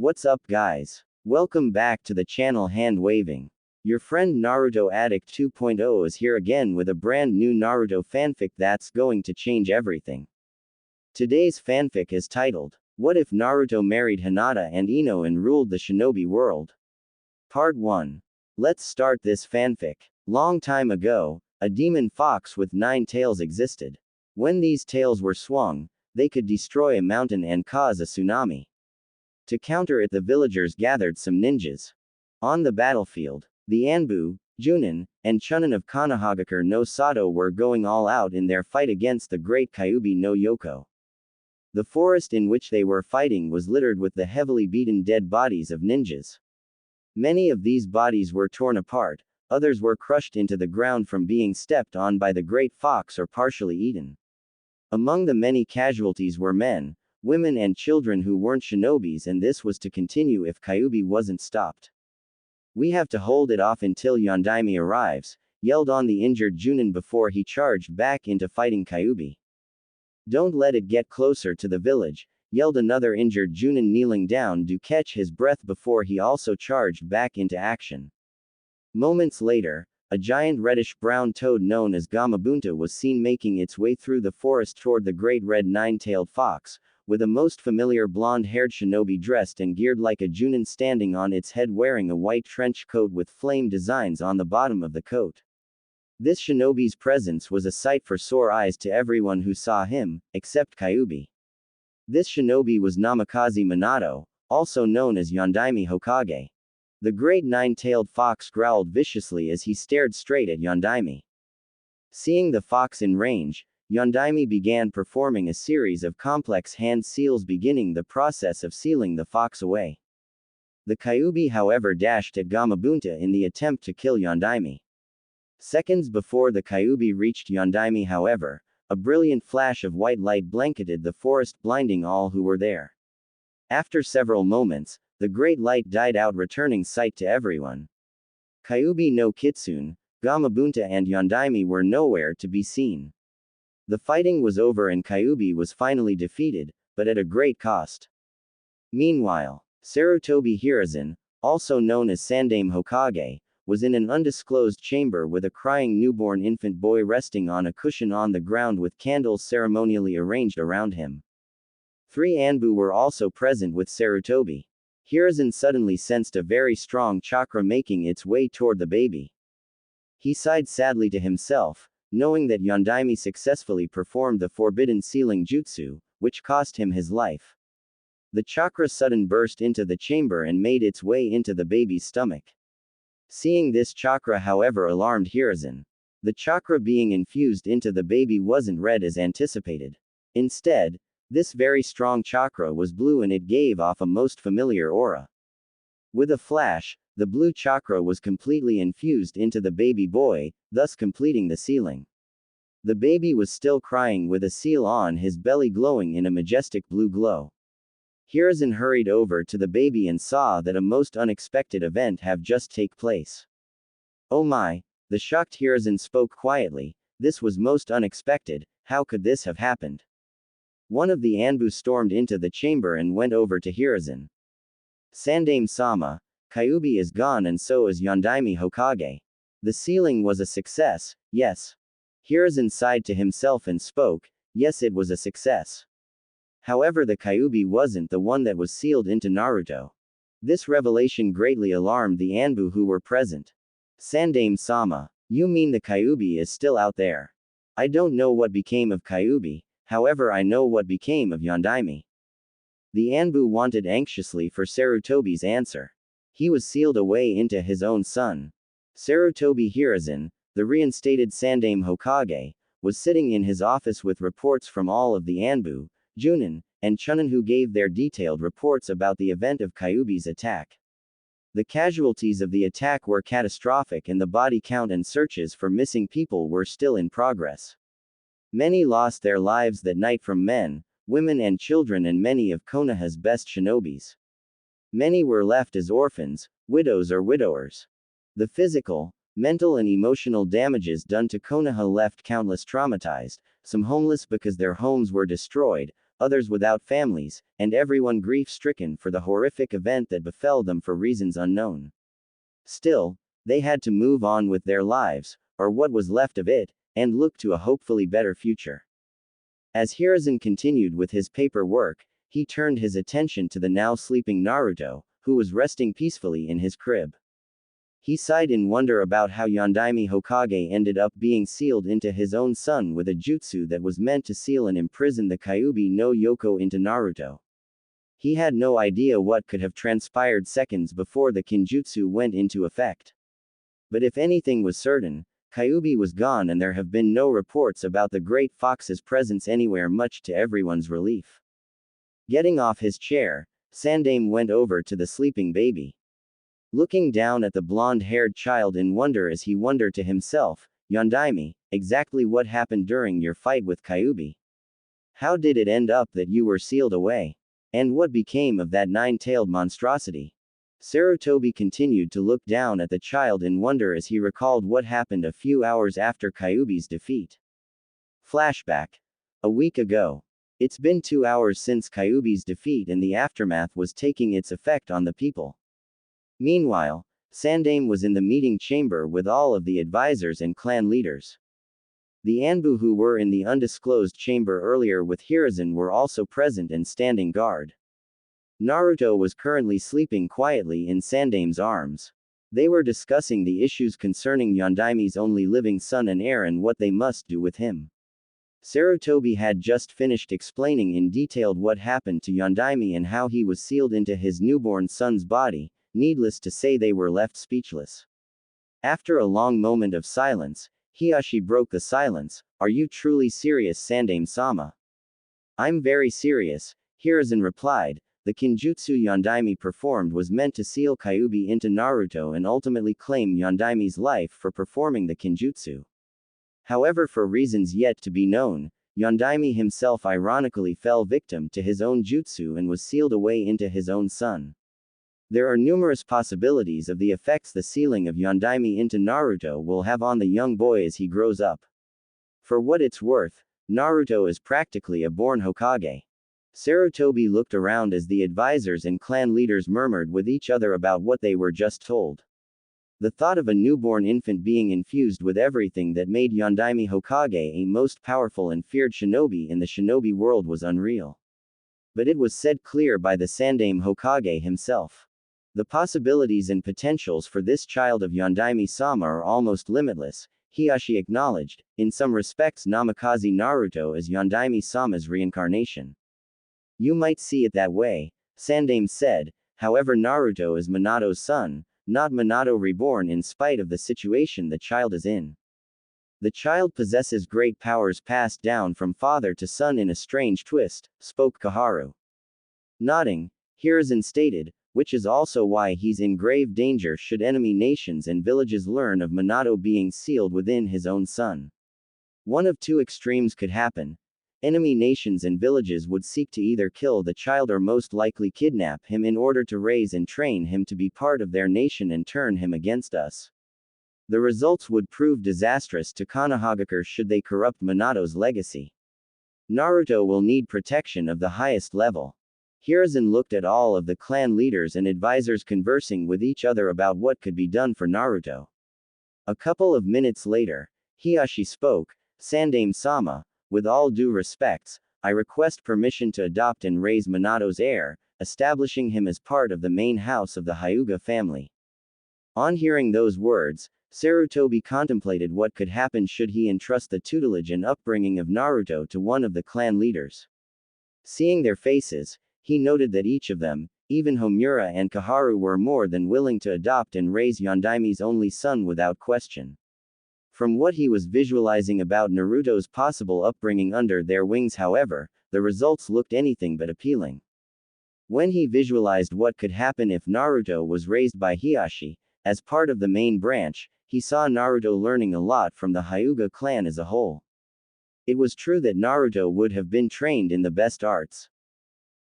What's up guys? Welcome back to the channel Hand Waving. Your friend Naruto Addict 2.0 is here again with a brand new Naruto fanfic that's going to change everything. Today's fanfic is titled, What If Naruto Married Hinata and Ino and Ruled the Shinobi World? Part 1. Let's start this fanfic. Long time ago, a demon fox with 9 tails existed. When these tails were swung, they could destroy a mountain and cause a tsunami. To counter it, the villagers gathered some ninjas. On the battlefield, the Anbu, Junin, and Chunin of Konohagakure no Sato were going all out in their fight against the great Kyuubi no Yoko. The forest in which they were fighting was littered with the heavily beaten dead bodies of ninjas. Many of these bodies were torn apart, others were crushed into the ground from being stepped on by the great fox or partially eaten. Among the many casualties were men, women and children who weren't shinobis, and this was to continue if Kyuubi wasn't stopped. We have to hold it off until Yondaime arrives, yelled on the injured Junin before he charged back into fighting Kyuubi. Don't let it get closer to the village, yelled another injured Junin kneeling down to catch his breath before he also charged back into action. Moments later, a giant reddish-brown toad known as Gamabunta was seen making its way through the forest toward the great red nine-tailed fox, with a most familiar blonde-haired shinobi dressed and geared like a Junin standing on its head wearing a white trench coat with flame designs on the bottom of the coat. This shinobi's presence was a sight for sore eyes to everyone who saw him, except Kyuubi. This shinobi was Namikaze Minato, also known as Yondaime Hokage. The great nine-tailed fox growled viciously as he stared straight at Yondaime. Seeing the fox in range, Yondaime began performing a series of complex hand seals, beginning the process of sealing the fox away. The Kyuubi however dashed at Gamabunta in the attempt to kill Yondaime. Seconds before the Kyuubi reached Yondaime however, a brilliant flash of white light blanketed the forest, blinding all who were there. After several moments, the great light died out, returning sight to everyone. Kyuubi no Kitsune, Gamabunta and Yondaime were nowhere to be seen. The fighting was over and Kyuubi was finally defeated, but at a great cost. Meanwhile, Sarutobi Hiruzen, also known as Sandaime Hokage, was in an undisclosed chamber with a crying newborn infant boy resting on a cushion on the ground with candles ceremonially arranged around him. 3 Anbu were also present with Sarutobi. Hiruzen suddenly sensed a very strong chakra making its way toward the baby. He sighed sadly to himself, knowing that Yondaime successfully performed the forbidden sealing jutsu, which cost him his life. The chakra suddenly burst into the chamber and made its way into the baby's stomach. Seeing this chakra however alarmed Hiruzen. The chakra being infused into the baby wasn't red as anticipated. Instead, this very strong chakra was blue and it gave off a most familiar aura. With a flash, the blue chakra was completely infused into the baby boy, thus completing the sealing. The baby was still crying with a seal on his belly glowing in a majestic blue glow. Hiruzen hurried over to the baby and saw that a most unexpected event have just taken place. Oh my, the shocked Hiruzen spoke quietly, this was most unexpected, how could this have happened? One of the Anbu stormed into the chamber and went over to Hiruzen. Sandaime-sama, Kyuubi is gone and so is Yondaime Hokage. The sealing was a success, yes. Hiruzen sighed to himself and spoke, yes, it was a success. However, the Kyuubi wasn't the one that was sealed into Naruto. This revelation greatly alarmed the Anbu who were present. Sandaime-sama, you mean the Kyuubi is still out there? I don't know what became of Kyuubi, however I know what became of Yondaime. The Anbu wanted anxiously for Sarutobi's answer. He was sealed away into his own son. Sarutobi Hiruzen, the reinstated Sandaime Hokage, was sitting in his office with reports from all of the Anbu, Junin, and Chunin who gave their detailed reports about the event of Kyuubi's attack. The casualties of the attack were catastrophic and the body count and searches for missing people were still in progress. Many lost their lives that night, from men, women and children, and many of Konoha's best shinobis. Many were left as orphans, widows or widowers. The physical, mental and emotional damages done to Konoha left countless traumatized, some homeless because their homes were destroyed, others without families, and everyone grief-stricken for the horrific event that befell them for reasons unknown. Still, they had to move on with their lives, or what was left of it, and look to a hopefully better future. As Hiruzen continued with his paperwork, he turned his attention to the now sleeping Naruto, who was resting peacefully in his crib. He sighed in wonder about how Yondaime Hokage ended up being sealed into his own son with a jutsu that was meant to seal and imprison the Kyuubi no Yoko into Naruto. He had no idea what could have transpired seconds before the kinjutsu went into effect. But if anything was certain, Kyuubi was gone and there have been no reports about the Great Fox's presence anywhere, much to everyone's relief. Getting off his chair, Sandaime went over to the sleeping baby. Looking down at the blonde-haired child in wonder as he wondered to himself, Yondaime, exactly what happened during your fight with Kyuubi? How did it end up that you were sealed away? And what became of that nine-tailed monstrosity? Sarutobi continued to look down at the child in wonder as he recalled what happened a few hours after Kyuubi's defeat. Flashback. A week ago. It's been 2 hours since Kyuubi's defeat and the aftermath was taking its effect on the people. Meanwhile, Sandaime was in the meeting chamber with all of the advisors and clan leaders. The Anbu who were in the undisclosed chamber earlier with Hiruzen were also present and standing guard. Naruto was currently sleeping quietly in Sandaime's arms. They were discussing the issues concerning Yondaime's only living son and heir and what they must do with him. Sarutobi had just finished explaining in detail what happened to Yondaime and how he was sealed into his newborn son's body. Needless to say, they were left speechless. After a long moment of silence, Hiashi broke the silence. Are you truly serious, Sandaime-sama? I'm very serious, Hiruzen replied. The kinjutsu Yondaime performed was meant to seal Kyuubi into Naruto and ultimately claim Yondaime's life for performing the kinjutsu. However, for reasons yet to be known, Yondaime himself ironically fell victim to his own jutsu and was sealed away into his own son. There are numerous possibilities of the effects the sealing of Yondaime into Naruto will have on the young boy as he grows up. For what it's worth, Naruto is practically a born Hokage. Sarutobi looked around as the advisors and clan leaders murmured with each other about what they were just told. The thought of a newborn infant being infused with everything that made Yondaime Hokage a most powerful and feared shinobi in the shinobi world was unreal. But it was said clear by the Sandaime Hokage himself. The possibilities and potentials for this child of Yondaime-sama are almost limitless, Hiashi acknowledged. In some respects, Namikaze Naruto is Yondaime-sama's reincarnation. You might see it that way, Sandaime said. However, Naruto is Minato's son, not Minato reborn, in spite of the situation the child is in. The child possesses great powers passed down from father to son in a strange twist, spoke Kaharu. Nodding, Hiruzen stated, which is also why he's in grave danger should enemy nations and villages learn of Minato being sealed within his own son. One of two extremes could happen. Enemy nations and villages would seek to either kill the child or most likely kidnap him in order to raise and train him to be part of their nation and turn him against us. The results would prove disastrous to Konohagakure should they corrupt Minato's legacy. Naruto will need protection of the highest level. Hiruzen looked at all of the clan leaders and advisors conversing with each other about what could be done for Naruto. A couple of minutes later, Hiashi spoke, Sandaime-sama, with all due respects, I request permission to adopt and raise Minato's heir, establishing him as part of the main house of the Hyuga family. On hearing those words, Sarutobi contemplated what could happen should he entrust the tutelage and upbringing of Naruto to one of the clan leaders. Seeing their faces, he noted that each of them, even Homura and Kaharu, were more than willing to adopt and raise Yondaime's only son without question. From what he was visualizing about Naruto's possible upbringing under their wings, however, the results looked anything but appealing. When he visualized what could happen if Naruto was raised by Hiashi, as part of the main branch, he saw Naruto learning a lot from the Hyuga clan as a whole. It was true that Naruto would have been trained in the best arts.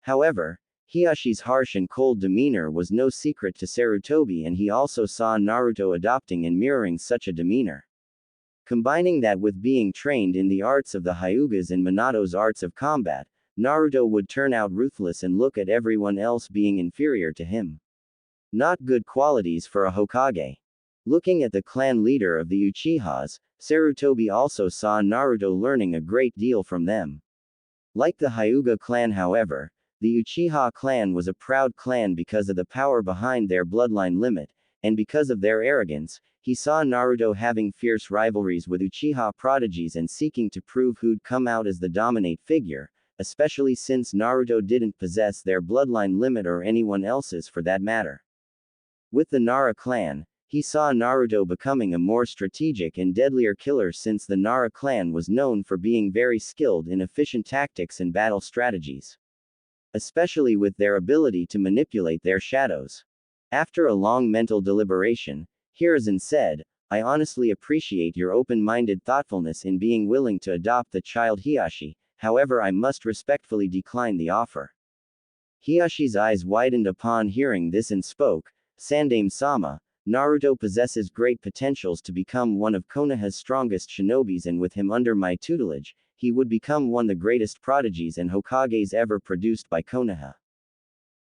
However, Hiashi's harsh and cold demeanor was no secret to Sarutobi, and he also saw Naruto adopting and mirroring such a demeanor. Combining that with being trained in the arts of the Hyugas and Minato's arts of combat, Naruto would turn out ruthless and look at everyone else being inferior to him. Not good qualities for a Hokage. Looking at the clan leader of the Uchihas, Sarutobi also saw Naruto learning a great deal from them. Like the Hyuga clan, however, the Uchiha clan was a proud clan because of the power behind their bloodline limit, and because of their arrogance. He saw Naruto having fierce rivalries with Uchiha prodigies and seeking to prove who'd come out as the dominant figure, especially since Naruto didn't possess their bloodline limit or anyone else's for that matter. With the Nara clan, he saw Naruto becoming a more strategic and deadlier killer since the Nara clan was known for being very skilled in efficient tactics and battle strategies, especially with their ability to manipulate their shadows. After a long mental deliberation, Hiruzen said, "I honestly appreciate your open-minded thoughtfulness in being willing to adopt the child Hiashi, however I must respectfully decline the offer." Hiashi's eyes widened upon hearing this and spoke, "Sandaime-sama, Naruto possesses great potentials to become one of Konoha's strongest shinobis, and with him under my tutelage, he would become one of the greatest prodigies and Hokages ever produced by Konoha.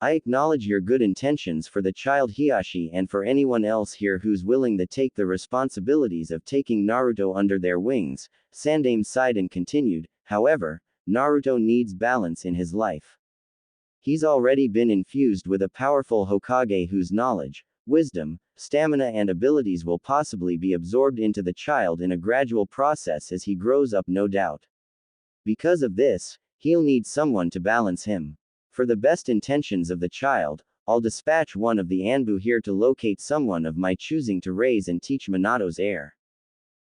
I acknowledge your good intentions for the child Hiashi and for anyone else here who's willing to take the responsibilities of taking Naruto under their wings." Sandaime sighed and continued, "However, Naruto needs balance in his life. He's already been infused with a powerful Hokage whose knowledge, wisdom, stamina and abilities will possibly be absorbed into the child in a gradual process as he grows up, no doubt. Because of this, he'll need someone to balance him. For the best intentions of the child, I'll dispatch one of the Anbu here to locate someone of my choosing to raise and teach Minato's heir."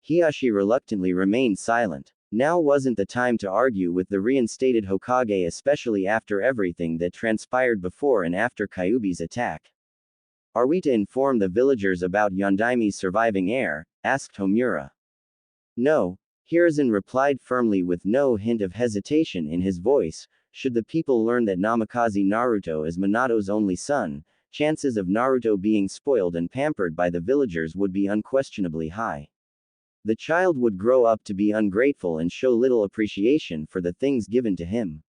Hiashi reluctantly remained silent. Now wasn't the time to argue with the reinstated Hokage, especially after everything that transpired before and after Kyuubi's attack. "Are we to inform the villagers about Yondaime's surviving heir?" asked Homura. "No," Hiruzen replied firmly with no hint of hesitation in his voice. "Should the people learn that Namikaze Naruto is Minato's only son, chances of Naruto being spoiled and pampered by the villagers would be unquestionably high. The child would grow up to be ungrateful and show little appreciation for the things given to him.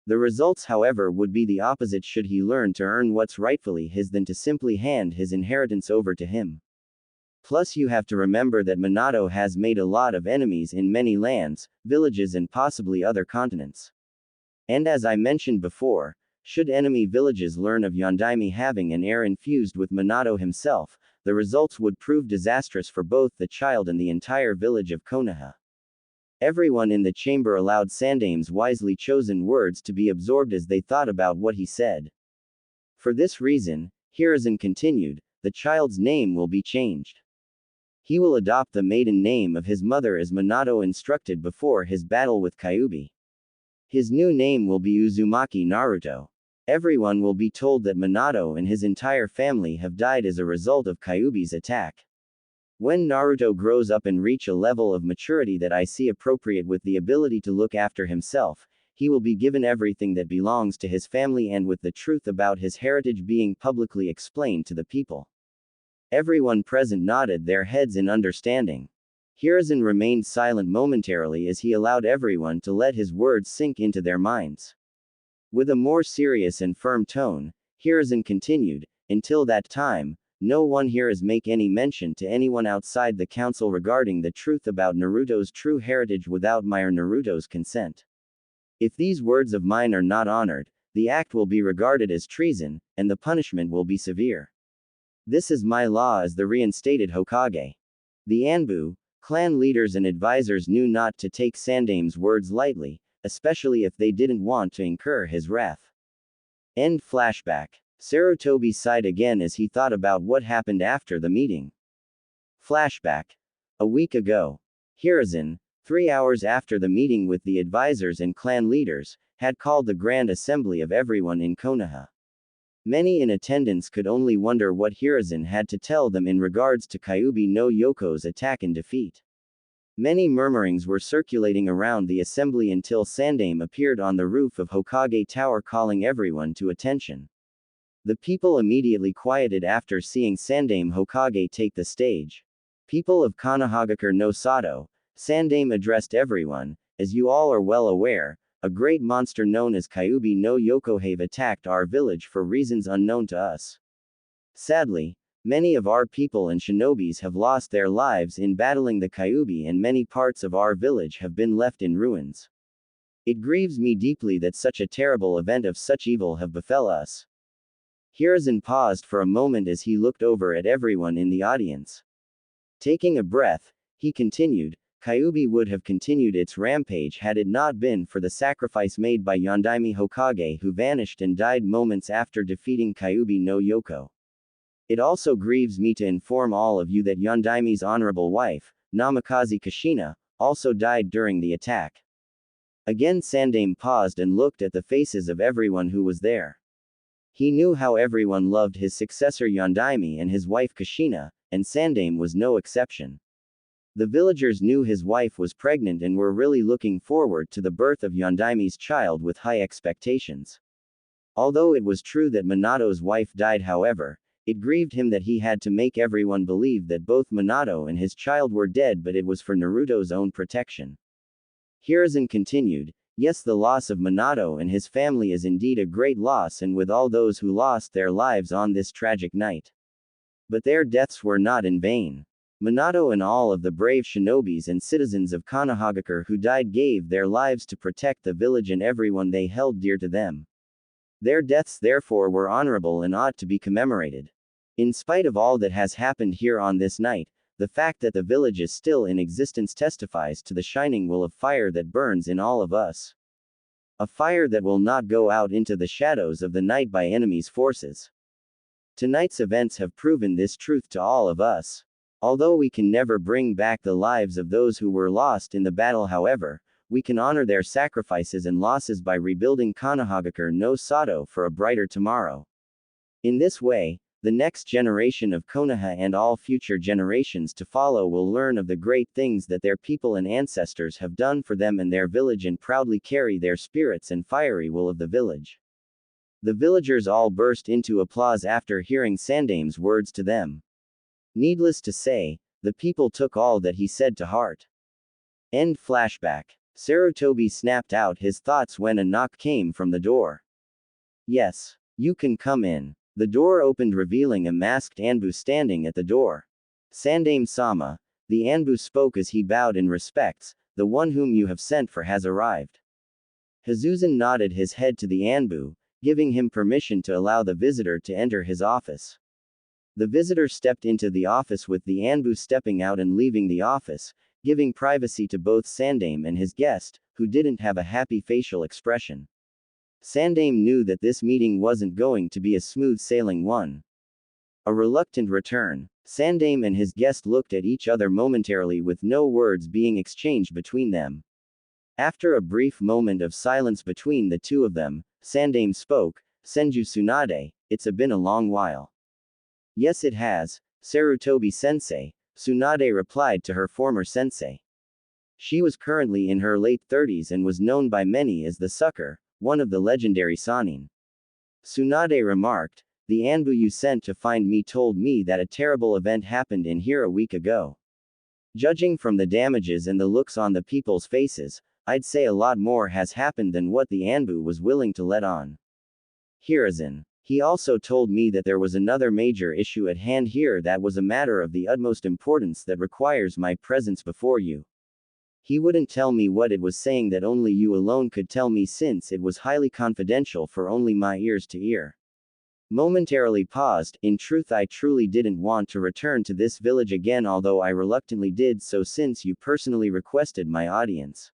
The results, however, would be the opposite should he learn to earn what's rightfully his than to simply hand his inheritance over to him. Plus, you have to remember that Minato has made a lot of enemies in many lands, villages and possibly other continents. And as I mentioned before, should enemy villages learn of Yondaime having an heir infused with Minato himself, the results would prove disastrous for both the child and the entire village of Konoha." Everyone in the chamber allowed Sandaime's wisely chosen words to be absorbed as they thought about what he said. "For this reason," Hiruzen continued, "the child's name will be changed. He will adopt the maiden name of his mother as Minato instructed before his battle with Kyuubi. His new name will be Uzumaki Naruto. Everyone will be told that Minato and his entire family have died as a result of Kyuubi's attack. When Naruto grows up and reach a level of maturity that I see appropriate with the ability to look after himself, he will be given everything that belongs to his family and with the truth about his heritage being publicly explained to the people." Everyone present nodded their heads in understanding. Hiruzen remained silent momentarily as he allowed everyone to let his words sink into their minds. With a more serious and firm tone, Hiruzen continued, "Until that time, no one here is make any mention to anyone outside the council regarding the truth about Naruto's true heritage without my or Naruto's consent. If these words of mine are not honored, the act will be regarded as treason, and the punishment will be severe. This is my law as the reinstated Hokage." The Anbu, clan leaders and advisors knew not to take Sandaime's words lightly, especially if they didn't want to incur his wrath. End flashback. Sarutobi sighed again as he thought about what happened after the meeting. Flashback. A week ago. Hiruzen, 3 hours after the meeting with the advisors and clan leaders, had called the grand assembly of everyone in Konoha. Many in attendance could only wonder what Hiruzen had to tell them in regards to Kyuubi no Yoko's attack and defeat. Many murmurings were circulating around the assembly until Sandaime appeared on the roof of Hokage Tower calling everyone to attention. The people immediately quieted after seeing Sandaime Hokage take the stage. "People of Konohagakure no Sato," Sandaime addressed everyone, "as you all are well aware, a great monster known as Kyuubi no Yoko have attacked our village for reasons unknown to us. Sadly, many of our people and shinobis have lost their lives in battling the Kyuubi, and many parts of our village have been left in ruins. It grieves me deeply that such a terrible event of such evil have befell us. Hiruzen paused for a moment as he looked over at everyone in the audience. Taking a breath, he continued, Kyuubi would have continued its rampage had it not been for the sacrifice made by Yondaime Hokage, who vanished and died moments after defeating Kyuubi no Yoko. It also grieves me to inform all of you that Yondaime's honorable wife, Namikaze Kushina, also died during the attack. Again Sandaime paused and looked at the faces of everyone who was there. He knew how everyone loved his successor Yondaime and his wife Kushina, and Sandaime was no exception. The villagers knew his wife was pregnant and were really looking forward to the birth of Yondaime's child with high expectations. Although it was true that Minato's wife died, however, it grieved him that he had to make everyone believe that both Minato and his child were dead, but it was for Naruto's own protection. Hiruzen continued, yes, the loss of Minato and his family is indeed a great loss, and with all those who lost their lives on this tragic night. But their deaths were not in vain. Minato and all of the brave shinobis and citizens of Konohagakure who died gave their lives to protect the village and everyone they held dear to them. Their deaths therefore were honorable and ought to be commemorated. In spite of all that has happened here on this night, the fact that the village is still in existence testifies to the shining will of fire that burns in all of us. A fire that will not go out into the shadows of the night by enemy's forces. Tonight's events have proven this truth to all of us. Although we can never bring back the lives of those who were lost in the battle, however, we can honor their sacrifices and losses by rebuilding Konohagakure no Sato for a brighter tomorrow. In this way, the next generation of Konoha and all future generations to follow will learn of the great things that their people and ancestors have done for them and their village, and proudly carry their spirits and fiery will of the village. The villagers all burst into applause after hearing Sandaime's words to them. Needless to say, the people took all that he said to heart. End flashback. Sarutobi snapped out his thoughts when a knock came from the door. Yes, you can come in. The door opened, revealing a masked Anbu standing at the door. Sandaime-sama, the Anbu spoke as he bowed in respects, the one whom you have sent for has arrived. Hizuzen nodded his head to the Anbu, giving him permission to allow the visitor to enter his office. The visitor stepped into the office with the Anbu stepping out and leaving the office, giving privacy to both Sandaime and his guest, who didn't have a happy facial expression. Sandaime knew that this meeting wasn't going to be a smooth sailing one. A reluctant return. Sandaime and his guest looked at each other momentarily with no words being exchanged between them. After a brief moment of silence between the two of them, Sandaime spoke, Senju Tsunade, it's been a long while. Yes, it has, Sarutobi-sensei, Tsunade replied to her former sensei. She was currently in her late 30s and was known by many as the Sucker, one of the legendary Sannin. Tsunade remarked, the Anbu you sent to find me told me that a terrible event happened in here a week ago. Judging from the damages and the looks on the people's faces, I'd say a lot more has happened than what the Anbu was willing to let on. Hiruzen. He also told me that there was another major issue at hand here that was a matter of the utmost importance that requires my presence before you. He wouldn't tell me what it was, saying that only you alone could tell me since it was highly confidential for only my ears to hear. Momentarily paused, in truth I truly didn't want to return to this village again, although I reluctantly did so since you personally requested my audience.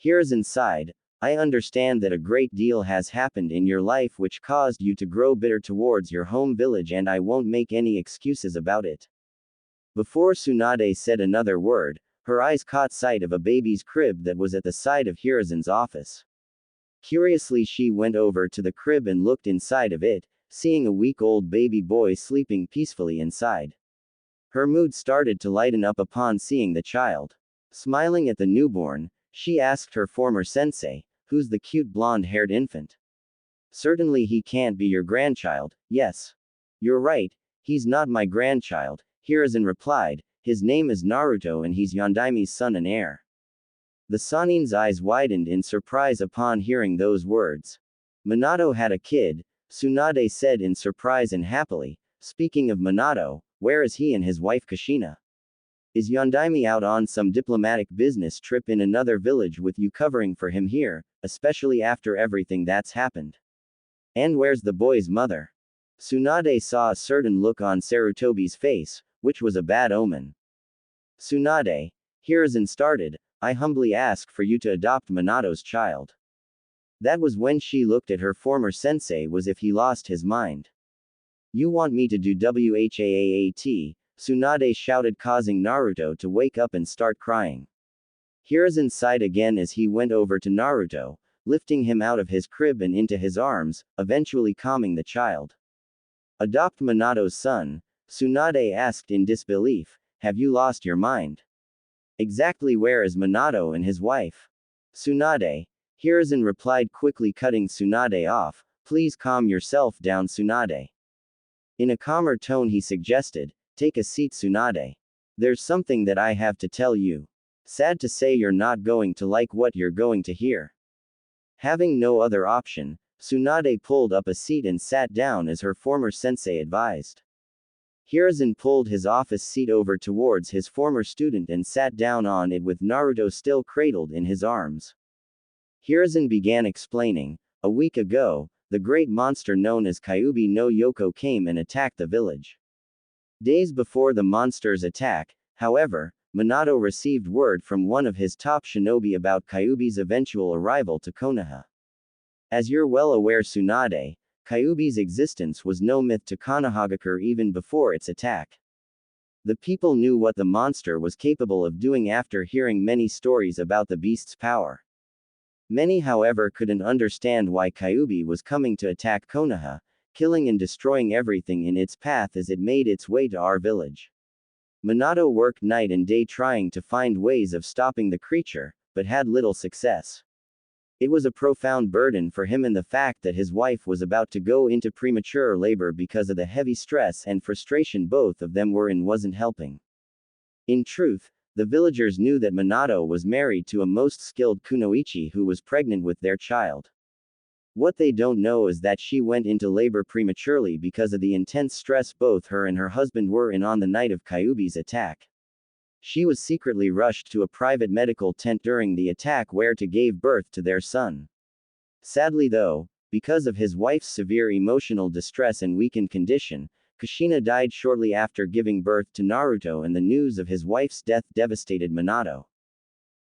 Hiruzen sighed, I understand that a great deal has happened in your life which caused you to grow bitter towards your home village, and I won't make any excuses about it. Before Tsunade said another word, her eyes caught sight of a baby's crib that was at the side of Hiruzen's office. Curiously she went over to the crib and looked inside of it, seeing a week-old baby boy sleeping peacefully inside. Her mood started to lighten up upon seeing the child. Smiling at the newborn, she asked her former sensei, who's the cute blonde-haired infant? Certainly he can't be your grandchild. Yes. You're right, he's not my grandchild, Hiruzen replied, his name is Naruto and he's Yondaime's son and heir. The Sanin's eyes widened in surprise upon hearing those words. Minato had a kid, Tsunade said in surprise and happily. Speaking of Minato, where is he and his wife Kushina? Is Yondaime out on some diplomatic business trip in another village with you covering for him here, especially after everything that's happened? And where's the boy's mother? Tsunade saw a certain look on Sarutobi's face, which was a bad omen. Tsunade, Hiruzen started, I humbly ask for you to adopt Minato's child. That was when she looked at her former sensei as if he lost his mind. You want me to do WHAAAT? Tsunade shouted, causing Naruto to wake up and start crying. Hiruzen sighed again as he went over to Naruto, lifting him out of his crib and into his arms, eventually calming the child. Adopt Minato's son? Tsunade asked in disbelief. Have you lost your mind? Exactly where is Minato and his wife? Tsunade. Hiruzen replied quickly, cutting Tsunade off. Please calm yourself down, Tsunade. In a calmer tone he suggested, take a seat, Tsunade. There's something that I have to tell you. Sad to say you're not going to like what you're going to hear. Having no other option, Tsunade pulled up a seat and sat down as her former sensei advised. Hiruzen pulled his office seat over towards his former student and sat down on it with Naruto still cradled in his arms. Hiruzen began explaining, a week ago, the great monster known as Kyuubi no Yoko came and attacked the village. Days before the monster's attack, however, Minato received word from one of his top shinobi about Kyuubi's eventual arrival to Konoha. As you're well aware, Tsunade, Kyuubi's existence was no myth to Konohagakure even before its attack. The people knew what the monster was capable of doing after hearing many stories about the beast's power. Many, however, couldn't understand why Kyuubi was coming to attack Konoha, killing and destroying everything in its path as it made its way to our village. Minato worked night and day trying to find ways of stopping the creature, but had little success. It was a profound burden for him, and the fact that his wife was about to go into premature labor because of the heavy stress and frustration both of them were in wasn't helping. In truth, the villagers knew that Minato was married to a most skilled kunoichi who was pregnant with their child. What they don't know is that she went into labor prematurely because of the intense stress both her and her husband were in on the night of Kyuubi's attack. She was secretly rushed to a private medical tent during the attack where to gave birth to their son. Sadly though, because of his wife's severe emotional distress and weakened condition, Kushina died shortly after giving birth to Naruto, and the news of his wife's death devastated Minato.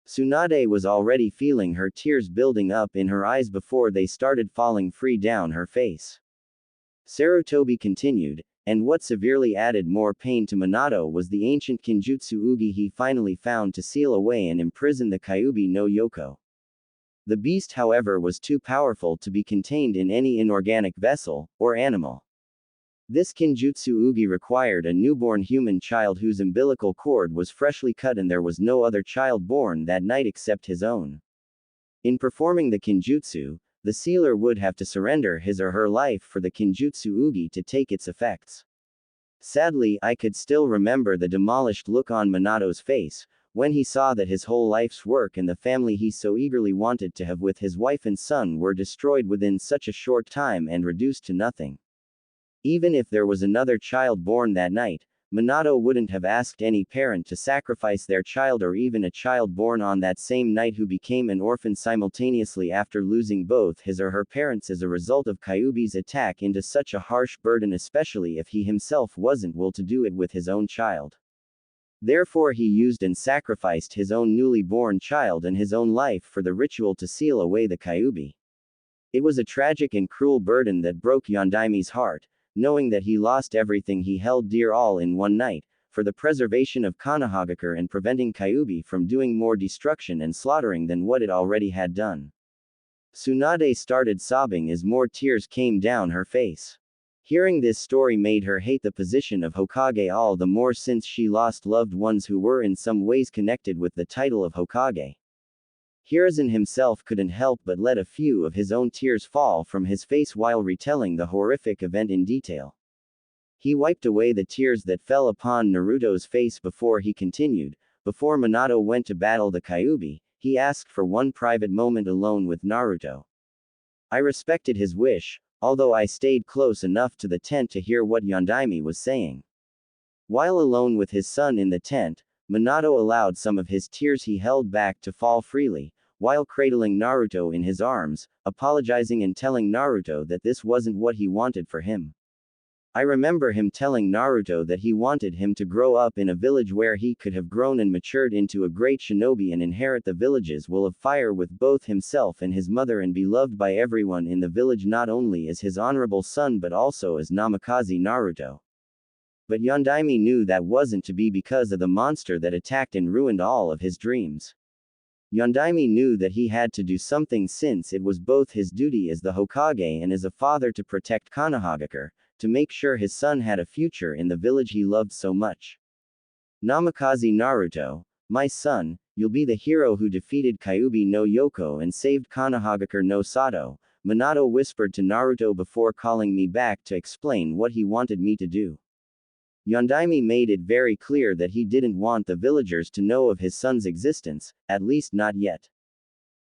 Tsunade was already feeling her tears building up in her eyes before they started falling free down her face. Sarutobi continued, and what severely added more pain to Minato was the ancient Kinjutsu Ugi he finally found to seal away and imprison the Kyuubi no Yoko. The beast, however, was too powerful to be contained in any inorganic vessel, or animal. This Kinjutsu Ugi required a newborn human child whose umbilical cord was freshly cut, and there was no other child born that night except his own. In performing the Kinjutsu, the sealer would have to surrender his or her life for the Kinjutsu Ugi to take its effects. Sadly, I could still remember the demolished look on Minato's face, when he saw that his whole life's work and the family he so eagerly wanted to have with his wife and son were destroyed within such a short time and reduced to nothing. Even if there was another child born that night, Minato wouldn't have asked any parent to sacrifice their child, or even a child born on that same night who became an orphan simultaneously after losing both his or her parents as a result of Kyuubi's attack, into such a harsh burden, especially if he himself wasn't willing to do it with his own child. Therefore he used and sacrificed his own newly born child and his own life for the ritual to seal away the Kyuubi. It was a tragic and cruel burden that broke Yondaime's heart, knowing that he lost everything he held dear all in one night, for the preservation of Konohagakure and preventing Kyuubi from doing more destruction and slaughtering than what it already had done. Tsunade started sobbing as more tears came down her face. Hearing this story made her hate the position of Hokage all the more, since she lost loved ones who were in some ways connected with the title of Hokage. Hiruzen himself couldn't help but let a few of his own tears fall from his face while retelling the horrific event in detail. He wiped away the tears that fell upon Naruto's face before he continued, before Minato went to battle the Kyuubi, he asked for one private moment alone with Naruto. I respected his wish, although I stayed close enough to the tent to hear what Yondaime was saying. While alone with his son in the tent, Minato allowed some of his tears he held back to fall freely, while cradling Naruto in his arms, apologizing and telling Naruto that this wasn't what he wanted for him. I remember him telling Naruto that he wanted him to grow up in a village where he could have grown and matured into a great shinobi and inherit the village's will of fire with both himself and his mother and be loved by everyone in the village not only as his honorable son but also as Namikaze Naruto. But Yondaime knew that wasn't to be because of the monster that attacked and ruined all of his dreams. Yondaime knew that he had to do something since it was both his duty as the Hokage and as a father to protect Konohagakure, to make sure his son had a future in the village he loved so much. Namikaze Naruto, my son, you'll be the hero who defeated Kyuubi no Yoko and saved Konohagakure no Sato, Minato whispered to Naruto before calling me back to explain what he wanted me to do. Yondaime made it very clear that he didn't want the villagers to know of his son's existence, at least not yet.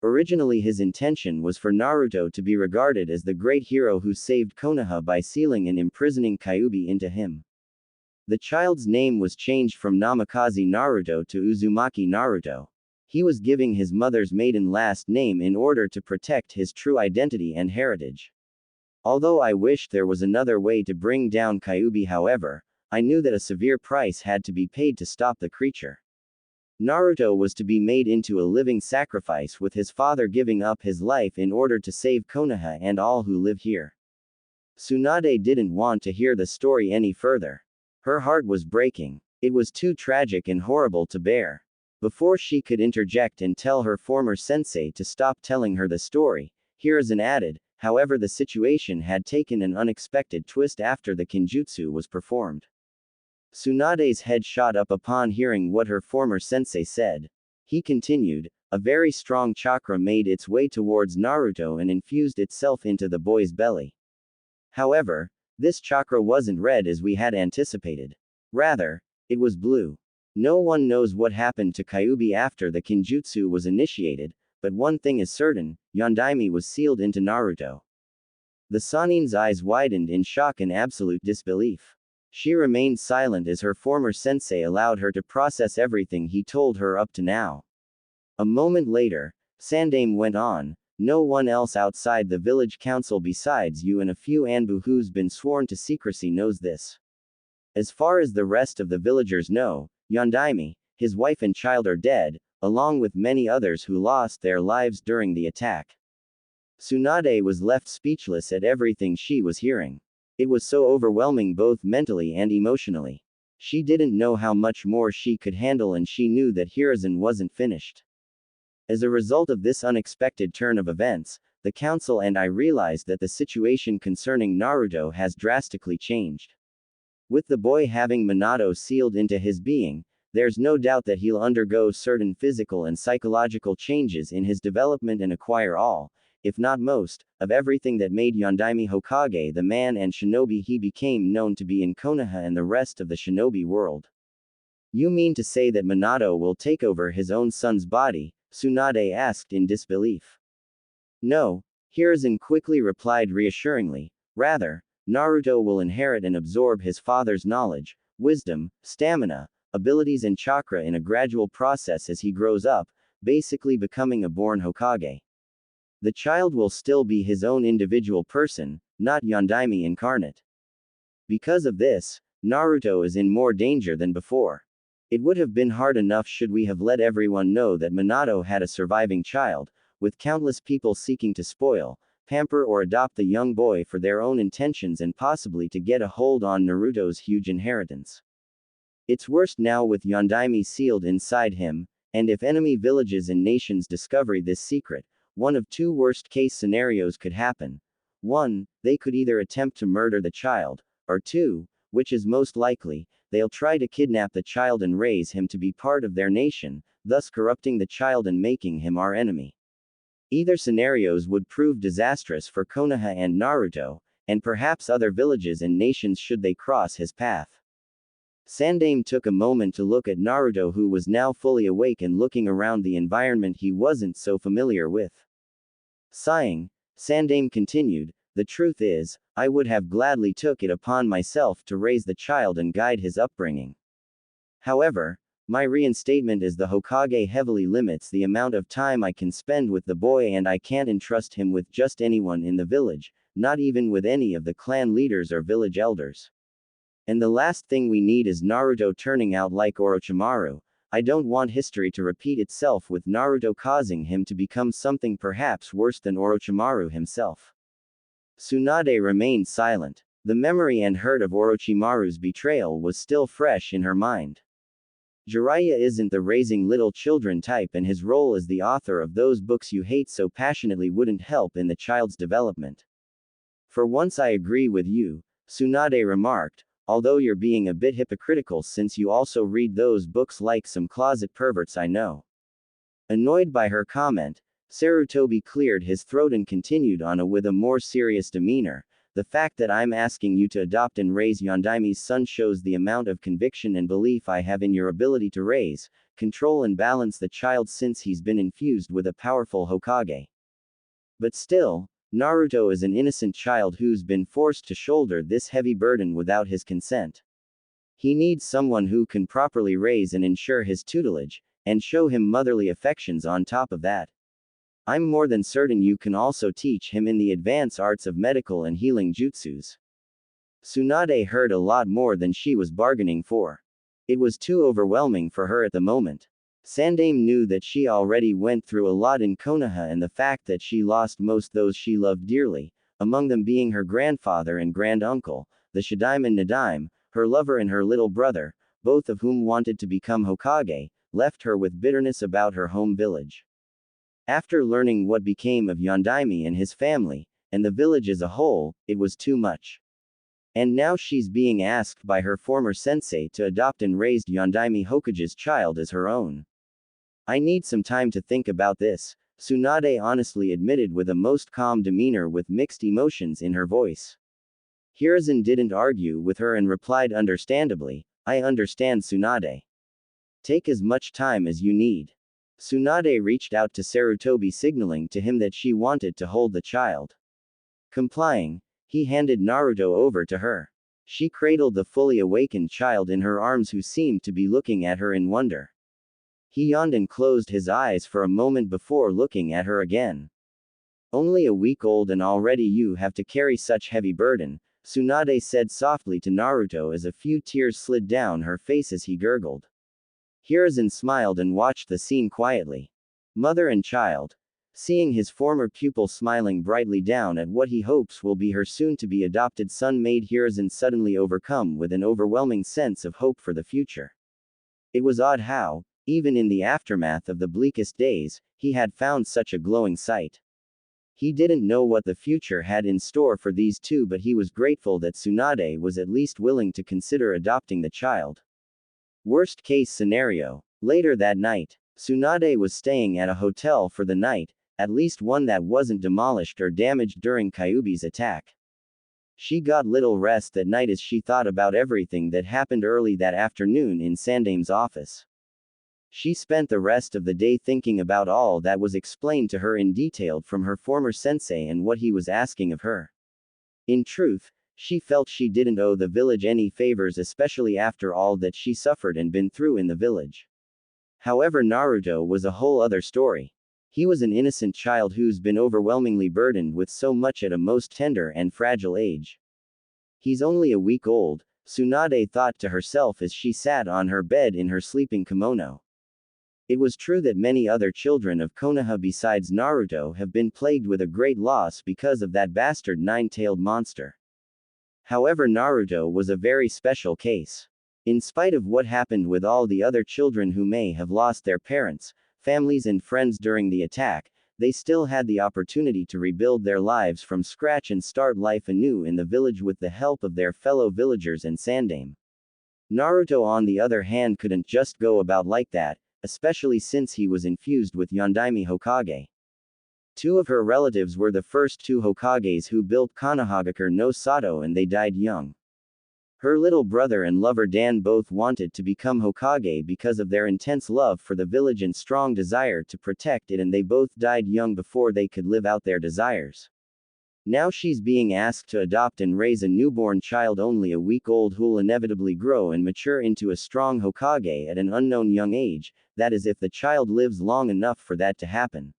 Originally his intention was for Naruto to be regarded as the great hero who saved Konoha by sealing and imprisoning Kyuubi into him. The child's name was changed from Namikaze Naruto to Uzumaki Naruto. He was giving his mother's maiden last name in order to protect his true identity and heritage. Although I wished there was another way to bring down Kyuubi, however, I knew that a severe price had to be paid to stop the creature. Naruto was to be made into a living sacrifice with his father giving up his life in order to save Konoha and all who live here. Tsunade didn't want to hear the story any further. Her heart was breaking. It was too tragic and horrible to bear. Before she could interject and tell her former sensei to stop telling her the story, Hiruzen added, however the situation had taken an unexpected twist after the kinjutsu was performed. Tsunade's head shot up upon hearing what her former sensei said. He continued, a very strong chakra made its way towards Naruto and infused itself into the boy's belly. However, this chakra wasn't red as we had anticipated. Rather, it was blue. No one knows what happened to Kyuubi after the kinjutsu was initiated, but one thing is certain, Yondaime was sealed into Naruto. The Sanin's eyes widened in shock and absolute disbelief. She remained silent as her former sensei allowed her to process everything he told her up to now. A moment later, Sandaime went on, no one else outside the village council besides you and a few Anbu who's been sworn to secrecy knows this. As far as the rest of the villagers know, Yondaime, his wife and child are dead, along with many others who lost their lives during the attack. Tsunade was left speechless at everything she was hearing. It was so overwhelming both mentally and emotionally. She didn't know how much more she could handle and she knew that Hiruzen wasn't finished. As a result of this unexpected turn of events, the council and I realized that the situation concerning Naruto has drastically changed. With the boy having Minato sealed into his being, there's no doubt that he'll undergo certain physical and psychological changes in his development and acquire all, if not most, of everything that made Yondaime Hokage the man and shinobi he became known to be in Konoha and the rest of the shinobi world. You mean to say that Minato will take over his own son's body? Tsunade asked in disbelief. No, Hiruzen quickly replied reassuringly. Rather, Naruto will inherit and absorb his father's knowledge, wisdom, stamina, abilities and chakra in a gradual process as he grows up, basically becoming a born Hokage. The child will still be his own individual person, not Yondaime incarnate. Because of this, Naruto is in more danger than before. It would have been hard enough should we have let everyone know that Minato had a surviving child, with countless people seeking to spoil, pamper or adopt the young boy for their own intentions and possibly to get a hold on Naruto's huge inheritance. It's worse now with Yondaime sealed inside him, and if enemy villages and nations discover this secret, one of two worst-case scenarios could happen. 1. They could either attempt to murder the child, or 2, which is most likely, they'll try to kidnap the child and raise him to be part of their nation, thus corrupting the child and making him our enemy. Either scenarios would prove disastrous for Konoha and Naruto, and perhaps other villages and nations should they cross his path. Sandaime took a moment to look at Naruto, who was now fully awake and looking around the environment he wasn't so familiar with. Sighing, Sandaime continued, "The truth is, I would have gladly took it upon myself to raise the child and guide his upbringing. However, my reinstatement as the Hokage heavily limits the amount of time I can spend with the boy, and I can't entrust him with just anyone in the village, not even with any of the clan leaders or village elders. And the last thing we need is Naruto turning out like Orochimaru. I don't want history to repeat itself with Naruto causing him to become something perhaps worse than Orochimaru himself." Tsunade remained silent. The memory and hurt of Orochimaru's betrayal was still fresh in her mind. Jiraiya isn't the raising little children type, and his role as the author of those books you hate so passionately wouldn't help in the child's development. "For once I agree with you," Tsunade remarked, "although you're being a bit hypocritical since you also read those books like some closet perverts I know." Annoyed by her comment, Sarutobi cleared his throat and continued on with a more serious demeanor. "The fact that I'm asking you to adopt and raise Yondaime's son shows the amount of conviction and belief I have in your ability to raise, control and balance the child since he's been infused with a powerful Hokage. But still, Naruto is an innocent child who's been forced to shoulder this heavy burden without his consent. He needs someone who can properly raise and ensure his tutelage, and show him motherly affections on top of that. I'm more than certain you can also teach him in the advanced arts of medical and healing jutsus." Tsunade heard a lot more than she was bargaining for. It was too overwhelming for her at the moment. Sandaime knew that she already went through a lot in Konoha, and the fact that she lost most those she loved dearly, among them being her grandfather and granduncle, the Shadaime and Nadaime, her lover and her little brother, both of whom wanted to become Hokage, left her with bitterness about her home village. After learning what became of Yondaime and his family, and the village as a whole, it was too much. And now she's being asked by her former sensei to adopt and raise Yondaime Hokage's child as her own. "I need some time to think about this," Tsunade honestly admitted with a most calm demeanor with mixed emotions in her voice. Hiruzen didn't argue with her and replied understandably, "I understand, Tsunade. Take as much time as you need." Tsunade reached out to Sarutobi, signaling to him that she wanted to hold the child. Complying, he handed Naruto over to her. She cradled the fully awakened child in her arms, who seemed to be looking at her in wonder. He yawned and closed his eyes for a moment before looking at her again. "Only a week old and already you have to carry such heavy burden," Tsunade said softly to Naruto as a few tears slid down her face as he gurgled. Hiruzen smiled and watched the scene quietly. Mother and child. Seeing his former pupil smiling brightly down at what he hopes will be her soon-to-be adopted son made Hiruzen suddenly overcome with an overwhelming sense of hope for the future. It was odd how, even in the aftermath of the bleakest days, he had found such a glowing sight. He didn't know what the future had in store for these two, but he was grateful that Tsunade was at least willing to consider adopting the child. Worst case scenario. Later that night, Tsunade was staying at a hotel for the night, at least one that wasn't demolished or damaged during Kyuubi's attack. She got little rest that night as she thought about everything that happened early that afternoon in Sandaime's office. She spent the rest of the day thinking about all that was explained to her in detail from her former sensei and what he was asking of her. In truth, she felt she didn't owe the village any favors, especially after all that she suffered and been through in the village. However, Naruto was a whole other story. He was an innocent child who's been overwhelmingly burdened with so much at a most tender and fragile age. He's only a week old, Tsunade thought to herself as she sat on her bed in her sleeping kimono. It was true that many other children of Konoha besides Naruto have been plagued with a great loss because of that bastard nine-tailed monster. However, Naruto was a very special case. In spite of what happened with all the other children who may have lost their parents, families and friends during the attack, they still had the opportunity to rebuild their lives from scratch and start life anew in the village with the help of their fellow villagers and Sandaime. Naruto, on the other hand, couldn't just go about like that, especially since he was infused with Yondaime Hokage. Two of her relatives were the first two Hokages who built Konohagakure no Sato, and they died young. Her little brother and lover Dan both wanted to become Hokage because of their intense love for the village and strong desire to protect it, and they both died young before they could live out their desires. Now she's being asked to adopt and raise a newborn child only a week old who'll inevitably grow and mature into a strong Hokage at an unknown young age, that is if the child lives long enough for that to happen.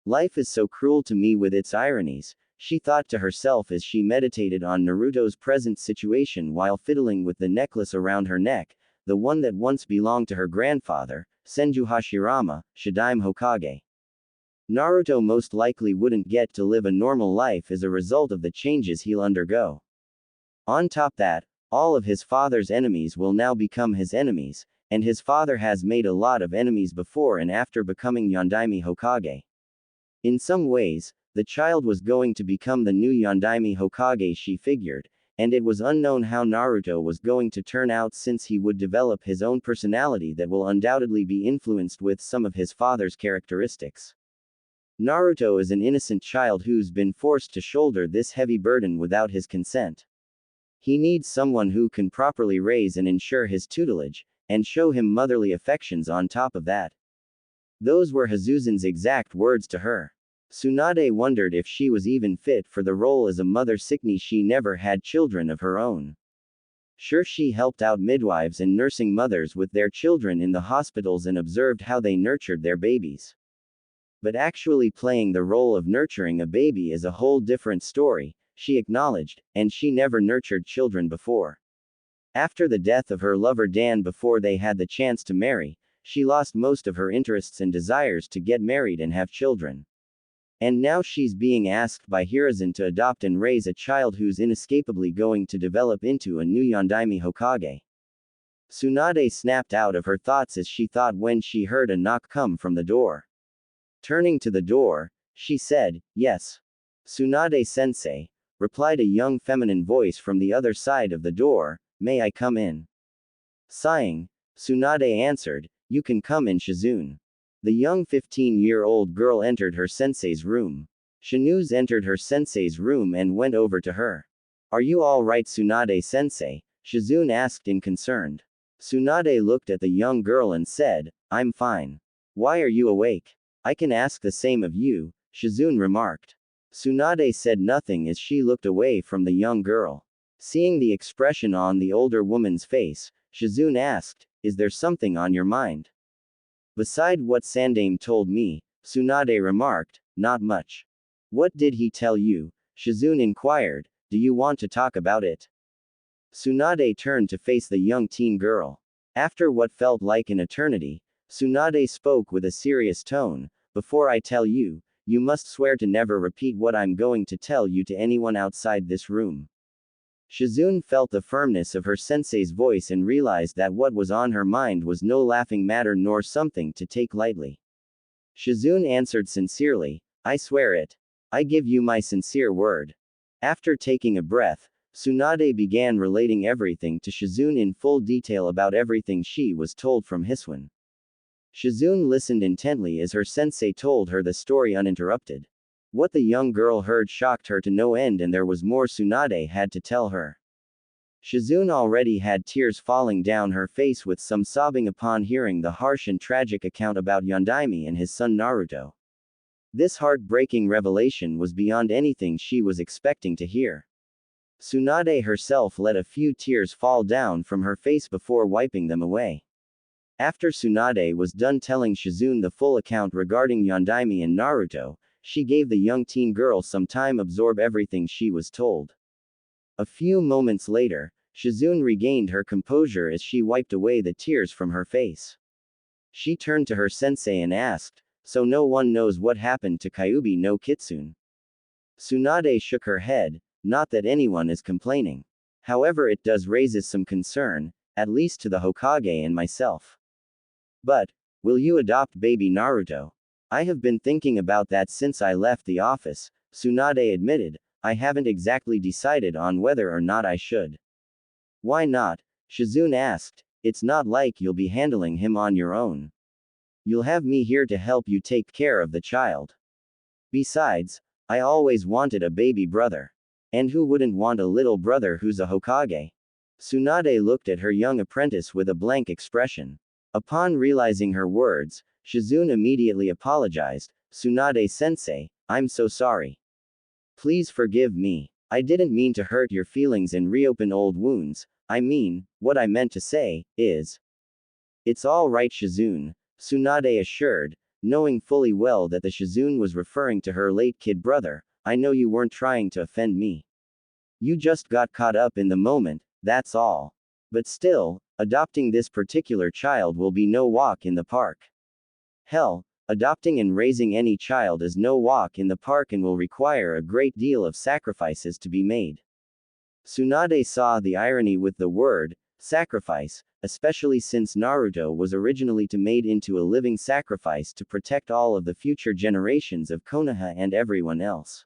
Life is so cruel to me with its ironies, she thought to herself as she meditated on Naruto's present situation while fiddling with the necklace around her neck, the one that once belonged to her grandfather, Senju Hashirama, Shadaime Hokage. Naruto most likely wouldn't get to live a normal life as a result of the changes he'll undergo. On top that, all of his father's enemies will now become his enemies, and his father has made a lot of enemies before and after becoming Yondaime Hokage. In some ways, the child was going to become the new Yondaime Hokage, she figured, and it was unknown how Naruto was going to turn out since he would develop his own personality that will undoubtedly be influenced with some of his father's characteristics. Naruto is an innocent child who's been forced to shoulder this heavy burden without his consent. He needs someone who can properly raise and ensure his tutelage, and show him motherly affections on top of that. Those were Hazuzan's exact words to her. Tsunade wondered if she was even fit for the role as a mother, sickly she never had children of her own. Sure, she helped out midwives and nursing mothers with their children in the hospitals and observed how they nurtured their babies. But actually playing the role of nurturing a baby is a whole different story, she acknowledged, and she never nurtured children before. After the death of her lover Dan before they had the chance to marry, she lost most of her interests and desires to get married and have children. And now she's being asked by Hiruzen to adopt and raise a child who's inescapably going to develop into a new Yondaime Hokage. Tsunade snapped out of her thoughts as she thought when she heard a knock come from the door. Turning to the door, she said, "Yes. Tsunade-sensei," replied a young feminine voice from the other side of the door, "May I come in?" Sighing, Tsunade answered, "You can come in, Shizune." The young 15-year-old girl entered her sensei's room. Shinuz entered her sensei's room and went over to her. "Are you all right, Tsunade-sensei?" Shizune asked in concerned. Tsunade looked at the young girl and said, "I'm fine. Why are you awake?" "I can ask the same of you," Shizune remarked. Tsunade said nothing as she looked away from the young girl. Seeing the expression on the older woman's face, Shizune asked, "Is there something on your mind?" "Beside what Sandaime told me," Tsunade remarked, "not much." "What did he tell you?" Shizune inquired. "Do you want to talk about it?" Tsunade turned to face the young teen girl. After what felt like an eternity, Tsunade spoke with a serious tone. "Before I tell you, you must swear to never repeat what I'm going to tell you to anyone outside this room." Shizune felt the firmness of her sensei's voice and realized that what was on her mind was no laughing matter nor something to take lightly. Shizune answered sincerely, "I swear it. I give you my sincere word." After taking a breath, Tsunade began relating everything to Shizune in full detail about everything she was told from Hiswan. Shizune listened intently as her sensei told her the story uninterrupted. What the young girl heard shocked her to no end, and there was more Tsunade had to tell her. Shizune already had tears falling down her face with some sobbing upon hearing the harsh and tragic account about Yondaime and his son Naruto. This heartbreaking revelation was beyond anything she was expecting to hear. Tsunade herself let a few tears fall down from her face before wiping them away. After Tsunade was done telling Shizune the full account regarding Yondaime and Naruto, she gave the young teen girl some time to absorb everything she was told. A few moments later, Shizune regained her composure as she wiped away the tears from her face. She turned to her sensei and asked, "So no one knows what happened to Kyuubi no Kitsune?" Tsunade shook her head, "Not that anyone is complaining. However, it does raises some concern, at least to the Hokage and myself." "But, will you adopt baby Naruto?" "I have been thinking about that since I left the office," Tsunade admitted. "I haven't exactly decided on whether or not I should." "Why not?" Shizune asked. "It's not like you'll be handling him on your own. You'll have me here to help you take care of the child. Besides, I always wanted a baby brother. And who wouldn't want a little brother who's a Hokage?" Tsunade looked at her young apprentice with a blank expression. Upon realizing her words, Shizune immediately apologized. Tsunade-sensei, I'm so sorry. Please forgive me. I didn't mean to hurt your feelings and reopen old wounds. I mean, what I meant to say is. It's all right, Shizune, Tsunade assured, knowing fully well that the Shizune was referring to her late kid brother. I know you weren't trying to offend me. You just got caught up in the moment, that's all. But still, adopting this particular child will be no walk in the park. Hell, adopting and raising any child is no walk in the park and will require a great deal of sacrifices to be made. Tsunade saw the irony with the word, sacrifice, especially since Naruto was originally made into a living sacrifice to protect all of the future generations of Konoha and everyone else.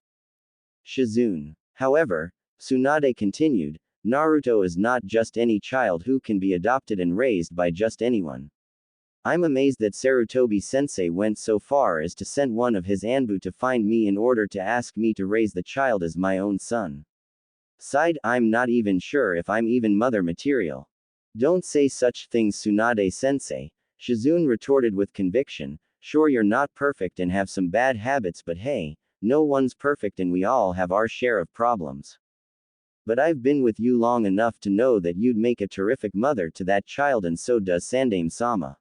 Shizune. However, Tsunade continued, Naruto is not just any child who can be adopted and raised by just anyone. I'm amazed that Sarutobi-sensei went so far as to send one of his Anbu to find me in order to ask me to raise the child as my own son. Sighed, I'm not even sure if I'm even mother material. Don't say such things, Tsunade-sensei, Shizune retorted with conviction. Sure, you're not perfect and have some bad habits, but hey, no one's perfect and we all have our share of problems. But I've been with you long enough to know that you'd make a terrific mother to that child, and so does Sandaime-sama.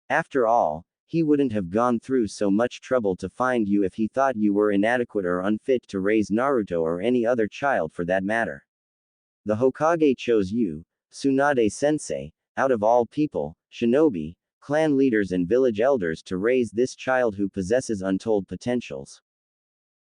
After all, he wouldn't have gone through so much trouble to find you if he thought you were inadequate or unfit to raise Naruto or any other child for that matter. The Hokage chose you, Tsunade-sensei, out of all people, shinobi, clan leaders and village elders to raise this child who possesses untold potentials.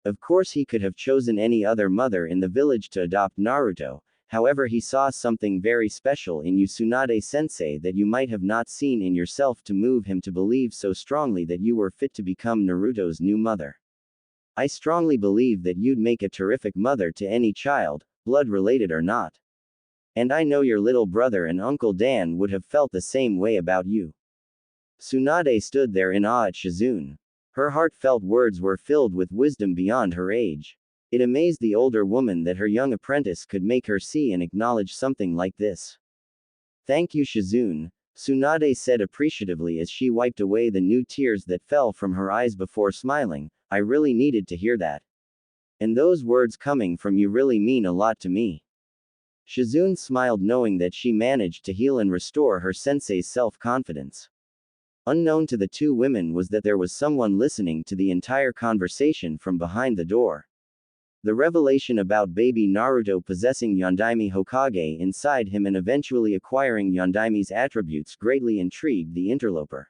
Of course he could have chosen any other mother in the village to adopt Naruto, however he saw something very special in you, Tsunade-sensei, that you might have not seen in yourself to move him to believe so strongly that you were fit to become Naruto's new mother. I strongly believe that you'd make a terrific mother to any child, blood-related or not. And I know your little brother and Uncle Dan would have felt the same way about you. Tsunade stood there in awe at Shizune. Her heartfelt words were filled with wisdom beyond her age. It amazed the older woman that her young apprentice could make her see and acknowledge something like this. Thank you, Shizune, Tsunade said appreciatively as she wiped away the new tears that fell from her eyes before smiling. I really needed to hear that. And those words coming from you really mean a lot to me. Shizune smiled, knowing that she managed to heal and restore her sensei's self-confidence. Unknown to the two women was that there was someone listening to the entire conversation from behind the door. The revelation about baby Naruto possessing Yondaime Hokage inside him and eventually acquiring Yondaime's attributes greatly intrigued the interloper.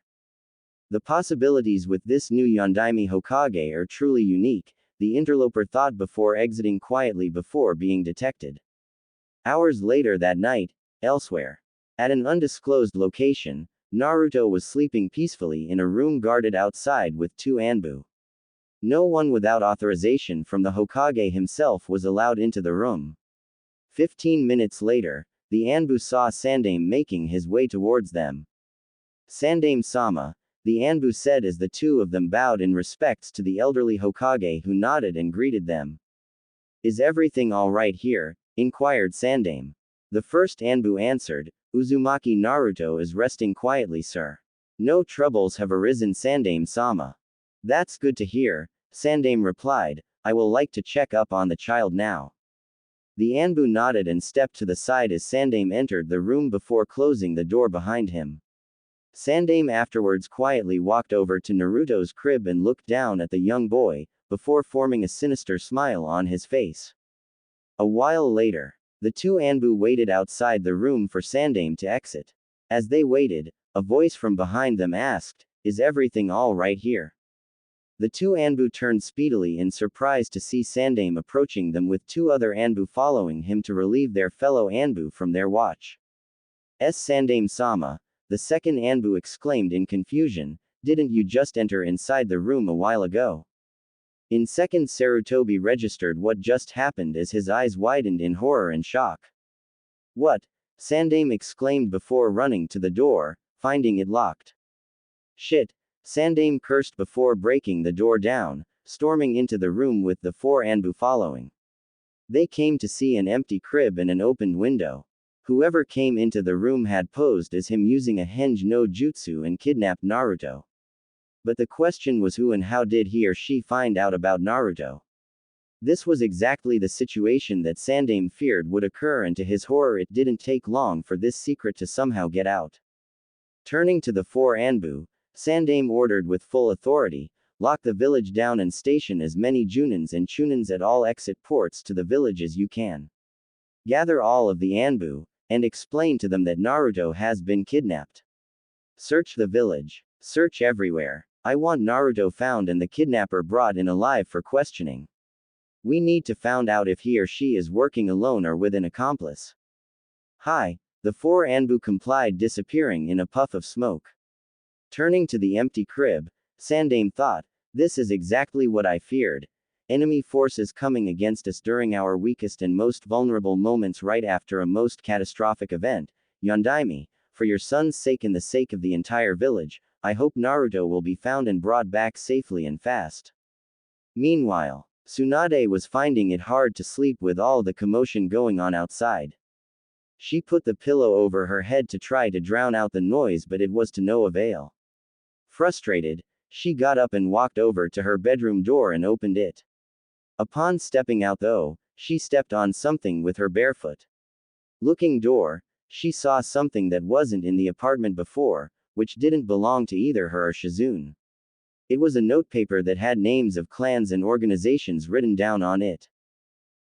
The possibilities with this new Yondaime Hokage are truly unique, the interloper thought before exiting quietly before being detected. Hours later that night, elsewhere. At an undisclosed location, Naruto was sleeping peacefully in a room guarded outside with two Anbu. No one without authorization from the Hokage himself was allowed into the room. 15 minutes later, the Anbu saw Sandaime making his way towards them. Sandaime-sama, the Anbu said as the two of them bowed in respects to the elderly Hokage, who nodded and greeted them. Is everything all right here? Inquired Sandaime. The first Anbu answered, Uzumaki Naruto is resting quietly, sir. No troubles have arisen, Sandaime-sama. That's good to hear, Sandaime replied. I will like to check up on the child now. The Anbu nodded and stepped to the side as Sandaime entered the room before closing the door behind him. Sandaime afterwards quietly walked over to Naruto's crib and looked down at the young boy, before forming a sinister smile on his face. A while later, the two Anbu waited outside the room for Sandaime to exit. As they waited, a voice from behind them asked, Is everything all right here? The two Anbu turned speedily in surprise to see Sandaime approaching them with two other Anbu following him to relieve their fellow Anbu from their watch. Sandaime-sama, the second Anbu exclaimed in confusion, didn't you just enter inside the room a while ago? In seconds Sarutobi registered what just happened as his eyes widened in horror and shock. What? Sandaime exclaimed before running to the door, finding it locked. Shit! Sandaime cursed before breaking the door down, storming into the room with the four Anbu following. They came to see an empty crib and an opened window. Whoever came into the room had posed as him using a henge no jutsu and kidnapped Naruto. But the question was who and how did he or she find out about Naruto? This was exactly the situation that Sandaime feared would occur, and to his horror it didn't take long for this secret to somehow get out. Turning to the four Anbu, Sandaime ordered with full authority, lock the village down and station as many Junins and Chunins at all exit ports to the village as you can. Gather all of the Anbu, and explain to them that Naruto has been kidnapped. Search the village. Search everywhere. I want Naruto found and the kidnapper brought in alive for questioning. We need to find out if he or she is working alone or with an accomplice. Hi, the four Anbu complied, disappearing in a puff of smoke. Turning to the empty crib, Sandaime thought, this is exactly what I feared. Enemy forces coming against us during our weakest and most vulnerable moments right after a most catastrophic event. Yondaime, for your son's sake and the sake of the entire village, I hope Naruto will be found and brought back safely and fast. Meanwhile, Tsunade was finding it hard to sleep with all the commotion going on outside. She put the pillow over her head to try to drown out the noise, but it was to no avail. Frustrated, she got up and walked over to her bedroom door and opened it. Upon stepping out though, she stepped on something with her bare foot. Looking door, she saw something that wasn't in the apartment before, which didn't belong to either her or Shizune. It was a notepaper that had names of clans and organizations written down on it.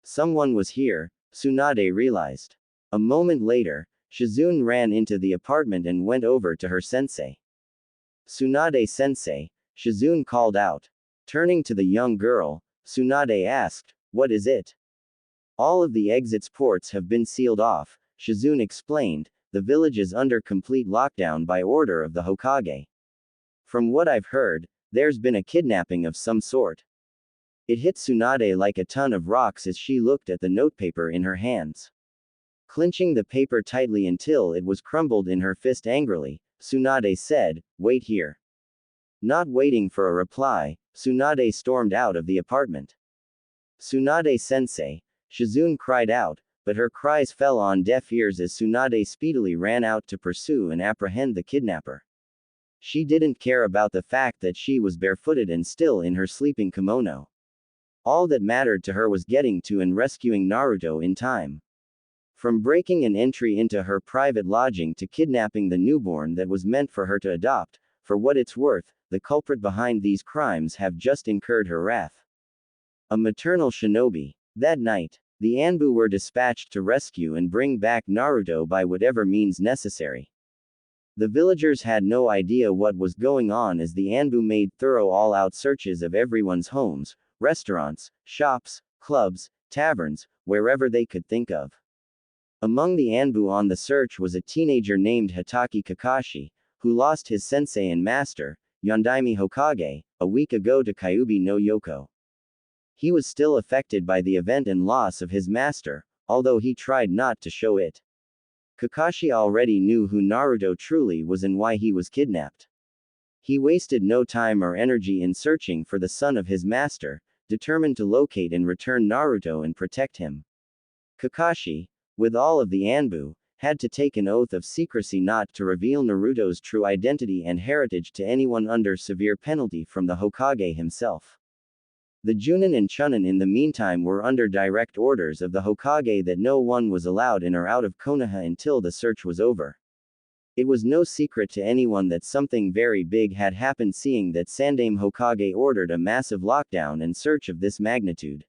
Someone was here, Tsunade realized. A moment later, Shizune ran into the apartment and went over to her sensei. Tsunade-sensei, Shizune called out. Turning to the young girl, Tsunade asked, what is it? All of the exits ports have been sealed off, Shizune explained, the village is under complete lockdown by order of the Hokage. From what I've heard, there's been a kidnapping of some sort. It hit Tsunade like a ton of rocks as she looked at the notepaper in her hands. Clenching the paper tightly until it was crumbled in her fist angrily, Tsunade said, wait here. Not waiting for a reply, Tsunade stormed out of the apartment. Tsunade-sensei, Shizune cried out, but her cries fell on deaf ears as Tsunade speedily ran out to pursue and apprehend the kidnapper. She didn't care about the fact that she was barefooted and still in her sleeping kimono. All that mattered to her was getting to and rescuing Naruto in time. From breaking an entry into her private lodging to kidnapping the newborn that was meant for her to adopt, for what it's worth, the culprit behind these crimes have just incurred her wrath. A maternal shinobi. That night, the Anbu were dispatched to rescue and bring back Naruto by whatever means necessary. The villagers had no idea what was going on as the Anbu made thorough all-out searches of everyone's homes, restaurants, shops, clubs, taverns, wherever they could think of. Among the Anbu on the search was a teenager named Hitaki Kakashi, who lost his sensei and master, Yondaime Hokage, a week ago to Kyuubi no Yoko. He was still affected by the event and loss of his master, although he tried not to show it. Kakashi already knew who Naruto truly was and why he was kidnapped. He wasted no time or energy in searching for the son of his master, determined to locate and return Naruto and protect him. Kakashi, with all of the Anbu, had to take an oath of secrecy not to reveal Naruto's true identity and heritage to anyone under severe penalty from the Hokage himself. The Junin and Chunin in the meantime were under direct orders of the Hokage that no one was allowed in or out of Konoha until the search was over. It was no secret to anyone that something very big had happened, seeing that Sandaime Hokage ordered a massive lockdown and search of this magnitude.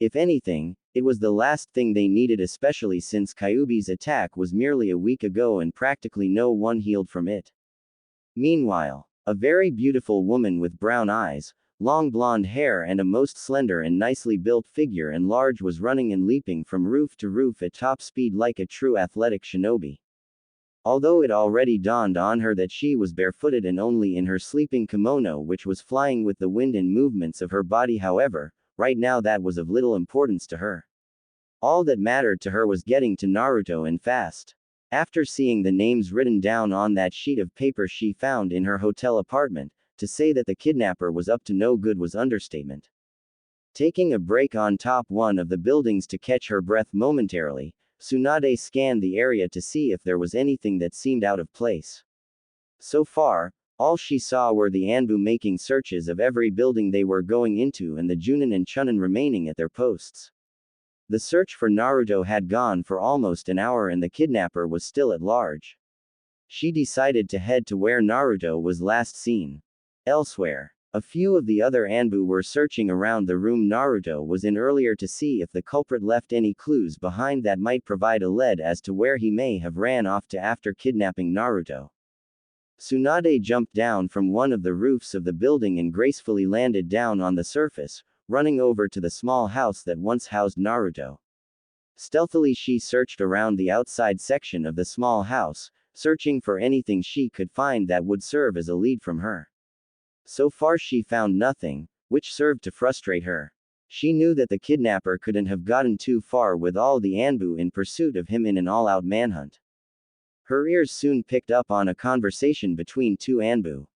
If anything, it was the last thing they needed, especially since Kyuubi's attack was merely a week ago and practically no one healed from it. Meanwhile, a very beautiful woman with brown eyes, long blonde hair and a most slender and nicely built figure and large was running and leaping from roof to roof at top speed like a true athletic shinobi. Although it already dawned on her that she was barefooted and only in her sleeping kimono which was flying with the wind and movements of her body, however, right now that was of little importance to her. All that mattered to her was getting to Naruto and fast. After seeing the names written down on that sheet of paper she found in her hotel apartment, to say that the kidnapper was up to no good was understatement. Taking a break on top one of the buildings to catch her breath momentarily, Tsunade scanned the area to see if there was anything that seemed out of place. So far, all she saw were the Anbu making searches of every building they were going into and the Junin and Chunin remaining at their posts. The search for Naruto had gone for almost an hour and the kidnapper was still at large. She decided to head to where Naruto was last seen. Elsewhere, a few of the other Anbu were searching around the room Naruto was in earlier to see if the culprit left any clues behind that might provide a lead as to where he may have ran off to after kidnapping Naruto. Tsunade jumped down from one of the roofs of the building and gracefully landed down on the surface, running over to the small house that once housed Naruto. Stealthily she searched around the outside section of the small house, searching for anything she could find that would serve as a lead from her. So far she found nothing, which served to frustrate her. She knew that the kidnapper couldn't have gotten too far with all the Anbu in pursuit of him in an all-out manhunt. Her ears soon picked up on a conversation between two Anbu.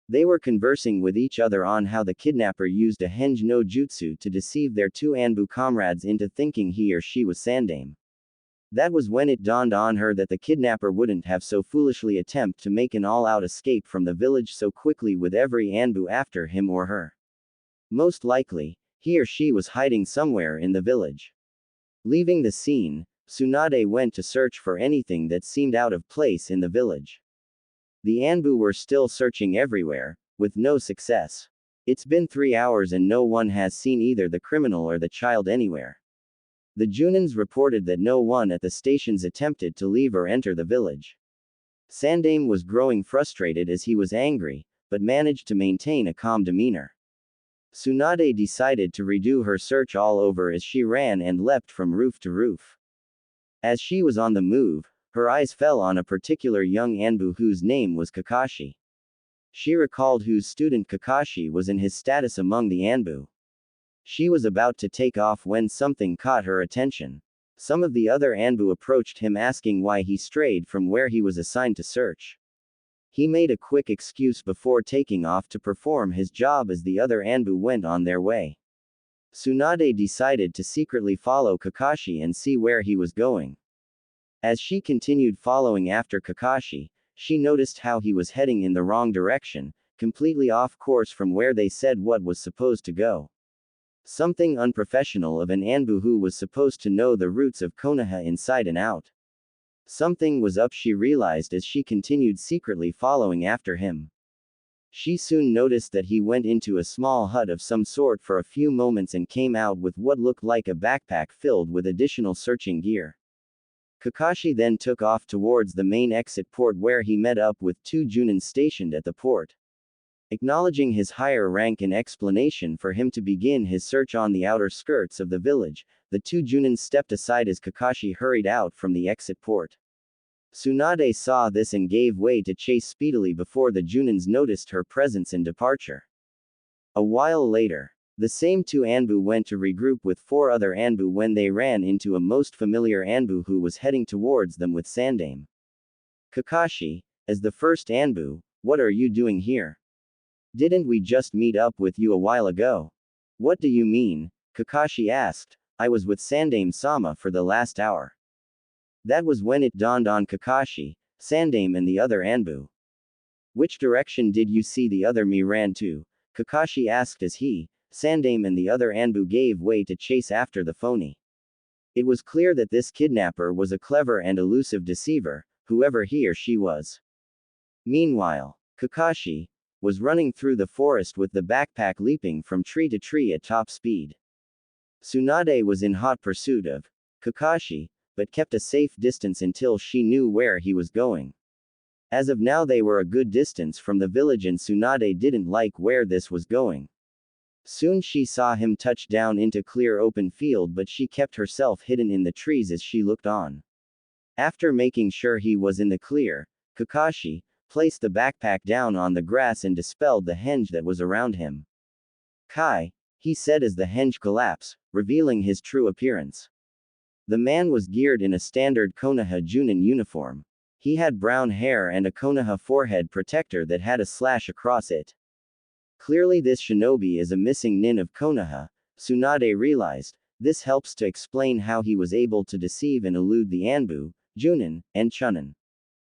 They were conversing with each other on how the kidnapper used a henge no jutsu to deceive their two Anbu comrades into thinking he or she was Sandame. That was when it dawned on her that the kidnapper wouldn't have so foolishly attempt to make an all-out escape from the village so quickly with every Anbu after him or her. Most likely, he or she was hiding somewhere in the village. Leaving the scene, Tsunade went to search for anything that seemed out of place in the village. The Anbu were still searching everywhere, with no success. It's been 3 hours and no one has seen either the criminal or the child anywhere. The Junins reported that no one at the stations attempted to leave or enter the village. Sandame was growing frustrated as he was angry, but managed to maintain a calm demeanor. Tsunade decided to redo her search all over as she ran and leapt from roof to roof. As she was on the move, her eyes fell on a particular young Anbu whose name was Kakashi. She recalled whose student Kakashi was in his status among the Anbu. She was about to take off when something caught her attention. Some of the other Anbu approached him asking why he strayed from where he was assigned to search. He made a quick excuse before taking off to perform his job as the other Anbu went on their way. Tsunade decided to secretly follow Kakashi and see where he was going. As she continued following after Kakashi, she noticed how he was heading in the wrong direction, completely off course from where they said what was supposed to go. Something unprofessional of an Anbu who was supposed to know the roots of Konoha inside and out. Something was up, she realized as she continued secretly following after him. She soon noticed that he went into a small hut of some sort for a few moments and came out with what looked like a backpack filled with additional searching gear. Kakashi then took off towards the main exit port where he met up with two Junin stationed at the port. Acknowledging his higher rank and explanation for him to begin his search on the outer skirts of the village, the two Junin stepped aside as Kakashi hurried out from the exit port. Tsunade saw this and gave way to chase speedily before the Junins noticed her presence and departure. A while later, the same two Anbu went to regroup with 4 other Anbu when they ran into a most familiar Anbu who was heading towards them with Sandame. Kakashi, as the first Anbu, what are you doing here? Didn't we just meet up with you a while ago? What do you mean? Kakashi asked. I was with Sandame-sama for the last hour. That was when it dawned on Kakashi, Sandame and the other Anbu. Which direction did you see the other me ran to? Kakashi asked as he, Sandame and the other Anbu gave way to chase after the phony. It was clear that this kidnapper was a clever and elusive deceiver, whoever he or she was. Meanwhile, Kakashi was running through the forest with the backpack leaping from tree to tree at top speed. Tsunade was in hot pursuit of Kakashi, but kept a safe distance until she knew where he was going. As of now they were a good distance from the village and Tsunade didn't like where this was going. Soon she saw him touch down into clear open field, but she kept herself hidden in the trees as she looked on. After making sure he was in the clear, Kakashi placed the backpack down on the grass and dispelled the henge that was around him. Kai, he said as the henge collapsed, revealing his true appearance. The man was geared in a standard Konoha Junin uniform. He had brown hair and a Konoha forehead protector that had a slash across it. Clearly this shinobi is a missing nin of Konoha, Tsunade realized. This helps to explain how he was able to deceive and elude the Anbu, Junin, and Chunin.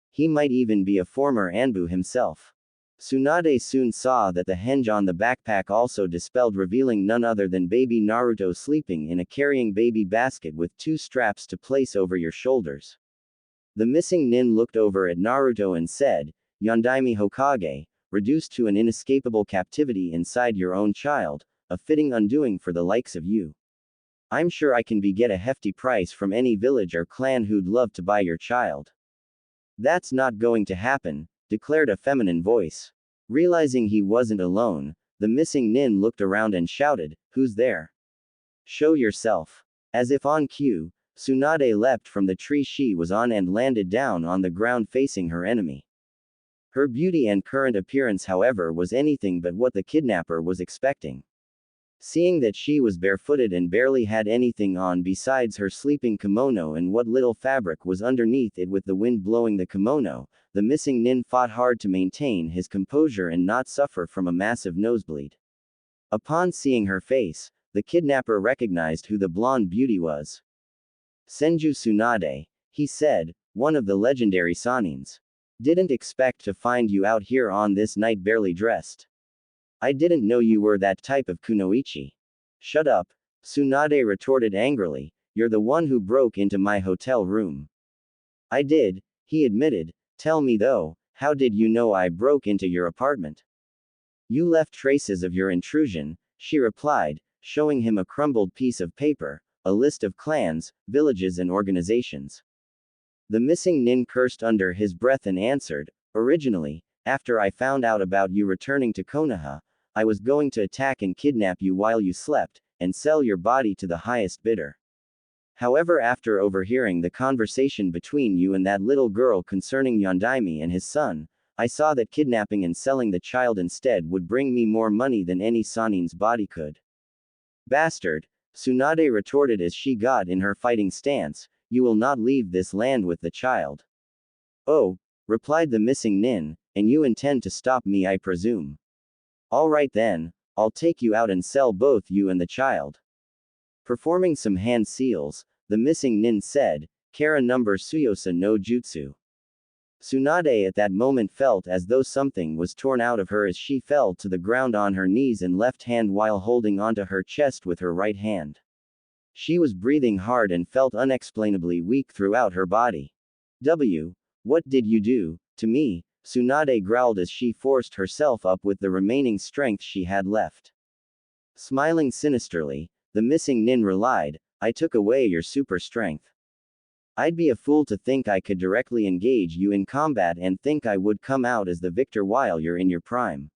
He might even be a former Anbu himself. Tsunade soon saw that the henge on the backpack also dispelled, revealing none other than baby Naruto sleeping in a carrying baby basket with 2 straps to place over your shoulders. The missing nin looked over at Naruto and said, "Yondaime Hokage, reduced to an inescapable captivity inside your own child, a fitting undoing for the likes of you. I'm sure I can get a hefty price from any village or clan who'd love to buy your child." "That's not going to happen," declared a feminine voice. Realizing he wasn't alone, the missing nin looked around and shouted, "Who's there? Show yourself." As if on cue, Tsunade leapt from the tree she was on and landed down on the ground facing her enemy. Her beauty and current appearance, however, was anything but what the kidnapper was expecting. Seeing that she was barefooted and barely had anything on besides her sleeping kimono and what little fabric was underneath it, with the wind blowing the kimono, the missing nin fought hard to maintain his composure and not suffer from a massive nosebleed. Upon seeing her face, the kidnapper recognized who the blonde beauty was. "Senju Tsunade," he said, "one of the legendary Sanins. Didn't expect to find you out here on this night barely dressed. I didn't know you were that type of kunoichi." "Shut up," Tsunade retorted angrily, "you're the one who broke into my hotel room." "I did," he admitted. "Tell me though, how did you know I broke into your apartment?" "You left traces of your intrusion," she replied, showing him a crumbled piece of paper, a list of clans, villages and organizations. The missing nin cursed under his breath and answered, "Originally, after I found out about you returning to Konoha, I was going to attack and kidnap you while you slept, and sell your body to the highest bidder. However, after overhearing the conversation between you and that little girl concerning Yondaime and his son, I saw that kidnapping and selling the child instead would bring me more money than any Sanin's body could." "Bastard," Tsunade retorted as she got in her fighting stance, "you will not leave this land with the child." "Oh," replied the missing nin, "and you intend to stop me, I presume. All right then, I'll take you out and sell both you and the child." Performing some hand seals, the missing nin said, "Kara number Suyosa no Jutsu." Tsunade at that moment felt as though something was torn out of her as she fell to the ground on her knees and left hand while holding onto her chest with her right hand. She was breathing hard and felt unexplainably weak throughout her body. What did you do to me?" Tsunade growled as she forced herself up with the remaining strength she had left. Smiling sinisterly, the missing nin relied, "I took away your super strength. I'd be a fool to think I could directly engage you in combat and think I would come out as the victor while you're in your prime.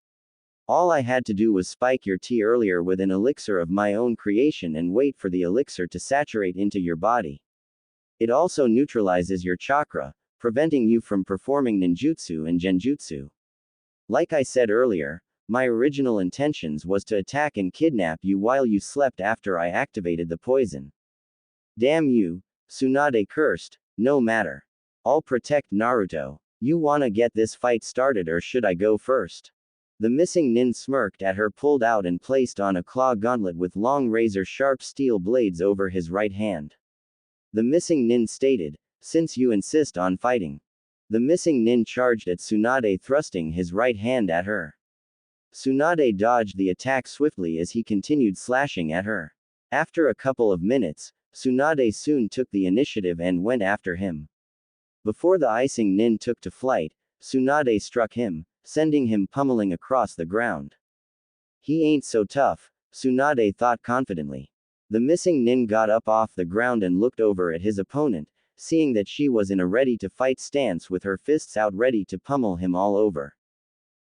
All I had to do was spike your tea earlier with an elixir of my own creation and wait for the elixir to saturate into your body. It also neutralizes your chakra, preventing you from performing ninjutsu and genjutsu. Like I said earlier, my original intentions was to attack and kidnap you while you slept after I activated the poison." "Damn you," Tsunade cursed, "no matter. I'll protect Naruto. You wanna get this fight started or should I go first?" The missing nin smirked at her, pulled out and placed on a claw gauntlet with long razor-sharp steel blades over his right hand. The missing nin stated, "Since you insist on fighting." The missing nin charged at Tsunade, thrusting his right hand at her. Tsunade dodged the attack swiftly as he continued slashing at her. After a couple of minutes, Tsunade soon took the initiative and went after him. Before the icing nin took to flight, Tsunade struck him, sending him pummeling across the ground. "He ain't so tough," Tsunade thought confidently. The missing nin got up off the ground and looked over at his opponent, seeing that she was in a ready-to-fight stance with her fists out ready to pummel him all over.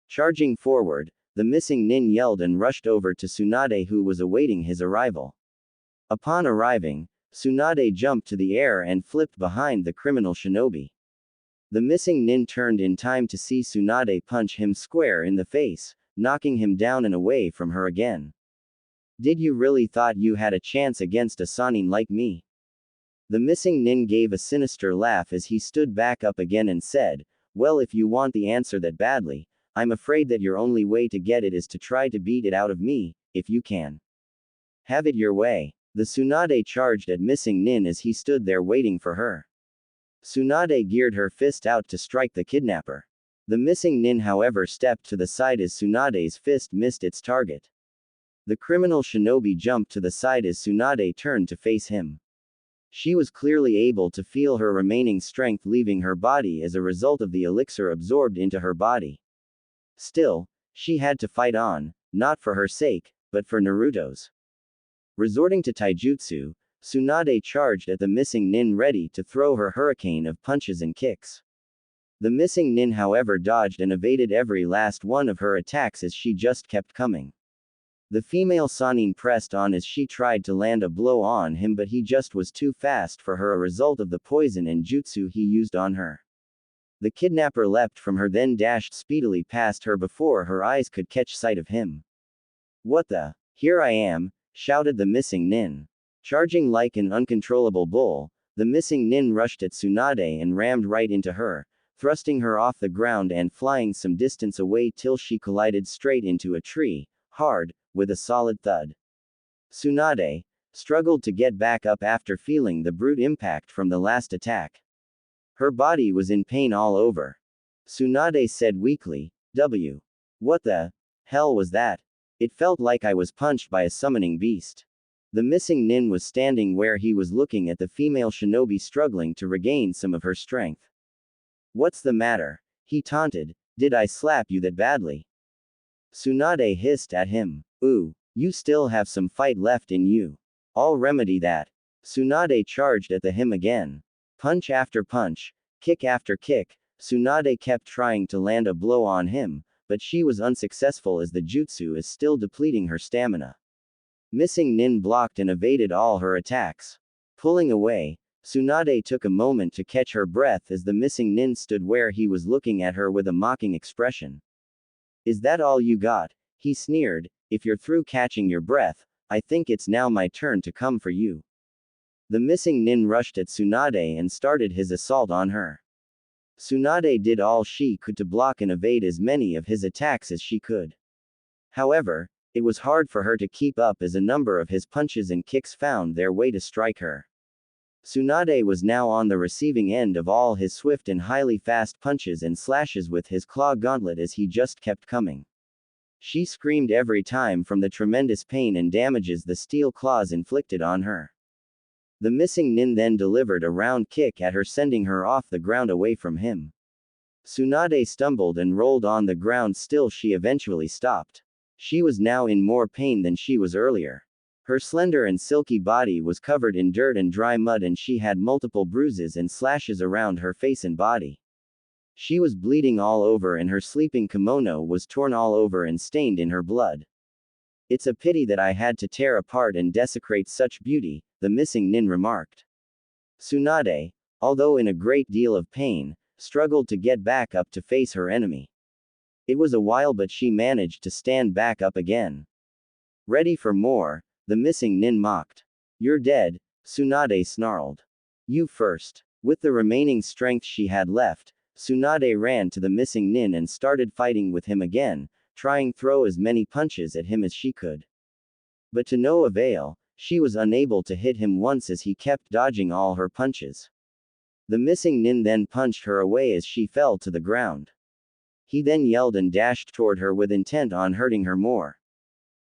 Charging forward, the missing nin yelled and rushed over to Tsunade, who was awaiting his arrival. Upon arriving, Tsunade jumped to the air and flipped behind the criminal shinobi. The missing nin turned in time to see Tsunade punch him square in the face, knocking him down and away from her again. "Did you really thought you had a chance against a Sanin like me?" The missing nin gave a sinister laugh as he stood back up again and said, "Well, if you want the answer that badly, I'm afraid that your only way to get it is to try to beat it out of me, if you can. Have it your way." The Tsunade charged at missing Nin as he stood there waiting for her. Tsunade geared her fist out to strike the kidnapper. The missing Nin however stepped to the side as Tsunade's fist missed its target. The criminal shinobi jumped to the side as Tsunade turned to face him. She was clearly able to feel her remaining strength leaving her body as a result of the elixir absorbed into her body. Still, she had to fight on, not for her sake, but for Naruto's. Resorting to taijutsu, Tsunade charged at the missing Nin ready to throw her hurricane of punches and kicks. The missing Nin however dodged and evaded every last one of her attacks as she just kept coming. The female Sannin pressed on as she tried to land a blow on him, but he just was too fast for her, a result of the poison and jutsu he used on her. The kidnapper leapt from her then dashed speedily past her before her eyes could catch sight of him. "What the? Here I am," shouted the missing Nin. Charging like an uncontrollable bull, the missing Nin rushed at Tsunade and rammed right into her, thrusting her off the ground and flying some distance away till she collided straight into a tree, hard, with a solid thud. Tsunade struggled to get back up after feeling the brute impact from the last attack. Her body was in pain all over. Tsunade said weakly, What the hell was that? It felt like I was punched by a summoning beast." The missing Nin was standing where he was looking at the female shinobi struggling to regain some of her strength. "What's the matter?" he taunted. "Did I slap you that badly?" Tsunade hissed at him. "Ooh, you still have some fight left in you. I'll remedy that." Tsunade charged at him again. Punch after punch, kick after kick, Tsunade kept trying to land a blow on him, but she was unsuccessful as the jutsu is still depleting her stamina. Missing Nin blocked and evaded all her attacks. Pulling away, Tsunade took a moment to catch her breath as the missing Nin stood where he was looking at her with a mocking expression. "Is that all you got?" he sneered. "If you're through catching your breath, I think it's now my turn to come for you." The missing Nin rushed at Tsunade and started his assault on her. Tsunade did all she could to block and evade as many of his attacks as she could. However, it was hard for her to keep up as a number of his punches and kicks found their way to strike her. Tsunade was now on the receiving end of all his swift and highly fast punches and slashes with his claw gauntlet as he just kept coming. She screamed every time from the tremendous pain and damages the steel claws inflicted on her. The missing Nin then delivered a round kick at her, sending her off the ground away from him. Tsunade stumbled and rolled on the ground, still she eventually stopped. She was now in more pain than she was earlier. Her slender and silky body was covered in dirt and dry mud, and she had multiple bruises and slashes around her face and body. She was bleeding all over and her sleeping kimono was torn all over and stained in her blood. "It's a pity that I had to tear apart and desecrate such beauty," the missing Nin remarked. Tsunade, although in a great deal of pain, struggled to get back up to face her enemy. It was a while, but she managed to stand back up again. "Ready for more?" the missing Nin mocked. "You're dead," Tsunade snarled. "You first." With the remaining strength she had left, Tsunade ran to the missing Nin and started fighting with him again, trying to throw as many punches at him as she could. But to no avail, she was unable to hit him once as he kept dodging all her punches. The missing Nin then punched her away as she fell to the ground. He then yelled and dashed toward her with intent on hurting her more.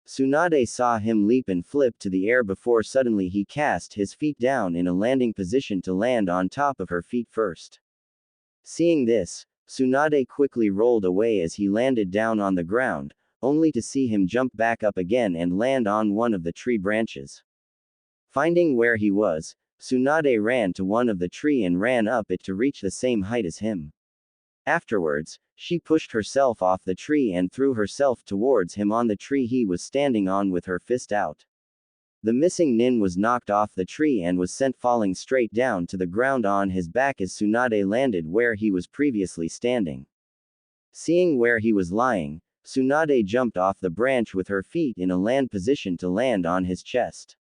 Tsunade saw him leap and flip to the air before suddenly he cast his feet down in a landing position to land on top of her feet first. Seeing this, Tsunade quickly rolled away as he landed down on the ground, only to see him jump back up again and land on one of the tree branches. Finding where he was, Tsunade ran to one of the tree and ran up it to reach the same height as him. Afterwards, she pushed herself off the tree and threw herself towards him on the tree he was standing on with her fist out. The missing Nin was knocked off the tree and was sent falling straight down to the ground on his back as Tsunade landed where he was previously standing. Seeing where he was lying, Tsunade jumped off the branch with her feet in a land position to land on his chest.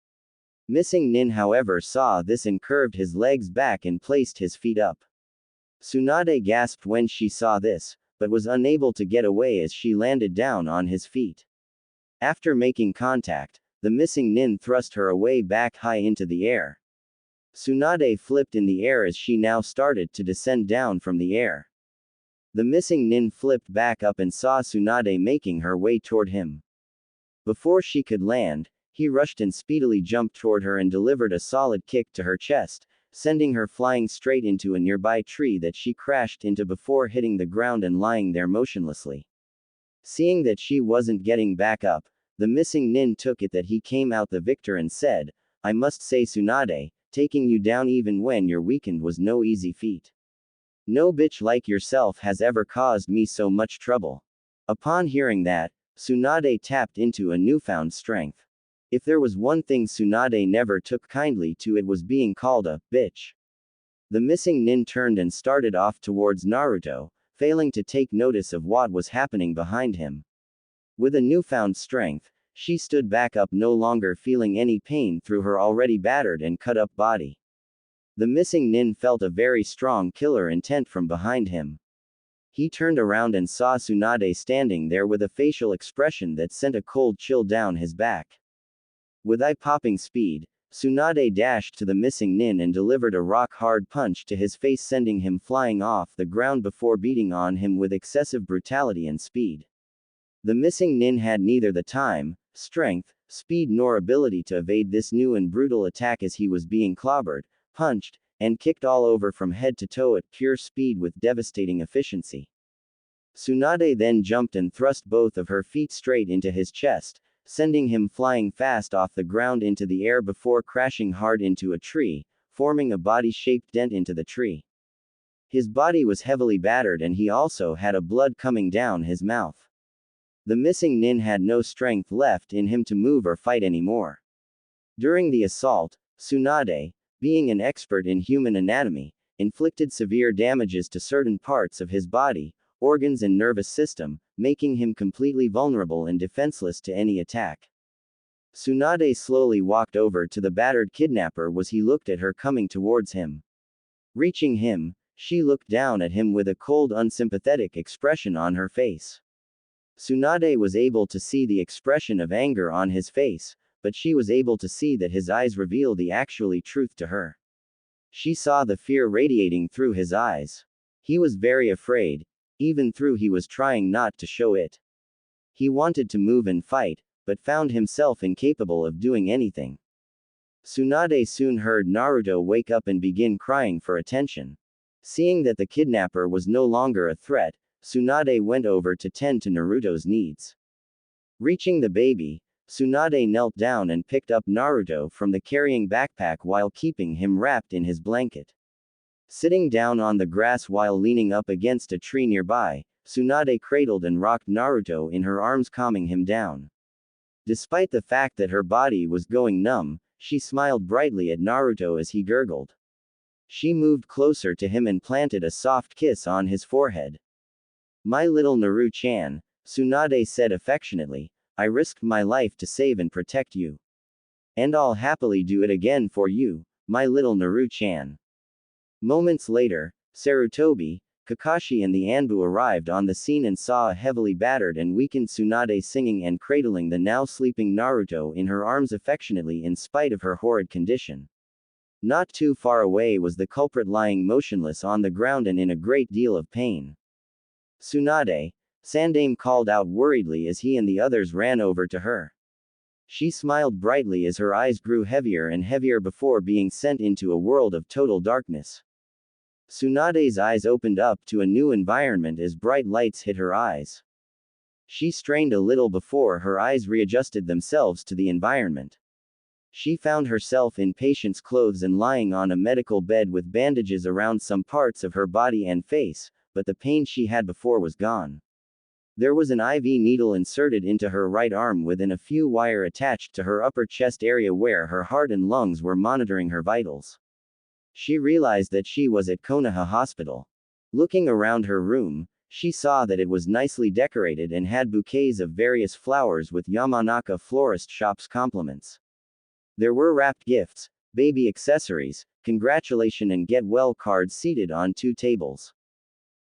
Missing Nin however saw this and curved his legs back and placed his feet up. Tsunade gasped when she saw this, but was unable to get away as she landed down on his feet. After making contact, the missing nin thrust her away back high into the air. Tsunade flipped in the air as she now started to descend down from the air. The missing nin flipped back up and saw Tsunade making her way toward him. Before she could land, he rushed and speedily jumped toward her and delivered a solid kick to her chest, sending her flying straight into a nearby tree that she crashed into before hitting the ground and lying there motionlessly. Seeing that she wasn't getting back up, the missing nin took it that he came out the victor and said, "I must say, Tsunade, taking you down even when you're weakened was no easy feat. No bitch like yourself has ever caused me so much trouble." Upon hearing that, Tsunade tapped into a newfound strength. If there was one thing Tsunade never took kindly to, it was being called a bitch. The missing nin turned and started off towards Naruto, failing to take notice of what was happening behind him. With a newfound strength, she stood back up, no longer feeling any pain through her already battered and cut up body. The missing nin felt a very strong killer intent from behind him. He turned around and saw Tsunade standing there with a facial expression that sent a cold chill down his back. With eye-popping speed, Tsunade dashed to the missing nin and delivered a rock-hard punch to his face, sending him flying off the ground before beating on him with excessive brutality and speed. The missing nin had neither the time, strength, speed nor ability to evade this new and brutal attack as he was being clobbered, punched, and kicked all over from head to toe at pure speed with devastating efficiency. Tsunade then jumped and thrust both of her feet straight into his chest, sending him flying fast off the ground into the air before crashing hard into a tree, forming a body-shaped dent into the tree. His body was heavily battered and he also had a blood coming down his mouth. The missing nin had no strength left in him to move or fight anymore. During the assault, Tsunade, being an expert in human anatomy, inflicted severe damages to certain parts of his body, organs and nervous system, making him completely vulnerable and defenseless to any attack. Tsunade slowly walked over to the battered kidnapper as he looked at her coming towards him. Reaching him, she looked down at him with a cold, unsympathetic expression on her face. Tsunade was able to see the expression of anger on his face, but she was able to see that his eyes revealed the actually truth to her. She saw the fear radiating through his eyes. He was very afraid, even though he was trying not to show it. He wanted to move and fight, but found himself incapable of doing anything. Tsunade soon heard Naruto wake up and begin crying for attention. Seeing that the kidnapper was no longer a threat, Tsunade went over to tend to Naruto's needs. Reaching the baby, Tsunade knelt down and picked up Naruto from the carrying backpack while keeping him wrapped in his blanket. Sitting down on the grass while leaning up against a tree nearby, Tsunade cradled and rocked Naruto in her arms, calming him down. Despite the fact that her body was going numb, she smiled brightly at Naruto as he gurgled. She moved closer to him and planted a soft kiss on his forehead. "My little Naru-chan," Tsunade said affectionately, "I risked my life to save and protect you. And I'll happily do it again for you, my little Naru-chan." Moments later, Sarutobi, Kakashi and the Anbu arrived on the scene and saw a heavily battered and weakened Tsunade singing and cradling the now sleeping Naruto in her arms affectionately in spite of her horrid condition. Not too far away was the culprit lying motionless on the ground and in a great deal of pain. "Tsunade," Sandame called out worriedly as he and the others ran over to her. She smiled brightly as her eyes grew heavier and heavier before being sent into a world of total darkness. Tsunade's eyes opened up to a new environment as bright lights hit her eyes. She strained a little before her eyes readjusted themselves to the environment. She found herself in patient's clothes and lying on a medical bed with bandages around some parts of her body and face, but the pain she had before was gone. There was an IV needle inserted into her right arm within a few wire attached to her upper chest area where her heart and lungs were monitoring her vitals. She realized that she was at Konoha Hospital. Looking around her room, she saw that it was nicely decorated and had bouquets of various flowers with Yamanaka florist shop's compliments. There were wrapped gifts, baby accessories, congratulation and get well cards seated on 2 tables.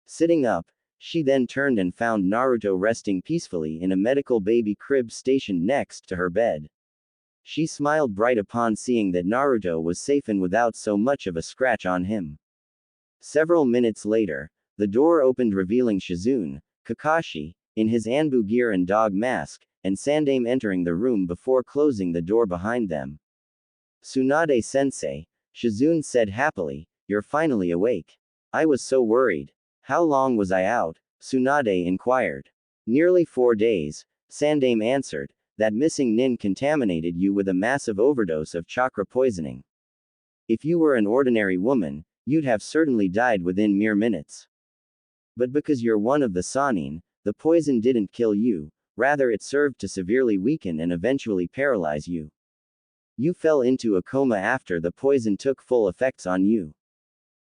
Sitting up, she then turned and found Naruto resting peacefully in a medical baby crib stationed next to her bed. She smiled bright upon seeing that Naruto was safe and without so much of a scratch on him. Several minutes later, the door opened revealing Shizune, Kakashi, in his Anbu gear and dog mask, and Sandaime entering the room before closing the door behind them. Tsunade-sensei, Shizune said happily, you're finally awake. I was so worried. How long was I out? Tsunade inquired. Nearly 4 days, Sandaime answered. That missing nin contaminated you with a massive overdose of chakra poisoning. If you were an ordinary woman, you'd have certainly died within mere minutes. But because you're one of the Sannin, the poison didn't kill you, rather it served to severely weaken and eventually paralyze you. You fell into a coma after the poison took full effects on you.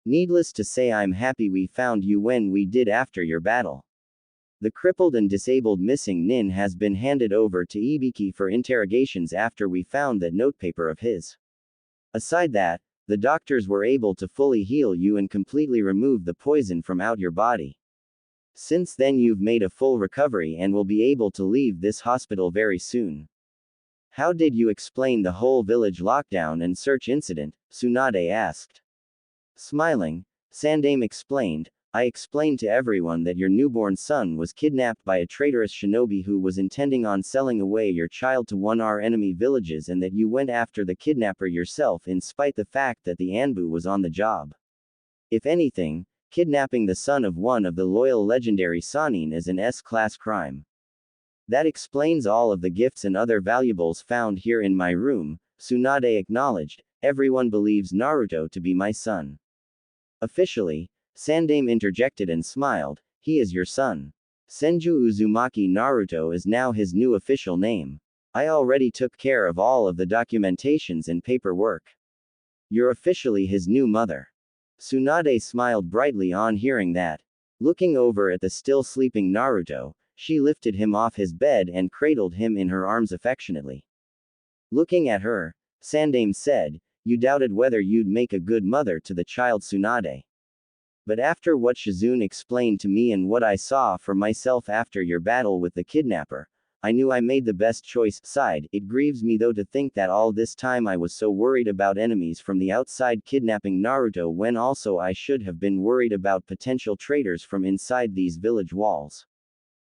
Needless to say, I'm happy we found you when we did after your battle. The crippled and disabled missing nin has been handed over to Ibiki for interrogations after we found that notepaper of his. Aside that, the doctors were able to fully heal you and completely remove the poison from out your body. Since then you've made a full recovery and will be able to leave this hospital very soon. How did you explain the whole village lockdown and search incident? Tsunade asked. Smiling, Sandaime explained, I explained to everyone that your newborn son was kidnapped by a traitorous shinobi who was intending on selling away your child to one of our enemy villages and that you went after the kidnapper yourself in spite the fact that the Anbu was on the job. If anything, kidnapping the son of one of the loyal legendary Sannin is an S-class crime. That explains all of the gifts and other valuables found here in my room, Tsunade acknowledged. Everyone believes Naruto to be my son. Officially, Sandaime interjected and smiled, he is your son. Senju Uzumaki Naruto is now his new official name. I already took care of all of the documentations and paperwork. You're officially his new mother. Tsunade smiled brightly on hearing that. Looking over at the still sleeping Naruto, she lifted him off his bed and cradled him in her arms affectionately. Looking at her, Sandaime said, you doubted whether you'd make a good mother to the child Tsunade. But after what Shizune explained to me and what I saw for myself after your battle with the kidnapper, I knew I made the best choice. Sighed, it grieves me though to think that all this time I was so worried about enemies from the outside kidnapping Naruto when also I should have been worried about potential traitors from inside these village walls.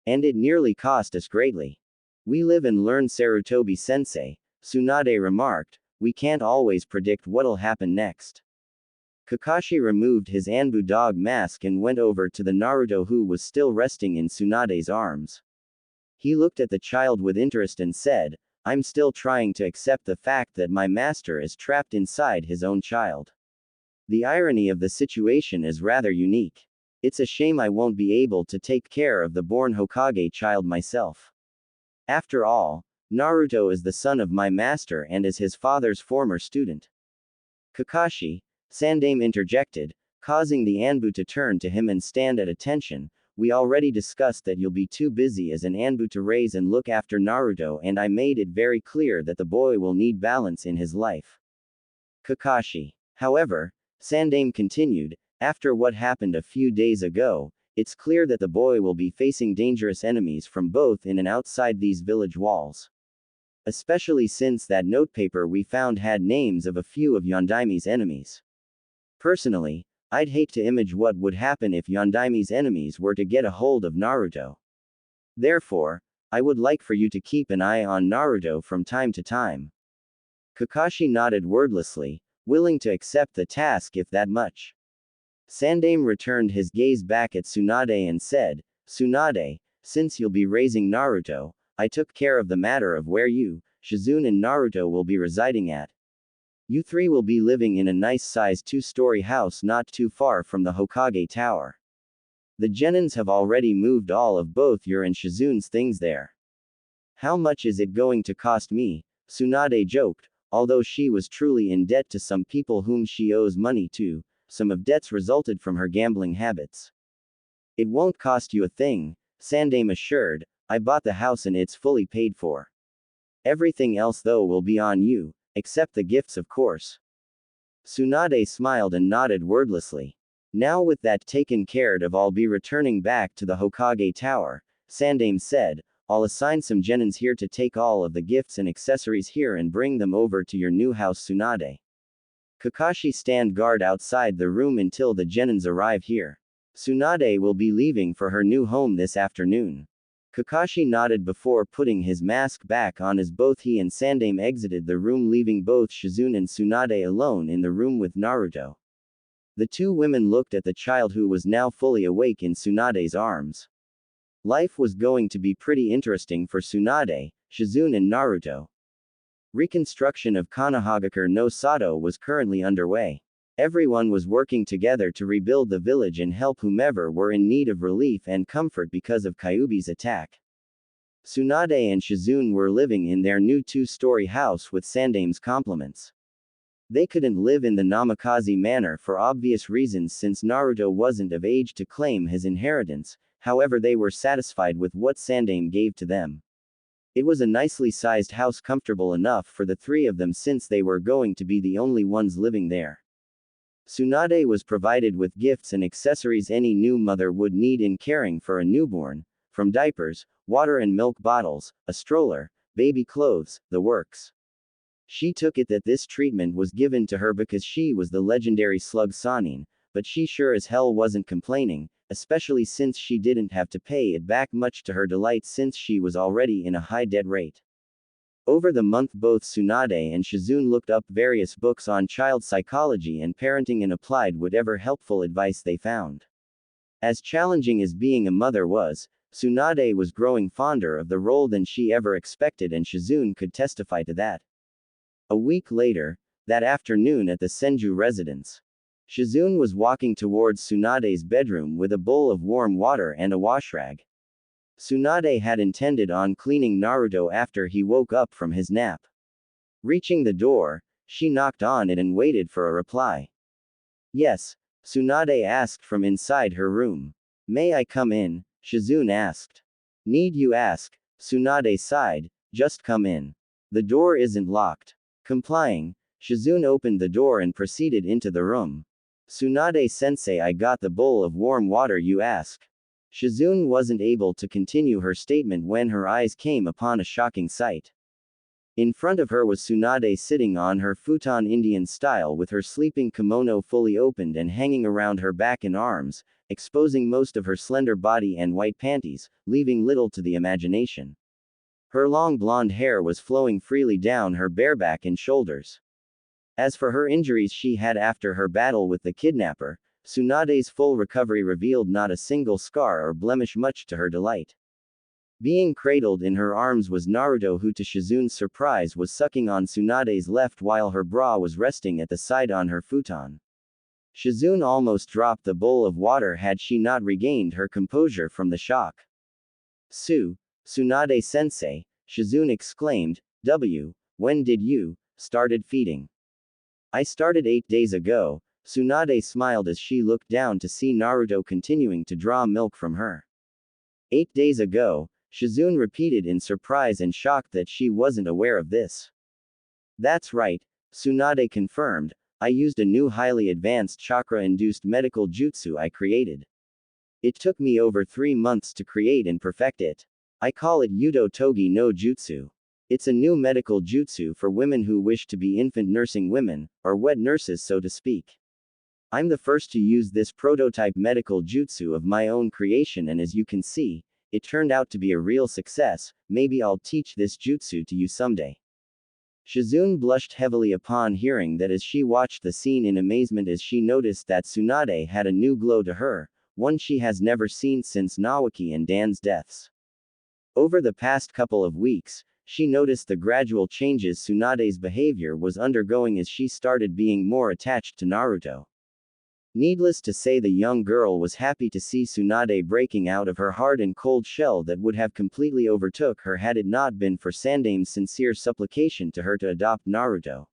And it nearly cost us greatly. We live and learn, Sarutobi-sensei, Tsunade remarked, we can't always predict what'll happen next. Kakashi removed his Anbu dog mask and went over to the Naruto who was still resting in Tsunade's arms. He looked at the child with interest and said, I'm still trying to accept the fact that my master is trapped inside his own child. The irony of the situation is rather unique. It's a shame I won't be able to take care of the born Hokage child myself. After all, Naruto is the son of my master and is his father's former student. Kakashi, Sandaime interjected, causing the Anbu to turn to him and stand at attention. We already discussed that you'll be too busy as an Anbu to raise and look after Naruto, and I made it very clear that the boy will need balance in his life. Kakashi. However, Sandaime continued, after what happened a few days ago, it's clear that the boy will be facing dangerous enemies from both in and outside these village walls. Especially since that notepaper we found had names of a few of Yondaime's enemies. Personally, I'd hate to imagine what would happen if Yondaime's enemies were to get a hold of Naruto. Therefore, I would like for you to keep an eye on Naruto from time to time. Kakashi nodded wordlessly, willing to accept the task if that much. Sandaime returned his gaze back at Tsunade and said, Tsunade, since you'll be raising Naruto, I took care of the matter of where you, Shizune and Naruto will be residing at. You three will be living in a nice-sized 2-story house not too far from the Hokage Tower. The Genins have already moved all of both your and Shizune's things there. How much is it going to cost me? Tsunade joked, although she was truly in debt to some people whom she owes money to, some of debts resulted from her gambling habits. It won't cost you a thing, Sandaime assured, I bought the house and it's fully paid for. Everything else though will be on you. Except the gifts of course. Tsunade smiled and nodded wordlessly. Now with that taken care of, I'll be returning back to the Hokage Tower, Sandaime said, I'll assign some genins here to take all of the gifts and accessories here and bring them over to your new house Tsunade. Kakashi stand guard outside the room until the genins arrive here. Tsunade will be leaving for her new home this afternoon. Kakashi nodded before putting his mask back on as both he and Sandame exited the room, leaving both Shizune and Tsunade alone in the room with Naruto. The two women looked at the child who was now fully awake in Tsunade's arms. Life was going to be pretty interesting for Tsunade, Shizune and Naruto. Reconstruction of Konohagakure no Sato was currently underway. Everyone was working together to rebuild the village and help whomever were in need of relief and comfort because of Kyuubi's attack. Tsunade and Shizune were living in their new 2-story house with Sandame's compliments. They couldn't live in the Namikaze manor for obvious reasons since Naruto wasn't of age to claim his inheritance, however they were satisfied with what Sandame gave to them. It was a nicely sized house, comfortable enough for the three of them since they were going to be the only ones living there. Tsunade was provided with gifts and accessories any new mother would need in caring for a newborn, from diapers, water and milk bottles, a stroller, baby clothes, the works. She took it that this treatment was given to her because she was the legendary slug Sannin, but she sure as hell wasn't complaining, especially since she didn't have to pay it back, much to her delight since she was already in a high debt rate. Over the month both Tsunade and Shizune looked up various books on child psychology and parenting and applied whatever helpful advice they found. As challenging as being a mother was, Tsunade was growing fonder of the role than she ever expected, and Shizune could testify to that. A week later, that afternoon at the Senju residence, Shizune was walking towards Tsunade's bedroom with a bowl of warm water and a washrag. Tsunade had intended on cleaning Naruto after he woke up from his nap. Reaching the door, she knocked on it and waited for a reply. Yes, Tsunade asked from inside her room. May I come in? Shizune asked. Need you ask? Tsunade sighed, just come in. The door isn't locked. Complying, Shizune opened the door and proceeded into the room. Tsunade-sensei, I got the bowl of warm water you ask. Shizune wasn't able to continue her statement when her eyes came upon a shocking sight. In front of her was Tsunade sitting on her futon Indian style with her sleeping kimono fully opened and hanging around her back and arms, exposing most of her slender body and white panties, leaving little to the imagination. Her long blonde hair was flowing freely down her bare back and shoulders. As for her injuries she had after her battle with the kidnapper, Tsunade's full recovery revealed not a single scar or blemish, much to her delight. Being cradled in her arms was Naruto, who to Shizune's surprise was sucking on Tsunade's left while her bra was resting at the side on her futon. Shizune almost dropped the bowl of water had she not regained her composure from the shock. Tsunade-sensei, Shizune exclaimed, when did you started feeding? I started 8 days ago, Tsunade smiled as she looked down to see Naruto continuing to draw milk from her. 8 days ago, Shizune repeated in surprise and shocked that she wasn't aware of this. That's right, Tsunade confirmed, I used a new highly advanced chakra-induced medical jutsu I created. It took me over 3 months to create and perfect it. I call it Yudo Togi no Jutsu. It's a new medical jutsu for women who wish to be infant nursing women, or wet nurses so to speak. I'm the first to use this prototype medical jutsu of my own creation, and as you can see, it turned out to be a real success. Maybe I'll teach this jutsu to you someday. Shizune blushed heavily upon hearing that as she watched the scene in amazement as she noticed that Tsunade had a new glow to her, one she has never seen since Nawaki and Dan's deaths. Over the past couple of weeks, she noticed the gradual changes Tsunade's behavior was undergoing as she started being more attached to Naruto. Needless to say, the young girl was happy to see Tsunade breaking out of her hard and cold shell that would have completely overtook her had it not been for Sandame's sincere supplication to her to adopt Naruto.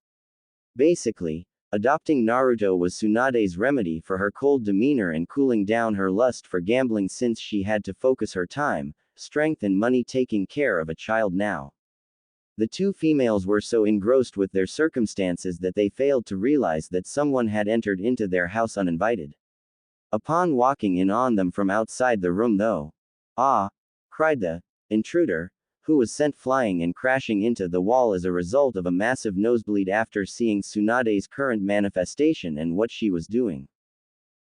Basically, adopting Naruto was Tsunade's remedy for her cold demeanor and cooling down her lust for gambling, since she had to focus her time, strength and money taking care of a child now. The two females were so engrossed with their circumstances that they failed to realize that someone had entered into their house uninvited. Upon walking in on them from outside the room though, "Ah!" cried the intruder, who was sent flying and crashing into the wall as a result of a massive nosebleed after seeing Tsunade's current manifestation and what she was doing.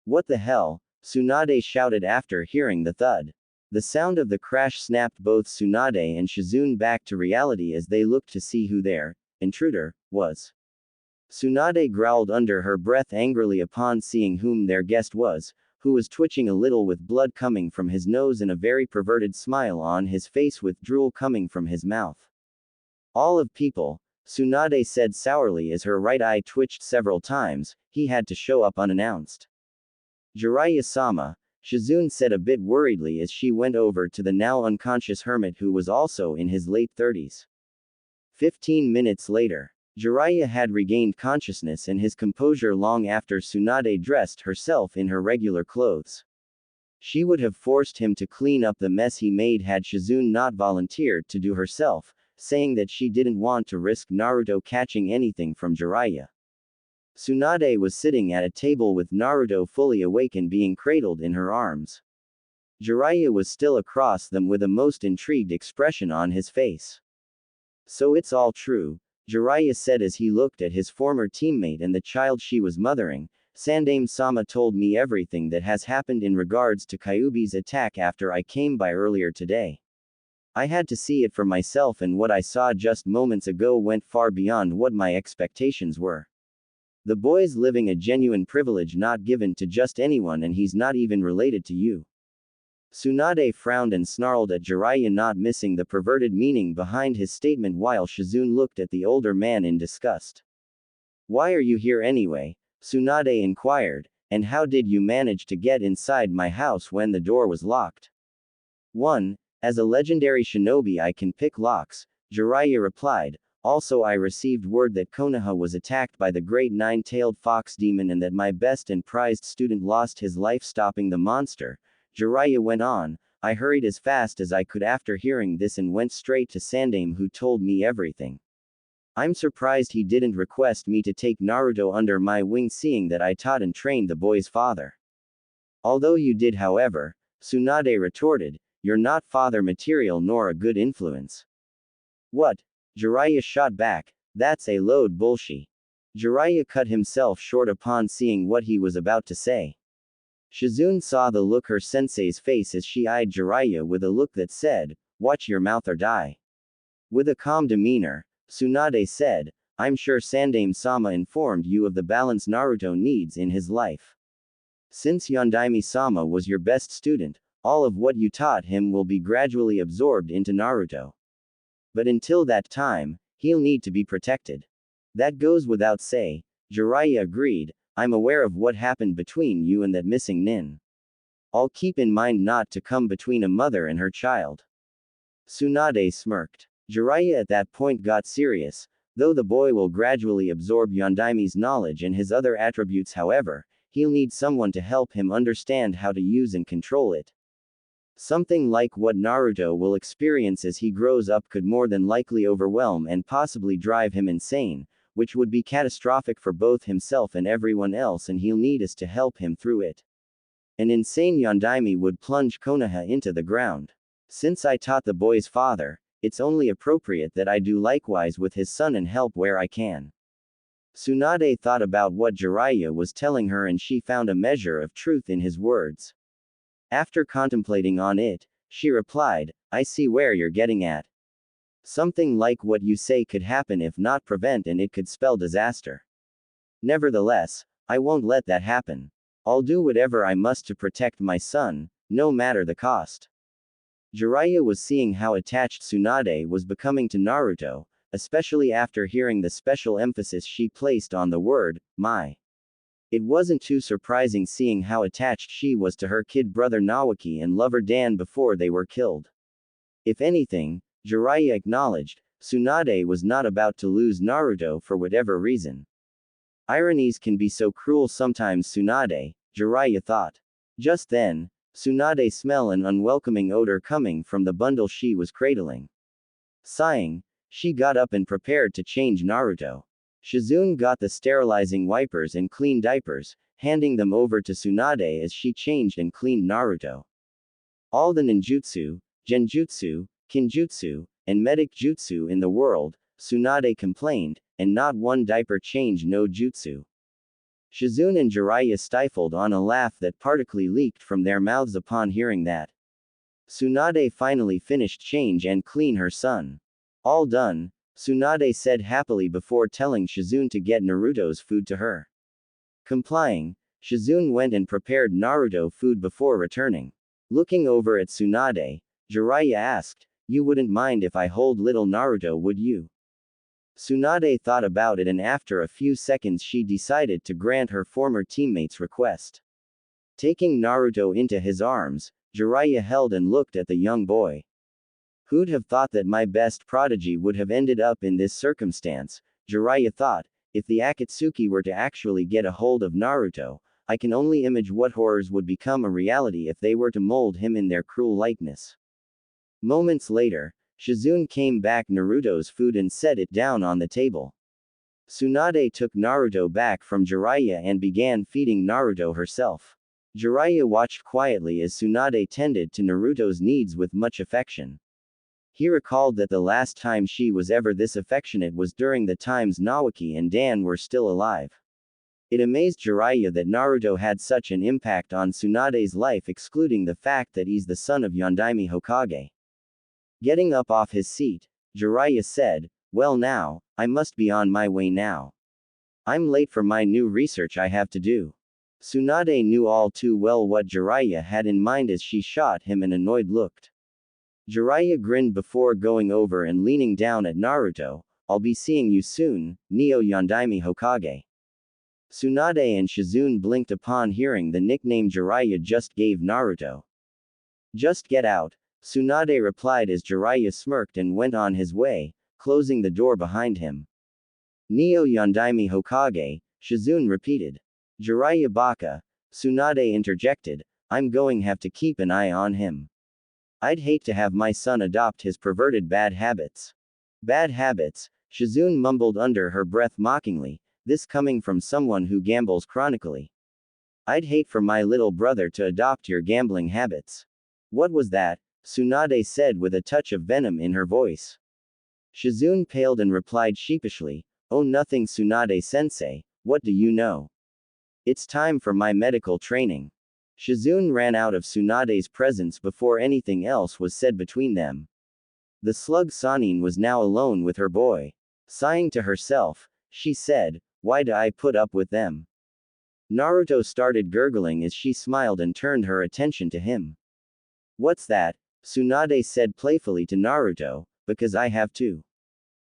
What the hell? Tsunade shouted after hearing the thud. The sound of the crash snapped both Tsunade and Shizune back to reality as they looked to see who their intruder was. Tsunade growled under her breath angrily upon seeing whom their guest was, who was twitching a little with blood coming from his nose and a very perverted smile on his face with drool coming from his mouth. All of people, Tsunade said sourly as her right eye twitched several times, he had to show up unannounced. Jiraiya-sama, Shizune said a bit worriedly as she went over to the now unconscious hermit who was also in his late 30s. 15 minutes later, Jiraiya had regained consciousness and his composure long after Tsunade dressed herself in her regular clothes. She would have forced him to clean up the mess he made had Shizune not volunteered to do herself, saying that she didn't want to risk Naruto catching anything from Jiraiya. Tsunade was sitting at a table with Naruto fully awake and being cradled in her arms. Jiraiya was still across them with a most intrigued expression on his face. So it's all true, Jiraiya said as he looked at his former teammate and the child she was mothering. Sandaime-sama told me everything that has happened in regards to Kyuubi's attack after I came by earlier today. I had to see it for myself and what I saw just moments ago went far beyond what my expectations were. The boy's living a genuine privilege not given to just anyone and he's not even related to you. Tsunade frowned and snarled at Jiraiya, not missing the perverted meaning behind his statement while Shizune looked at the older man in disgust. Why are you here anyway? Tsunade inquired, and how did you manage to get inside my house when the door was locked? 1. As a legendary shinobi I can pick locks, Jiraiya replied. Also I received word that Konoha was attacked by the great nine-tailed fox demon and that my best and prized student lost his life stopping the monster. Jiraiya went on. I hurried as fast as I could after hearing this and went straight to Sandaime who told me everything. I'm surprised he didn't request me to take Naruto under my wing seeing that I taught and trained the boy's father. Although you did, however, Tsunade retorted, you're not father material nor a good influence. What? Jiraiya shot back, that's a load bullshit. Jiraiya cut himself short upon seeing what he was about to say. Shizune saw the look her sensei's face as she eyed Jiraiya with a look that said, watch your mouth or die. With a calm demeanor, Tsunade said, I'm sure Sandaime-sama informed you of the balance Naruto needs in his life. Since Yondaime-sama was your best student, all of what you taught him will be gradually absorbed into Naruto. But until that time, he'll need to be protected. That goes without say, Jiraiya agreed. I'm aware of what happened between you and that missing nin. I'll keep in mind not to come between a mother and her child. Tsunade smirked. Jiraiya at that point got serious. Though the boy will gradually absorb Yondaime's knowledge and his other attributes, however, he'll need someone to help him understand how to use and control it. Something like what Naruto will experience as he grows up could more than likely overwhelm and possibly drive him insane, which would be catastrophic for both himself and everyone else, and he'll need us to help him through it. An insane Yondaime would plunge Konoha into the ground. Since I taught the boy's father, it's only appropriate that I do likewise with his son and help where I can. Tsunade thought about what Jiraiya was telling her and she found a measure of truth in his words. After contemplating on it, she replied, I see where you're getting at. Something like what you say could happen if not prevent, and it could spell disaster. Nevertheless, I won't let that happen. I'll do whatever I must to protect my son, no matter the cost. Jiraiya was seeing how attached Tsunade was becoming to Naruto, especially after hearing the special emphasis she placed on the word, my. It wasn't too surprising seeing how attached she was to her kid brother Nawaki and lover Dan before they were killed. If anything, Jiraiya acknowledged, Tsunade was not about to lose Naruto for whatever reason. Ironies can be so cruel sometimes, Tsunade, Jiraiya thought. Just then, Tsunade smelled an unwelcoming odor coming from the bundle she was cradling. Sighing, she got up and prepared to change Naruto. Shizune got the sterilizing wipers and clean diapers, handing them over to Tsunade as she changed and cleaned Naruto. All the ninjutsu, genjutsu, kinjutsu, and medic jutsu in the world, Tsunade complained, and not one diaper change no jutsu. Shizune and Jiraiya stifled on a laugh that partially leaked from their mouths upon hearing that. Tsunade finally finished change and clean her son. All done, Tsunade said happily before telling Shizune to get Naruto's food to her. Complying, Shizune went and prepared Naruto food before returning. Looking over at Tsunade, Jiraiya asked, "You wouldn't mind if I hold little Naruto, would you?" Tsunade thought about it and after a few seconds she decided to grant her former teammate's request. Taking Naruto into his arms, Jiraiya held and looked at the young boy. Who'd have thought that my best prodigy would have ended up in this circumstance, Jiraiya thought, if the Akatsuki were to actually get a hold of Naruto, I can only imagine what horrors would become a reality if they were to mold him in their cruel likeness. Moments later, Shizune came back Naruto's food and set it down on the table. Tsunade took Naruto back from Jiraiya and began feeding Naruto herself. Jiraiya watched quietly as Tsunade tended to Naruto's needs with much affection. He recalled that the last time she was ever this affectionate was during the times Nawaki and Dan were still alive. It amazed Jiraiya that Naruto had such an impact on Tsunade's life, excluding the fact that he's the son of Yondaime Hokage. Getting up off his seat, Jiraiya said, "Well now, I must be on my way now. I'm late for my new research I have to do." Tsunade knew all too well what Jiraiya had in mind as she shot him an annoyed look. Jiraiya grinned before going over and leaning down at Naruto. "I'll be seeing you soon, Neo Yondaime Hokage." Tsunade and Shizune blinked upon hearing the nickname Jiraiya just gave Naruto. "Just get out," Tsunade replied as Jiraiya smirked and went on his way, closing the door behind him. "Neo Yondaime Hokage," Shizune repeated. "Jiraiya Baka," Tsunade interjected, "I'm going have to keep an eye on him. I'd hate to have my son adopt his perverted bad habits." "Bad habits," Shizune mumbled under her breath mockingly, this coming from someone who gambles chronically. "I'd hate for my little brother to adopt your gambling habits." "What was that?" Tsunade said with a touch of venom in her voice. Shizune paled and replied sheepishly, "Oh, nothing, Tsunade-sensei, what do you know? It's time for my medical training." Shizune ran out of Tsunade's presence before anything else was said between them. The slug Sanin was now alone with her boy. Sighing to herself, she said, "Why do I put up with them?" Naruto started gurgling as she smiled and turned her attention to him. "What's that?" Tsunade said playfully to Naruto, "Because I have to."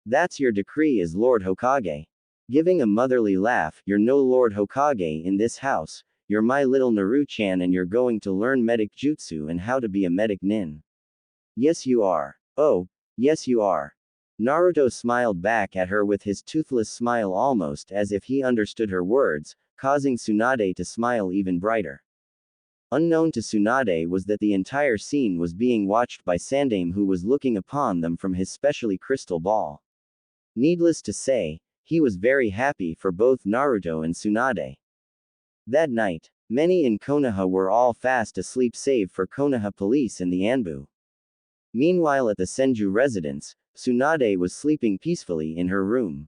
"That's your decree as Lord Hokage." Giving a motherly laugh, "You're no Lord Hokage in this house, you're my little Naru-chan and you're going to learn medic jutsu and how to be a medic nin." "Yes you are." "Oh, yes you are." Naruto smiled back at her with his toothless smile almost as if he understood her words, causing Tsunade to smile even brighter. Unknown to Tsunade was that the entire scene was being watched by Sandaime, who was looking upon them from his specially crystal ball. Needless to say, he was very happy for both Naruto and Tsunade. That night, many in Konoha were all fast asleep save for Konoha police and the Anbu. Meanwhile at the Senju residence, Tsunade was sleeping peacefully in her room.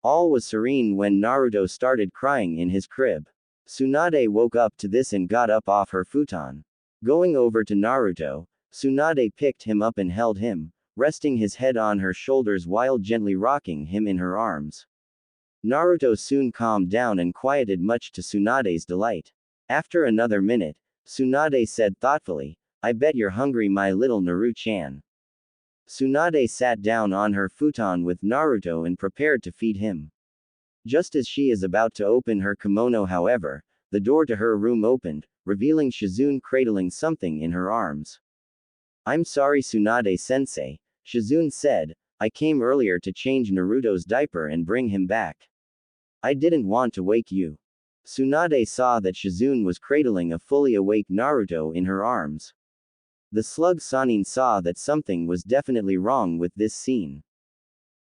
All was serene when Naruto started crying in his crib. Tsunade woke up to this and got up off her futon. Going over to Naruto, Tsunade picked him up and held him, resting his head on her shoulders while gently rocking him in her arms. Naruto soon calmed down and quieted, much to Tsunade's delight. After another minute, Tsunade said thoughtfully, "I bet you're hungry, my little Naru-chan." Tsunade sat down on her futon with Naruto and prepared to feed him. Just as she is about to open her kimono, however, the door to her room opened, revealing Shizune cradling something in her arms. "I'm sorry, Tsunade-sensei," Shizune said, "I came earlier to change Naruto's diaper and bring him back. I didn't want to wake you." Tsunade saw that Shizune was cradling a fully awake Naruto in her arms. The slug Sanin saw that something was definitely wrong with this scene.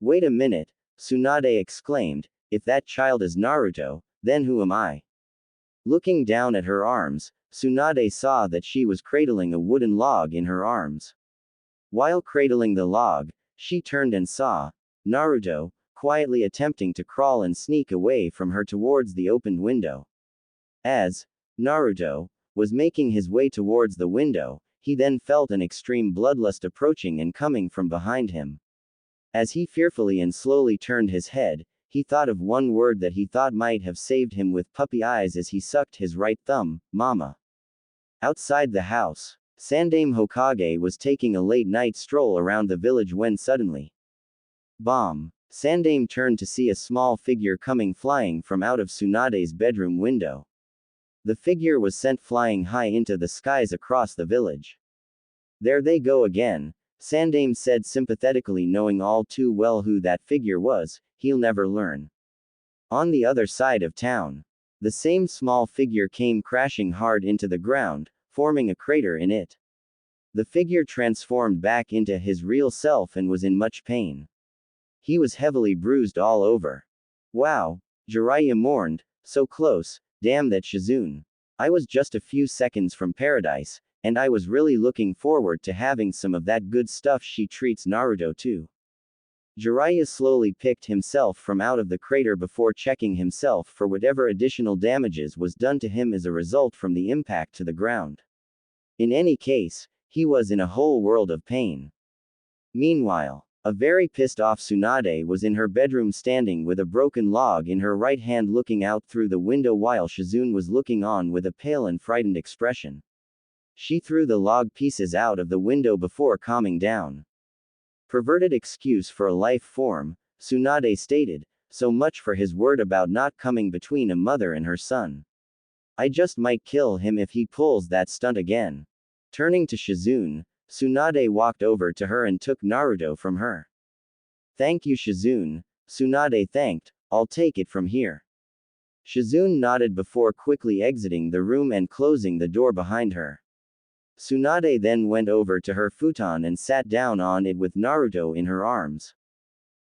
"Wait a minute," Tsunade exclaimed, "if that child is Naruto, then who am I?" Looking down at her arms, Tsunade saw that she was cradling a wooden log in her arms. While cradling the log, she turned and saw Naruto, quietly attempting to crawl and sneak away from her towards the opened window. As Naruto was making his way towards the window, he then felt an extreme bloodlust approaching and coming from behind him. As he fearfully and slowly turned his head, he thought of one word that he thought might have saved him with puppy eyes as he sucked his right thumb, Mama. Outside the house, Sandaime Hokage was taking a late-night stroll around the village when suddenly, bomb! Sandaime turned to see a small figure coming flying from out of Tsunade's bedroom window. The figure was sent flying high into the skies across the village. There they go again, Sandaime said sympathetically, knowing all too well who that figure was. He'll never learn. On the other side of town, the same small figure came crashing hard into the ground, forming a crater in it. The figure transformed back into his real self and was in much pain. He was heavily bruised all over. Wow, Jiraiya mourned, so close, damn that Shizune. I was just a few seconds from paradise, and I was really looking forward to having some of that good stuff she treats Naruto to. Jiraiya slowly picked himself from out of the crater before checking himself for whatever additional damages was done to him as a result from the impact to the ground. In any case, he was in a whole world of pain. Meanwhile, a very pissed off Tsunade was in her bedroom standing with a broken log in her right hand looking out through the window while Shizune was looking on with a pale and frightened expression. She threw the log pieces out of the window before calming down. Perverted excuse for a life form, Tsunade stated, so much for his word about not coming between a mother and her son. I just might kill him if he pulls that stunt again. Turning to Shizune, Tsunade walked over to her and took Naruto from her. Thank you Shizune, Tsunade thanked, I'll take it from here. Shizune nodded before quickly exiting the room and closing the door behind her. Tsunade then went over to her futon and sat down on it with Naruto in her arms.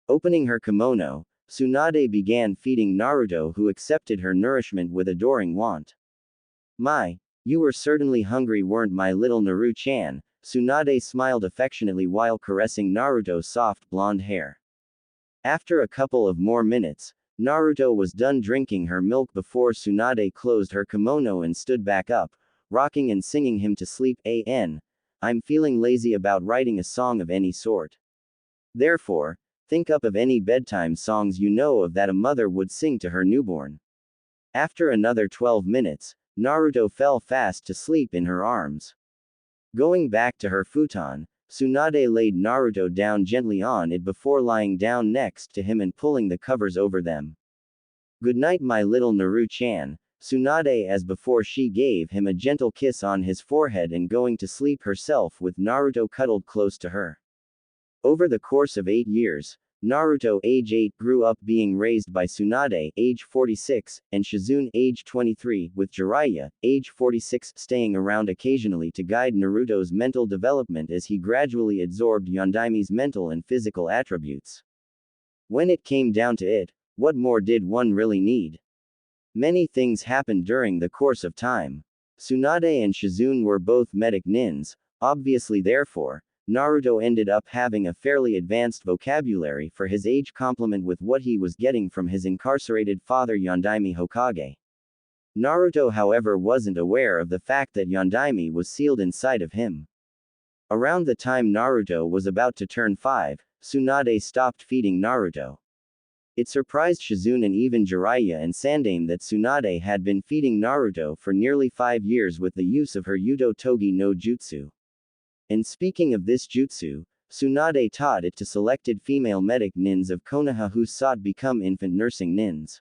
Opening her kimono, Tsunade began feeding Naruto, who accepted her nourishment with adoring want. My, you were certainly hungry, weren't my little Naru-chan? Tsunade smiled affectionately while caressing Naruto's soft blonde hair. After a couple of more minutes, Naruto was done drinking her milk before Tsunade closed her kimono and stood back up, rocking and singing him to sleep. I'm feeling lazy about writing a song of any sort. Therefore, think up of any bedtime songs you know of that a mother would sing to her newborn. After another 12 minutes, Naruto fell fast to sleep in her arms. Going back to her futon, Tsunade laid Naruto down gently on it before lying down next to him and pulling the covers over them. Good night my little Naru-chan, Tsunade as before she gave him a gentle kiss on his forehead and going to sleep herself with Naruto cuddled close to her. Over the course of 8 years, Naruto age 8 grew up being raised by Tsunade age 46, and Shizune age 23, with Jiraiya age 46 staying around occasionally to guide Naruto's mental development as he gradually absorbed Yondaime's mental and physical attributes. When it came down to it, what more did one really need? Many things happened during the course of time. Tsunade and Shizune were both medic nins, obviously therefore, Naruto ended up having a fairly advanced vocabulary for his age complement with what he was getting from his incarcerated father Yondaime Hokage. Naruto however wasn't aware of the fact that Yondaime was sealed inside of him. Around the time Naruto was about to turn 5, Tsunade stopped feeding Naruto. It surprised Shizune and even Jiraiya and Sandaime that Tsunade had been feeding Naruto for nearly 5 years with the use of her Yudo Togi no Jutsu. And speaking of this jutsu, Tsunade taught it to selected female medic nins of Konoha who sought become infant nursing nins.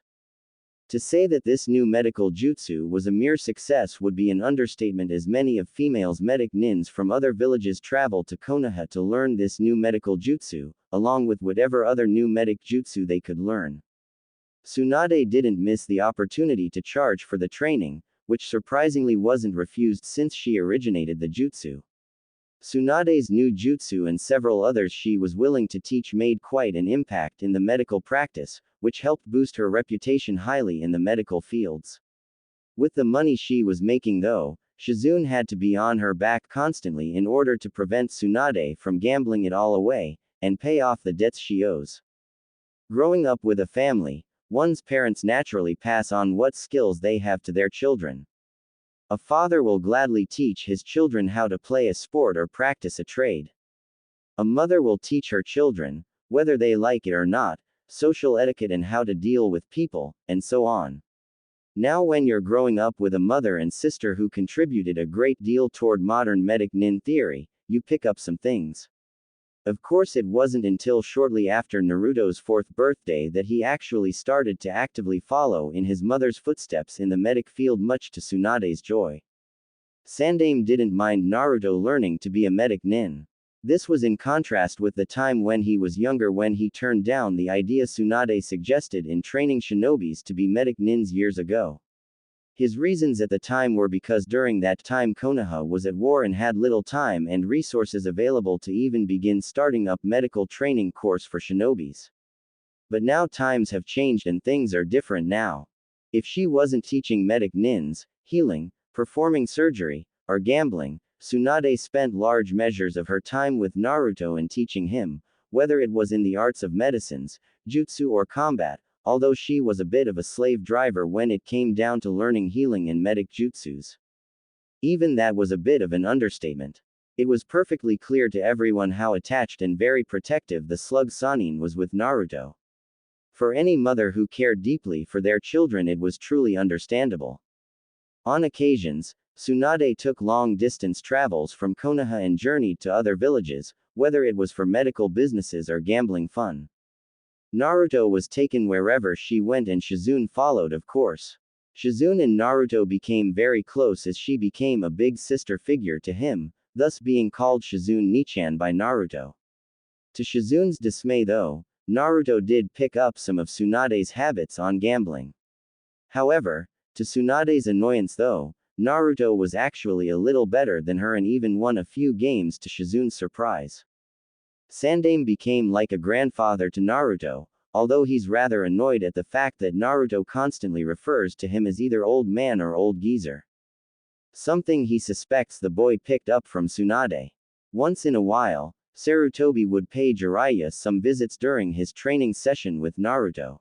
To say that this new medical jutsu was a mere success would be an understatement, as many of females medic nins from other villages traveled to Konoha to learn this new medical jutsu, along with whatever other new medic jutsu they could learn. Tsunade didn't miss the opportunity to charge for the training, which surprisingly wasn't refused since she originated the jutsu. Tsunade's new jutsu and several others she was willing to teach made quite an impact in the medical practice, which helped boost her reputation highly in the medical fields. With the money she was making though, Shizune had to be on her back constantly in order to prevent Tsunade from gambling it all away, and pay off the debts she owes. Growing up with a family, one's parents naturally pass on what skills they have to their children. A father will gladly teach his children how to play a sport or practice a trade. A mother will teach her children, whether they like it or not, social etiquette and how to deal with people, and so on. Now when you're growing up with a mother and sister who contributed a great deal toward modern medic nin theory, you pick up some things. Of course it wasn't until shortly after Naruto's 4th birthday that he actually started to actively follow in his mother's footsteps in the medic field, much to Tsunade's joy. Sandaime didn't mind Naruto learning to be a medic nin. This was in contrast with the time when he was younger, when he turned down the idea Tsunade suggested in training shinobis to be medic nins years ago. His reasons at the time were because during that time Konoha was at war and had little time and resources available to even begin starting up medical training course for shinobis. But now times have changed and things are different now. If she wasn't teaching medic nins, healing, performing surgery, or gambling, Tsunade spent large measures of her time with Naruto and teaching him, whether it was in the arts of medicines, jutsu or combat, although she was a bit of a slave driver when it came down to learning healing and medic jutsus. Even that was a bit of an understatement. It was perfectly clear to everyone how attached and very protective the slug Sannin was with Naruto. For any mother who cared deeply for their children, it was truly understandable. On occasions, Tsunade took long-distance travels from Konoha and journeyed to other villages, whether it was for medical businesses or gambling fun. Naruto was taken wherever she went and Shizune followed, of course. Shizune and Naruto became very close as she became a big sister figure to him, thus being called Shizune Nichan by Naruto. To Shizune's dismay though, Naruto did pick up some of Tsunade's habits on gambling. However, to Tsunade's annoyance though, Naruto was actually a little better than her and even won a few games to Shizune's surprise. Sandaime became like a grandfather to Naruto, although he's rather annoyed at the fact that Naruto constantly refers to him as either old man or old geezer. Something he suspects the boy picked up from Tsunade. Once in a while, Sarutobi would pay Jiraiya some visits during his training session with Naruto.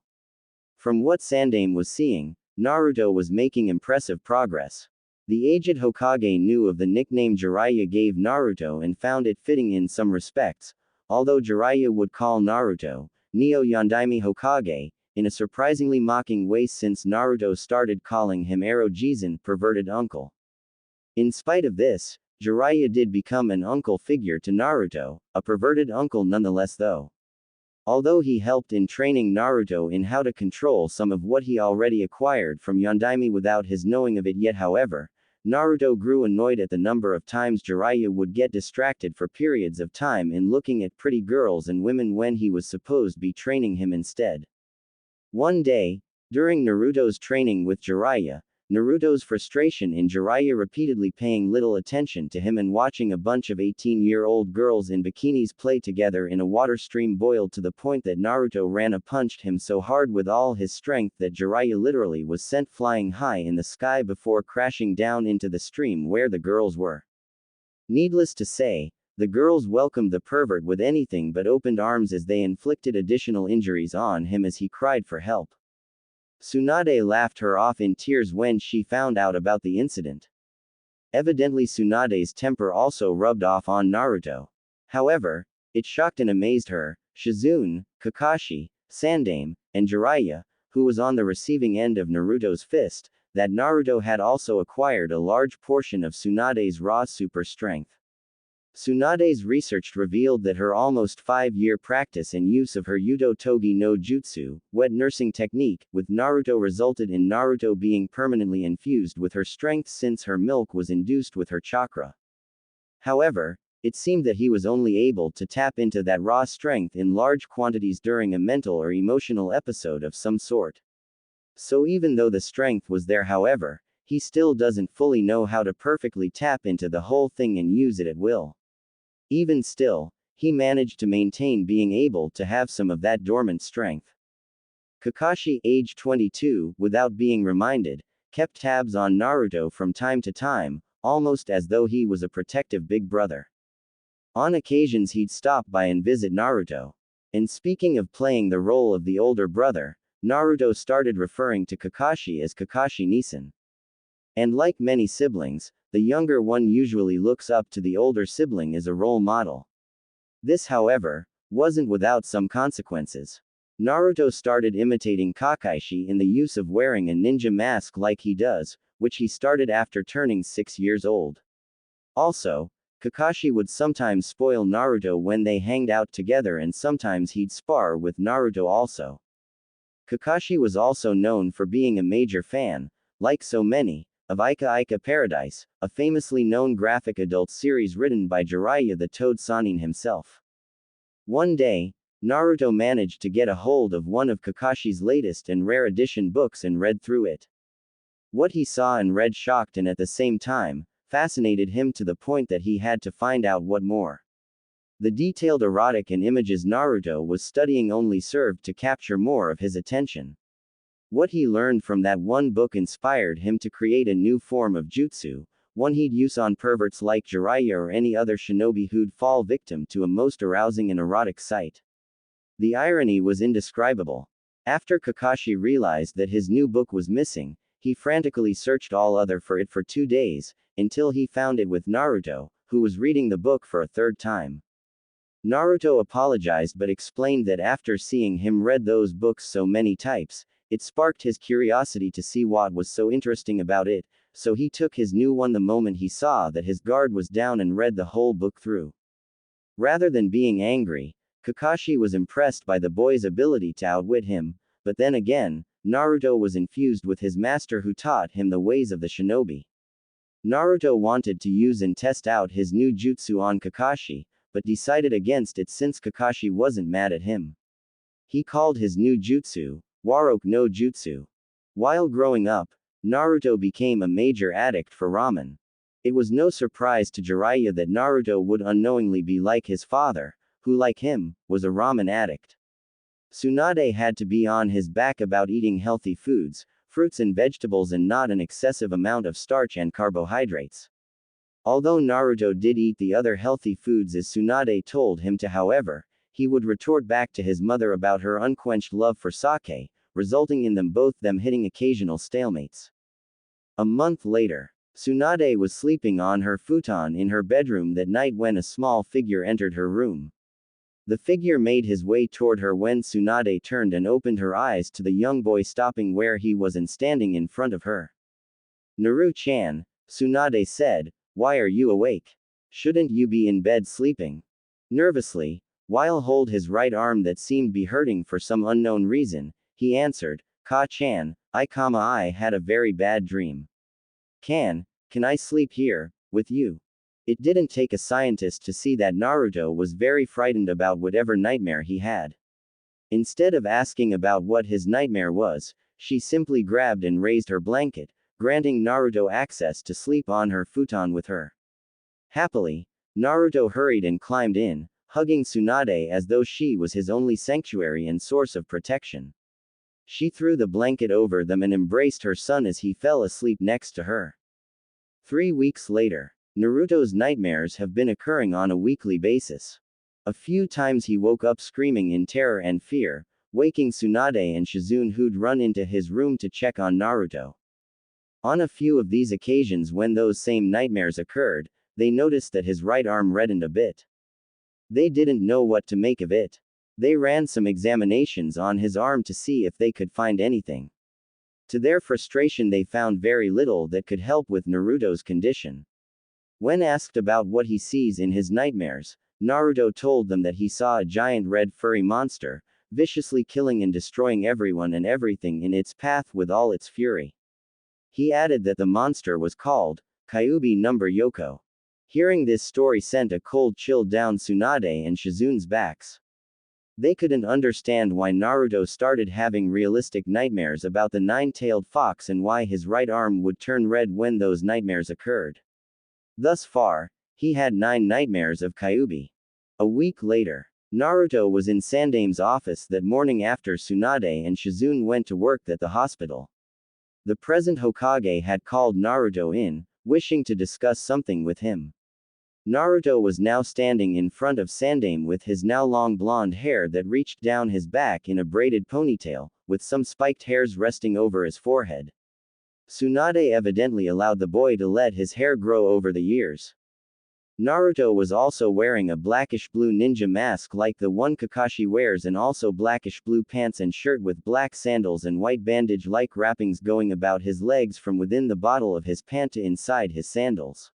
From what Sandaime was seeing, Naruto was making impressive progress. The aged Hokage knew of the nickname Jiraiya gave Naruto and found it fitting in some respects, although Jiraiya would call Naruto, Neo Yondaime Hokage, in a surprisingly mocking way since Naruto started calling him Arojizan, perverted uncle. In spite of this, Jiraiya did become an uncle figure to Naruto, a perverted uncle nonetheless though. Although he helped in training Naruto in how to control some of what he already acquired from Yondaime without his knowing of it yet, however, Naruto grew annoyed at the number of times Jiraiya would get distracted for periods of time in looking at pretty girls and women when he was supposed to be training him instead. One day, during Naruto's training with Jiraiya, Naruto's frustration in Jiraiya repeatedly paying little attention to him and watching a bunch of 18-year-old girls in bikinis play together in a water stream boiled to the point that Naruto ran and punched him so hard with all his strength that Jiraiya literally was sent flying high in the sky before crashing down into the stream where the girls were. Needless to say, the girls welcomed the pervert with anything but opened arms as they inflicted additional injuries on him as he cried for help. Tsunade laughed her off in tears when she found out about the incident. Evidently Tsunade's temper also rubbed off on Naruto. However, it shocked and amazed her, Shizune, Kakashi, Sandaime, and Jiraiya, who was on the receiving end of Naruto's fist, that Naruto had also acquired a large portion of Tsunade's raw super strength. Tsunade's research revealed that her almost 5-year practice and use of her Yudo Togi no Jutsu, wet nursing technique, with Naruto resulted in Naruto being permanently infused with her strength since her milk was induced with her chakra. However, it seemed that he was only able to tap into that raw strength in large quantities during a mental or emotional episode of some sort. So even though the strength was there, however, he still doesn't fully know how to perfectly tap into the whole thing and use it at will. Even still, he managed to maintain being able to have some of that dormant strength. Kakashi, age 22, without being reminded, kept tabs on Naruto from time to time, almost as though he was a protective big brother. On occasions he'd stop by and visit Naruto. And speaking of playing the role of the older brother, Naruto started referring to Kakashi as Kakashi-Nisan. And like many siblings, the younger one usually looks up to the older sibling as a role model. This, however, wasn't without some consequences. Naruto started imitating Kakashi in the use of wearing a ninja mask like he does, which he started after turning 6 years old. Also, Kakashi would sometimes spoil Naruto when they hanged out together, and sometimes he'd spar with Naruto also. Kakashi was also known for being a major fan, like so many, of Ika Ika Paradise, a famously known graphic adult series written by Jiraiya the Toad Sannin himself. One day, Naruto managed to get a hold of one of Kakashi's latest and rare edition books and read through it. What he saw and read shocked and at the same time, fascinated him to the point that he had to find out what more. The detailed erotic and images Naruto was studying only served to capture more of his attention. What he learned from that one book inspired him to create a new form of jutsu, one he'd use on perverts like Jiraiya or any other shinobi who'd fall victim to a most arousing and erotic sight. The irony was indescribable. After Kakashi realized that his new book was missing, he frantically searched all other for it for 2 days, until he found it with Naruto, who was reading the book for a third time. Naruto apologized but explained that after seeing him read those books so many times, it sparked his curiosity to see what was so interesting about it, so he took his new one the moment he saw that his guard was down and read the whole book through. Rather than being angry, Kakashi was impressed by the boy's ability to outwit him, but then again, Naruto was infused with his master who taught him the ways of the shinobi. Naruto wanted to use and test out his new jutsu on Kakashi, but decided against it since Kakashi wasn't mad at him. He called his new jutsu, Waroke no Jutsu. While growing up, Naruto became a major addict for ramen. It was no surprise to Jiraiya that Naruto would unknowingly be like his father, who like him, was a ramen addict. Tsunade had to be on his back about eating healthy foods, fruits and vegetables and not an excessive amount of starch and carbohydrates. Although Naruto did eat the other healthy foods as Tsunade told him to, however, he would retort back to his mother about her unquenched love for sake, resulting in them hitting occasional stalemates. A month later, Tsunade was sleeping on her futon in her bedroom that night when a small figure entered her room. The figure made his way toward her when Tsunade turned and opened her eyes to the young boy stopping where he was and standing in front of her. "Naru-chan," Tsunade said, "why are you awake? Shouldn't you be in bed sleeping?" Nervously, while hold his right arm that seemed be hurting for some unknown reason, he answered, "Ka-chan, I had a very bad dream. Can I sleep here, with you?" It didn't take a scientist to see that Naruto was very frightened about whatever nightmare he had. Instead of asking about what his nightmare was, she simply grabbed and raised her blanket, granting Naruto access to sleep on her futon with her. Happily, Naruto hurried and climbed in, hugging Tsunade as though she was his only sanctuary and source of protection. She threw the blanket over them and embraced her son as he fell asleep next to her. 3 weeks later, Naruto's nightmares have been occurring on a weekly basis. A few times he woke up screaming in terror and fear, waking Tsunade and Shizune who'd run into his room to check on Naruto. On a few of these occasions when those same nightmares occurred, they noticed that his right arm reddened a bit. They didn't know what to make of it. They ran some examinations on his arm to see if they could find anything. To their frustration, they found very little that could help with Naruto's condition. When asked about what he sees in his nightmares, Naruto told them that he saw a giant red furry monster, viciously killing and destroying everyone and everything in its path with all its fury. He added that the monster was called Kyuubi no Yoko. Hearing this story sent a cold chill down Tsunade and Shizune's backs. They couldn't understand why Naruto started having realistic nightmares about the nine-tailed fox and why his right arm would turn red when those nightmares occurred. Thus far, he had 9 nightmares of Kyuubi. A week later, Naruto was in Sandame's office that morning after Tsunade and Shizune went to work at the hospital. The present Hokage had called Naruto in, wishing to discuss something with him. Naruto was now standing in front of Sandaime with his now long blonde hair that reached down his back in a braided ponytail, with some spiked hairs resting over his forehead. Tsunade evidently allowed the boy to let his hair grow over the years. Naruto was also wearing a blackish-blue ninja mask like the one Kakashi wears and also blackish-blue pants and shirt with black sandals and white bandage-like wrappings going about his legs from within the bottle of his pant to inside his sandals.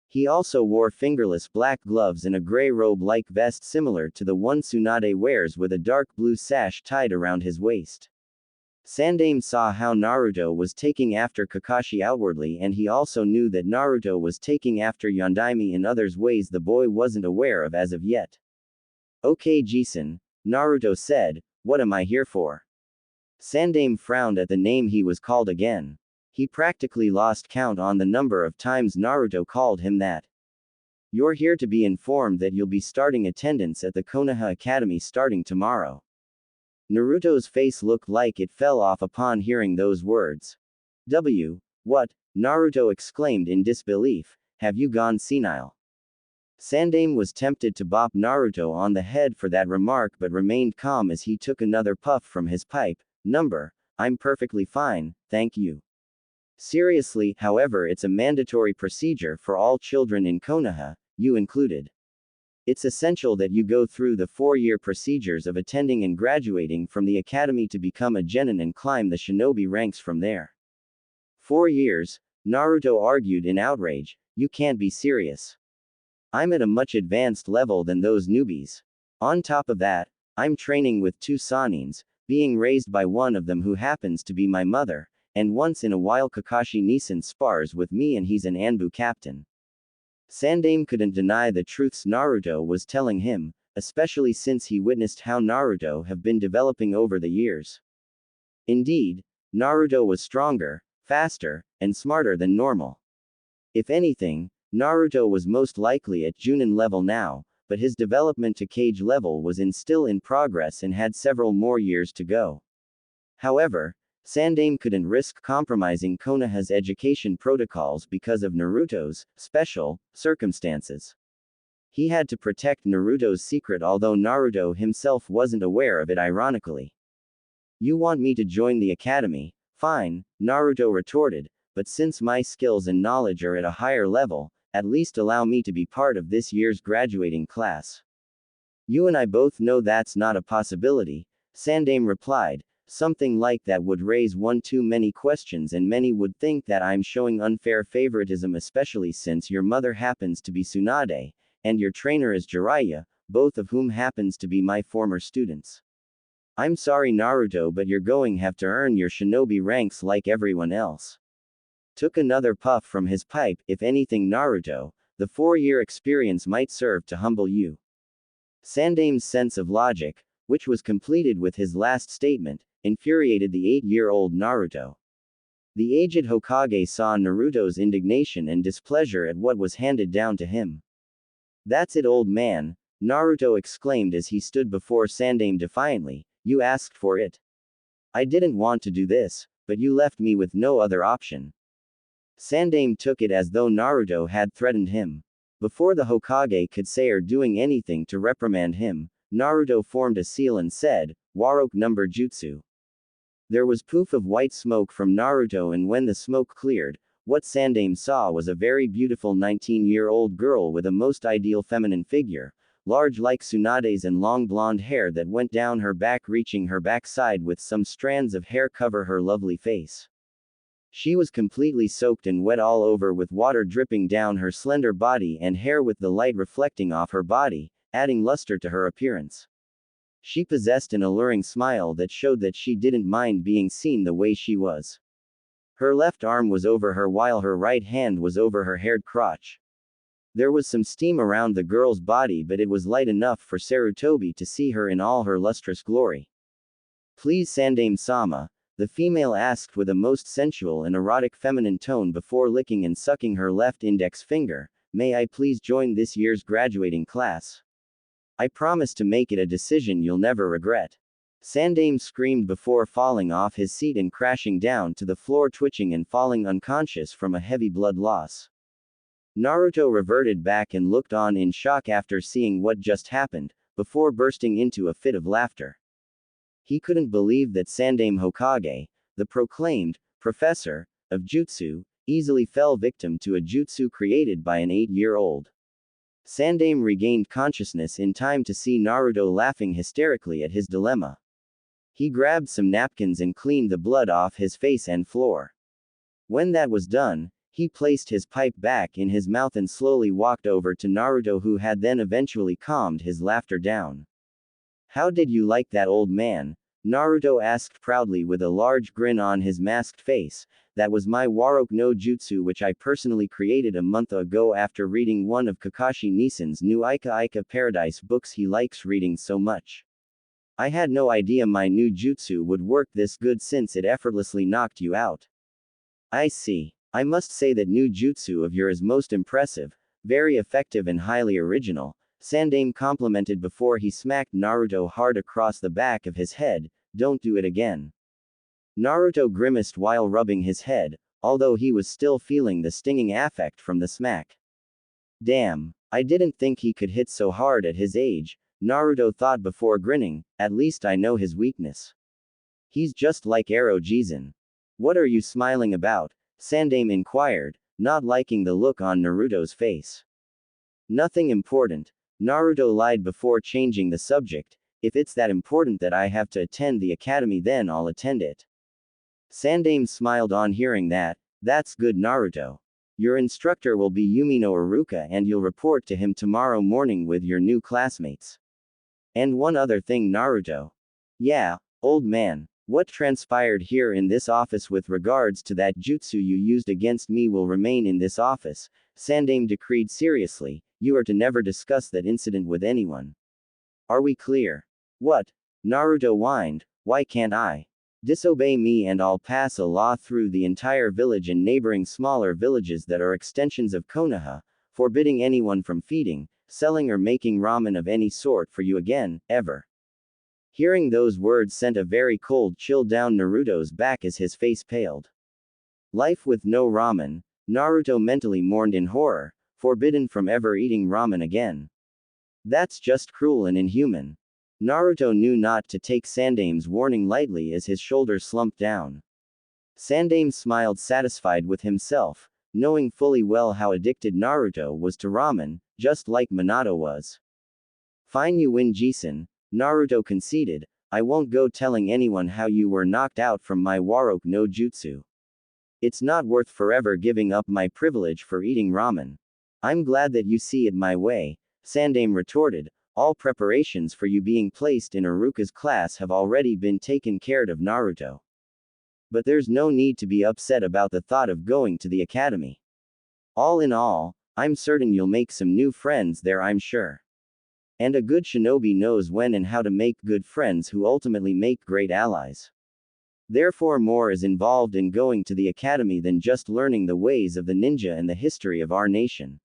He also wore fingerless black gloves and a gray robe-like vest similar to the one Tsunade wears with a dark blue sash tied around his waist. Sandaime saw how Naruto was taking after Kakashi outwardly, and he also knew that Naruto was taking after Yondaime in others ways the boy wasn't aware of as of yet. Okay Jisun, Naruto said, what am I here for? Sandaime frowned at the name he was called again. He practically lost count on the number of times Naruto called him that. You're here to be informed that you'll be starting attendance at the Konoha Academy starting tomorrow. Naruto's face looked like it fell off upon hearing those words. What? Naruto exclaimed in disbelief, have you gone senile? Sandaime was tempted to bop Naruto on the head for that remark but remained calm as he took another puff from his pipe. I'm perfectly fine, thank you. Seriously, however, it's a mandatory procedure for all children in Konoha, you included. It's essential that you go through the 4-year procedures of attending and graduating from the academy to become a genin and climb the shinobi ranks from there. 4 years? Naruto argued in outrage, you can't be serious. I'm at a much advanced level than those newbies. On top of that, I'm training with 2 Sanins, being raised by one of them who happens to be my mother, and once in a while Kakashi Nissen spars with me and he's an Anbu captain. Sandaime couldn't deny the truths Naruto was telling him, especially since he witnessed how Naruto have been developing over the years. Indeed, Naruto was stronger, faster, and smarter than normal. If anything, Naruto was most likely at Junin level now, but his development to Kage level was still in progress and had several more years to go. However, Sandaime couldn't risk compromising Konoha's education protocols because of Naruto's special circumstances. He had to protect Naruto's secret, although Naruto himself wasn't aware of it ironically. You want me to join the academy? Fine, Naruto retorted, but since my skills and knowledge are at a higher level, at least allow me to be part of this year's graduating class. You and I both know that's not a possibility, Sandaime replied. Something like that would raise one too many questions and many would think that I'm showing unfair favoritism, especially since your mother happens to be Tsunade, and your trainer is Jiraiya, both of whom happens to be my former students. I'm sorry Naruto, but you're going to have to earn your shinobi ranks like everyone else. Took another puff from his pipe, if anything Naruto, the 4-year experience might serve to humble you. Sandaime's sense of logic, which was completed with his last statement, infuriated the 8-year-old Naruto. The aged Hokage saw Naruto's indignation and displeasure at what was handed down to him. That's it, old man, Naruto exclaimed as he stood before Sandaime defiantly, you asked for it. I didn't want to do this, but you left me with no other option. Sandaime took it as though Naruto had threatened him. Before the Hokage could say or doing anything to reprimand him, Naruto formed a seal and said, Waroke number jutsu. There was poof of white smoke from Naruto, and when the smoke cleared, what Sandaime saw was a very beautiful 19-year-old girl with a most ideal feminine figure, large like Tsunade's and long blonde hair that went down her back reaching her backside with some strands of hair cover her lovely face. She was completely soaked and wet all over with water dripping down her slender body and hair with the light reflecting off her body, adding luster to her appearance. She possessed an alluring smile that showed that she didn't mind being seen the way she was. Her left arm was over her while her right hand was over her haired crotch. There was some steam around the girl's body, but it was light enough for Sarutobi to see her in all her lustrous glory. Please Sandaime-sama, the female asked with a most sensual and erotic feminine tone before licking and sucking her left index finger, may I please join this year's graduating class? I promise to make it a decision you'll never regret. Sandame screamed before falling off his seat and crashing down to the floor, twitching and falling unconscious from a heavy blood loss. Naruto reverted back and looked on in shock after seeing what just happened, before bursting into a fit of laughter. He couldn't believe that Sandame Hokage, the proclaimed professor of jutsu, easily fell victim to a jutsu created by an 8-year-old. Sandame regained consciousness in time to see Naruto laughing hysterically at his dilemma. He grabbed some napkins and cleaned the blood off his face and floor. When that was done, he placed his pipe back in his mouth and slowly walked over to Naruto, who had then eventually calmed his laughter down. "How did you like that, old man?" Naruto asked proudly with a large grin on his masked face. "That was my Warok no Jutsu, which I personally created a month ago after reading one of Kakashi Nison's new Ika Ika Paradise books he likes reading so much. I had no idea my new jutsu would work this good since it effortlessly knocked you out." "I see. I must say that new jutsu of yours is most impressive, very effective and highly original," Sandame complimented before he smacked Naruto hard across the back of his head. "Don't do it again." Naruto grimaced while rubbing his head, although he was still feeling the stinging affect from the smack. "Damn, I didn't think he could hit so hard at his age," Naruto thought before grinning. "At least I know his weakness. He's just like Ero Jizan." "What are you smiling about?" Sandame inquired, not liking the look on Naruto's face. "Nothing important," Naruto lied before changing the subject. "If it's that important that I have to attend the academy, then I'll attend it." Sandame smiled on hearing that. "That's good, Naruto. Your instructor will be Yumino Iruka and you'll report to him tomorrow morning with your new classmates. And one other thing, Naruto." "Yeah, old man. What transpired here in this office with regards to that jutsu you used against me will remain in this office," Sandame decreed seriously. "You are to never discuss that incident with anyone. Are we clear?" "What?" Naruto whined. "Why can't I? Disobey me and I'll pass a law through the entire village and neighboring smaller villages that are extensions of Konoha, forbidding anyone from feeding, selling or making ramen of any sort for you again, ever." Hearing those words sent a very cold chill down Naruto's back as his face paled. Life with no ramen, Naruto mentally mourned in horror, forbidden from ever eating ramen again. That's just cruel and inhuman. Naruto knew not to take Sandame's warning lightly as his shoulders slumped down. Sandame smiled, satisfied with himself, knowing fully well how addicted Naruto was to ramen, just like Minato was. "Fine, you win, Jisun," Naruto conceded. "I won't go telling anyone how you were knocked out from my Warok no Jutsu. It's not worth forever giving up my privilege for eating ramen." "I'm glad that you see it my way," Sandame retorted. "All preparations for you being placed in Iruka's class have already been taken care of, Naruto. But there's no need to be upset about the thought of going to the academy. All in all, I'm certain you'll make some new friends there, I'm sure. And a good shinobi knows when and how to make good friends who ultimately make great allies. Therefore, more is involved in going to the academy than just learning the ways of the ninja and the history of our nation.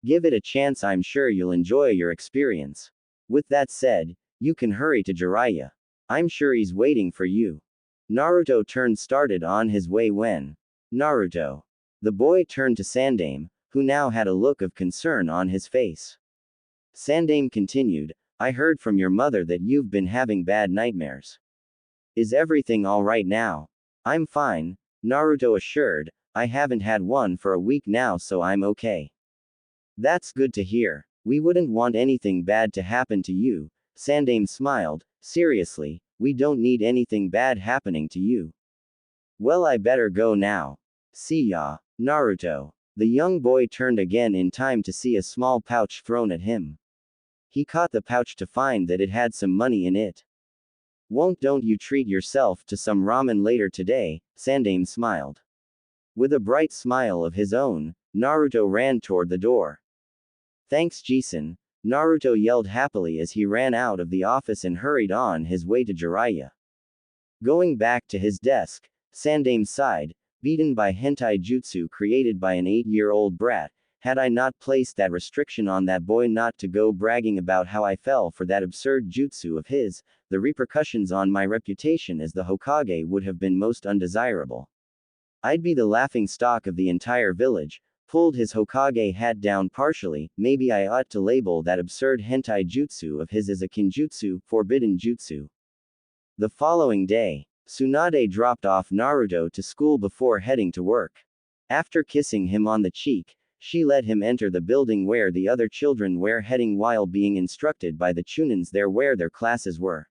Give it a chance, I'm sure you'll enjoy your experience. With that said, you can hurry to Jiraiya. I'm sure he's waiting for you." Naruto started on his way when. "Naruto." The boy turned to Sandame, who now had a look of concern on his face. Sandame continued, "I heard from your mother that you've been having bad nightmares. Is everything alright now?" "I'm fine," Naruto assured. "I haven't had one for a week now, so I'm okay." "That's good to hear. We wouldn't want anything bad to happen to you," Sandame smiled. "Seriously, we don't need anything bad happening to you. Well, I better go now. See ya, Naruto." The young boy turned again in time to see a small pouch thrown at him. He caught the pouch to find that it had some money in it. Don't you treat yourself to some ramen later today?" Sandame smiled. With a bright smile of his own, Naruto ran toward the door. "Thanks, Jisun," Naruto yelled happily as he ran out of the office and hurried on his way to Jiraiya. Going back to his desk, Sandame sighed. Beaten by hentai jutsu created by an 8-year-old brat, Had I not placed that restriction on that boy not to go bragging about how I fell for that absurd jutsu of his, the repercussions on my reputation as the Hokage would have been most undesirable. I'd be the laughing stock of the entire village. Pulled his Hokage hat down partially, maybe I ought to label that absurd hentai jutsu of his as a kinjutsu, forbidden jutsu. The following day, Tsunade dropped off Naruto to school before heading to work. After kissing him on the cheek, she let him enter the building where the other children were heading while being instructed by the Chunins there where their classes were.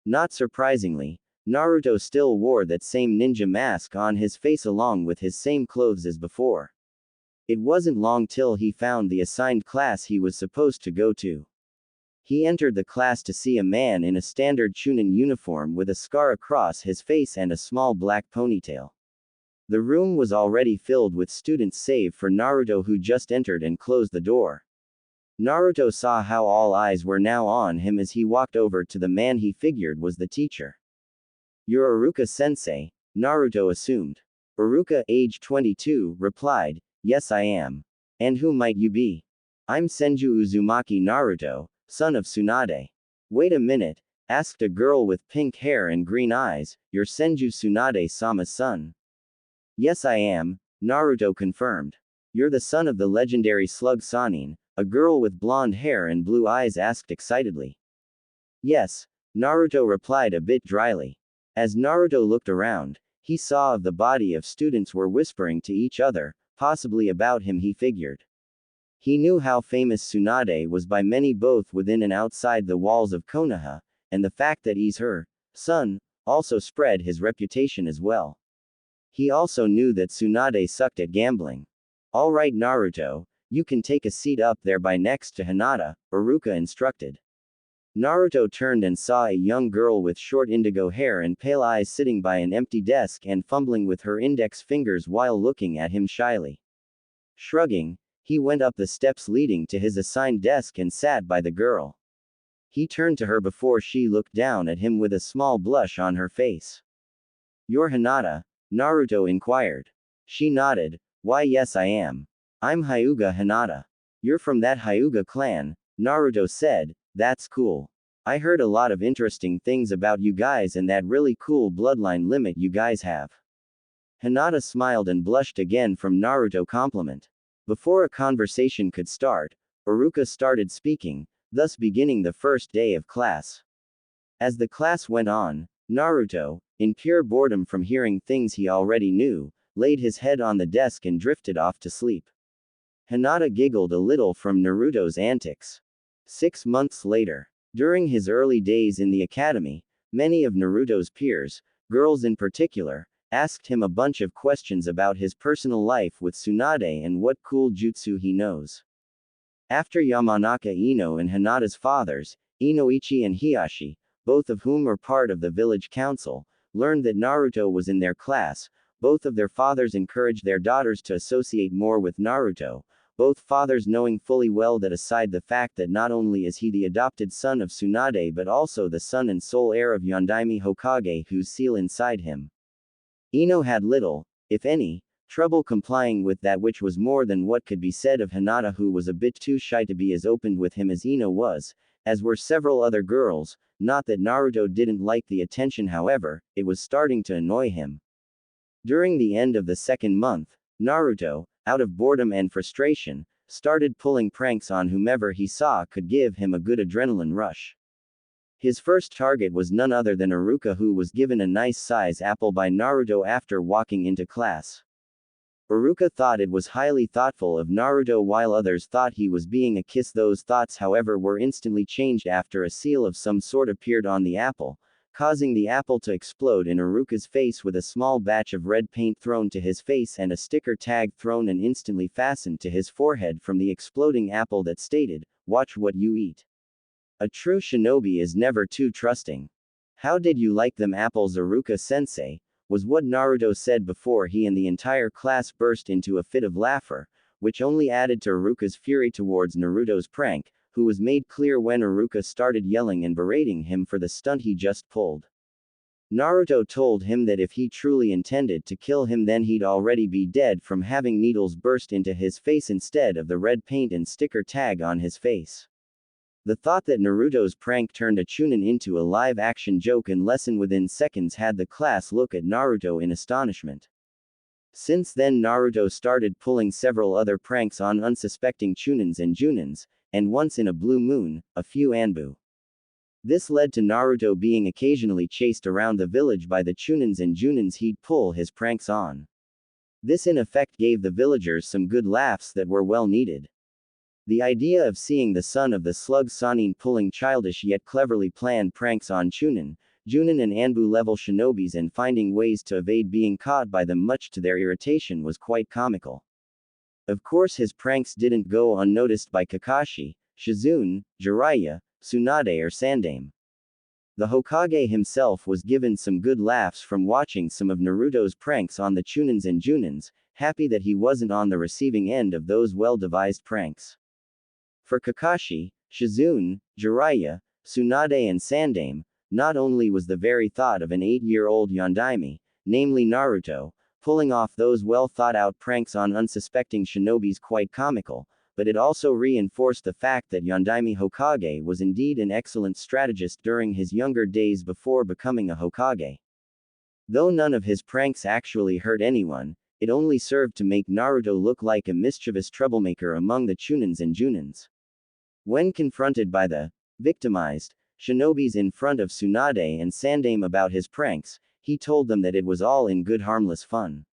Not surprisingly, Naruto still wore that same ninja mask on his face along with his same clothes as before. It wasn't long till he found the assigned class he was supposed to go to. He entered the class to see a man in a standard Chunin uniform with a scar across his face and a small black ponytail. The room was already filled with students save for Naruto who just entered and closed the door. Naruto saw how all eyes were now on him as he walked over to the man he figured was the teacher. "You're Iruka-sensei," Naruto assumed. Iruka, age 22, replied, "Yes I am. And who might you be?" "I'm Senju Uzumaki Naruto, son of Tsunade." "Wait a minute," asked a girl with pink hair and green eyes, "you're Senju Tsunade-sama's son?" "Yes I am," Naruto confirmed. "You're the son of the legendary slug Sannin," a girl with blonde hair and blue eyes asked excitedly. "Yes," Naruto replied a bit dryly. As Naruto looked around, he saw the body of students were whispering to each other, possibly about him he figured. He knew how famous Tsunade was by many both within and outside the walls of Konoha, and the fact that he's her son also spread his reputation as well. He also knew that Tsunade sucked at gambling. "All right Naruto, you can take a seat up there by next to Hinata," Iruka instructed. Naruto turned and saw a young girl with short indigo hair and pale eyes sitting by an empty desk and fumbling with her index fingers while looking at him shyly. Shrugging, he went up the steps leading to his assigned desk and sat by the girl. He turned to her before she looked down at him with a small blush on her face. "You're Hinata?" Naruto inquired. She nodded. "Why yes I am. I'm Hyuga Hinata." "You're from that Hyuga clan," Naruto said. "That's cool. I heard a lot of interesting things about you guys and that really cool bloodline limit you guys have." Hinata smiled and blushed again from Naruto's compliment. Before a conversation could start, Iruka started speaking, thus beginning the first day of class. As the class went on, Naruto, in pure boredom from hearing things he already knew, laid his head on the desk and drifted off to sleep. Hinata giggled a little from Naruto's antics. 6 months later, during his early days in the academy, many of Naruto's peers, girls in particular, asked him a bunch of questions about his personal life with Tsunade and what cool jutsu he knows. After Yamanaka Ino and Hinata's fathers, Inoichi and Hiashi, both of whom were part of the village council, learned that Naruto was in their class, both of their fathers encouraged their daughters to associate more with Naruto, both fathers knowing fully well that aside the fact that not only is he the adopted son of Tsunade but also the son and sole heir of Yondaime Hokage whose seal inside him. Ino had little, if any, trouble complying with that which was more than what could be said of Hinata who was a bit too shy to be as open with him as Ino was, as were several other girls, not that Naruto didn't like the attention however, it was starting to annoy him. During the end of the second month, Naruto, out of boredom and frustration, started pulling pranks on whomever he saw could give him a good adrenaline rush. His first target was none other than Iruka who was given a nice size apple by Naruto after walking into class. Iruka thought it was highly thoughtful of Naruto while others thought he was being a kiss. Those thoughts however were instantly changed after a seal of some sort appeared on the apple, causing the apple to explode in Iruka's face with a small batch of red paint thrown to his face and a sticker tag thrown and instantly fastened to his forehead from the exploding apple that stated, "Watch what you eat." A true shinobi is never too trusting. "How did you like them apples, Iruka-sensei?" was what Naruto said before he and the entire class burst into a fit of laughter, which only added to Iruka's fury towards Naruto's prank, who was made clear when Iruka started yelling and berating him for the stunt he just pulled. Naruto told him that if he truly intended to kill him, then he'd already be dead from having needles burst into his face instead of the red paint and sticker tag on his face. The thought that Naruto's prank turned a Chunin into a live-action joke and lesson within seconds had the class look at Naruto in astonishment. Since then, Naruto started pulling several other pranks on unsuspecting Chunins and Junins, and once in a blue moon, a few Anbu. This led to Naruto being occasionally chased around the village by the Chunins and Junins he'd pull his pranks on. This in effect gave the villagers some good laughs that were well needed. The idea of seeing the son of the slug Sannin pulling childish yet cleverly planned pranks on Chunin, Junin and Anbu level shinobis and finding ways to evade being caught by them much to their irritation was quite comical. Of course his pranks didn't go unnoticed by Kakashi, Shizune, Jiraiya, Tsunade or Sandaime. The Hokage himself was given some good laughs from watching some of Naruto's pranks on the Chunins and Junins, happy that he wasn't on the receiving end of those well-devised pranks. For Kakashi, Shizune, Jiraiya, Tsunade and Sandaime, not only was the very thought of an 8-year-old yondaime, namely Naruto, pulling off those well-thought-out pranks on unsuspecting shinobis quite comical, but it also reinforced the fact that Yondaime Hokage was indeed an excellent strategist during his younger days before becoming a Hokage. Though none of his pranks actually hurt anyone, it only served to make Naruto look like a mischievous troublemaker among the Chunins and Junins. When confronted by the victimized shinobis in front of Tsunade and Sandaime about his pranks, he told them that it was all in good harmless fun.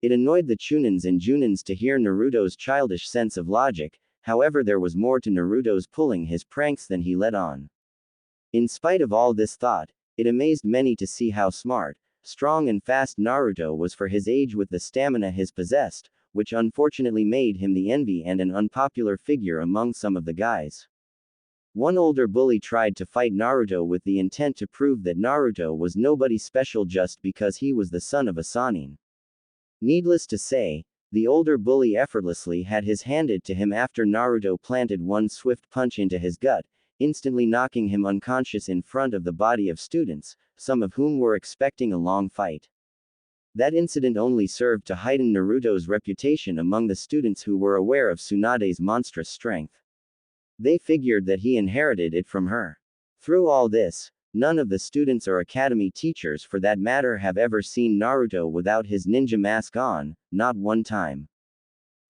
It annoyed the Chunins and Junins to hear Naruto's childish sense of logic, however there was more to Naruto's pulling his pranks than he let on. In spite of all this thought, it amazed many to see how smart, strong and fast Naruto was for his age with the stamina he possessed, which unfortunately made him the envy and an unpopular figure among some of the guys. One older bully tried to fight Naruto with the intent to prove that Naruto was nobody special just because he was the son of a Sannin. Needless to say, the older bully effortlessly had his handed to him after Naruto planted one swift punch into his gut, instantly knocking him unconscious in front of the body of students, some of whom were expecting a long fight. That incident only served to heighten Naruto's reputation among the students who were aware of Tsunade's monstrous strength. They figured that he inherited it from her. Through all this, none of the students or academy teachers for that matter have ever seen Naruto without his ninja mask on, not one time.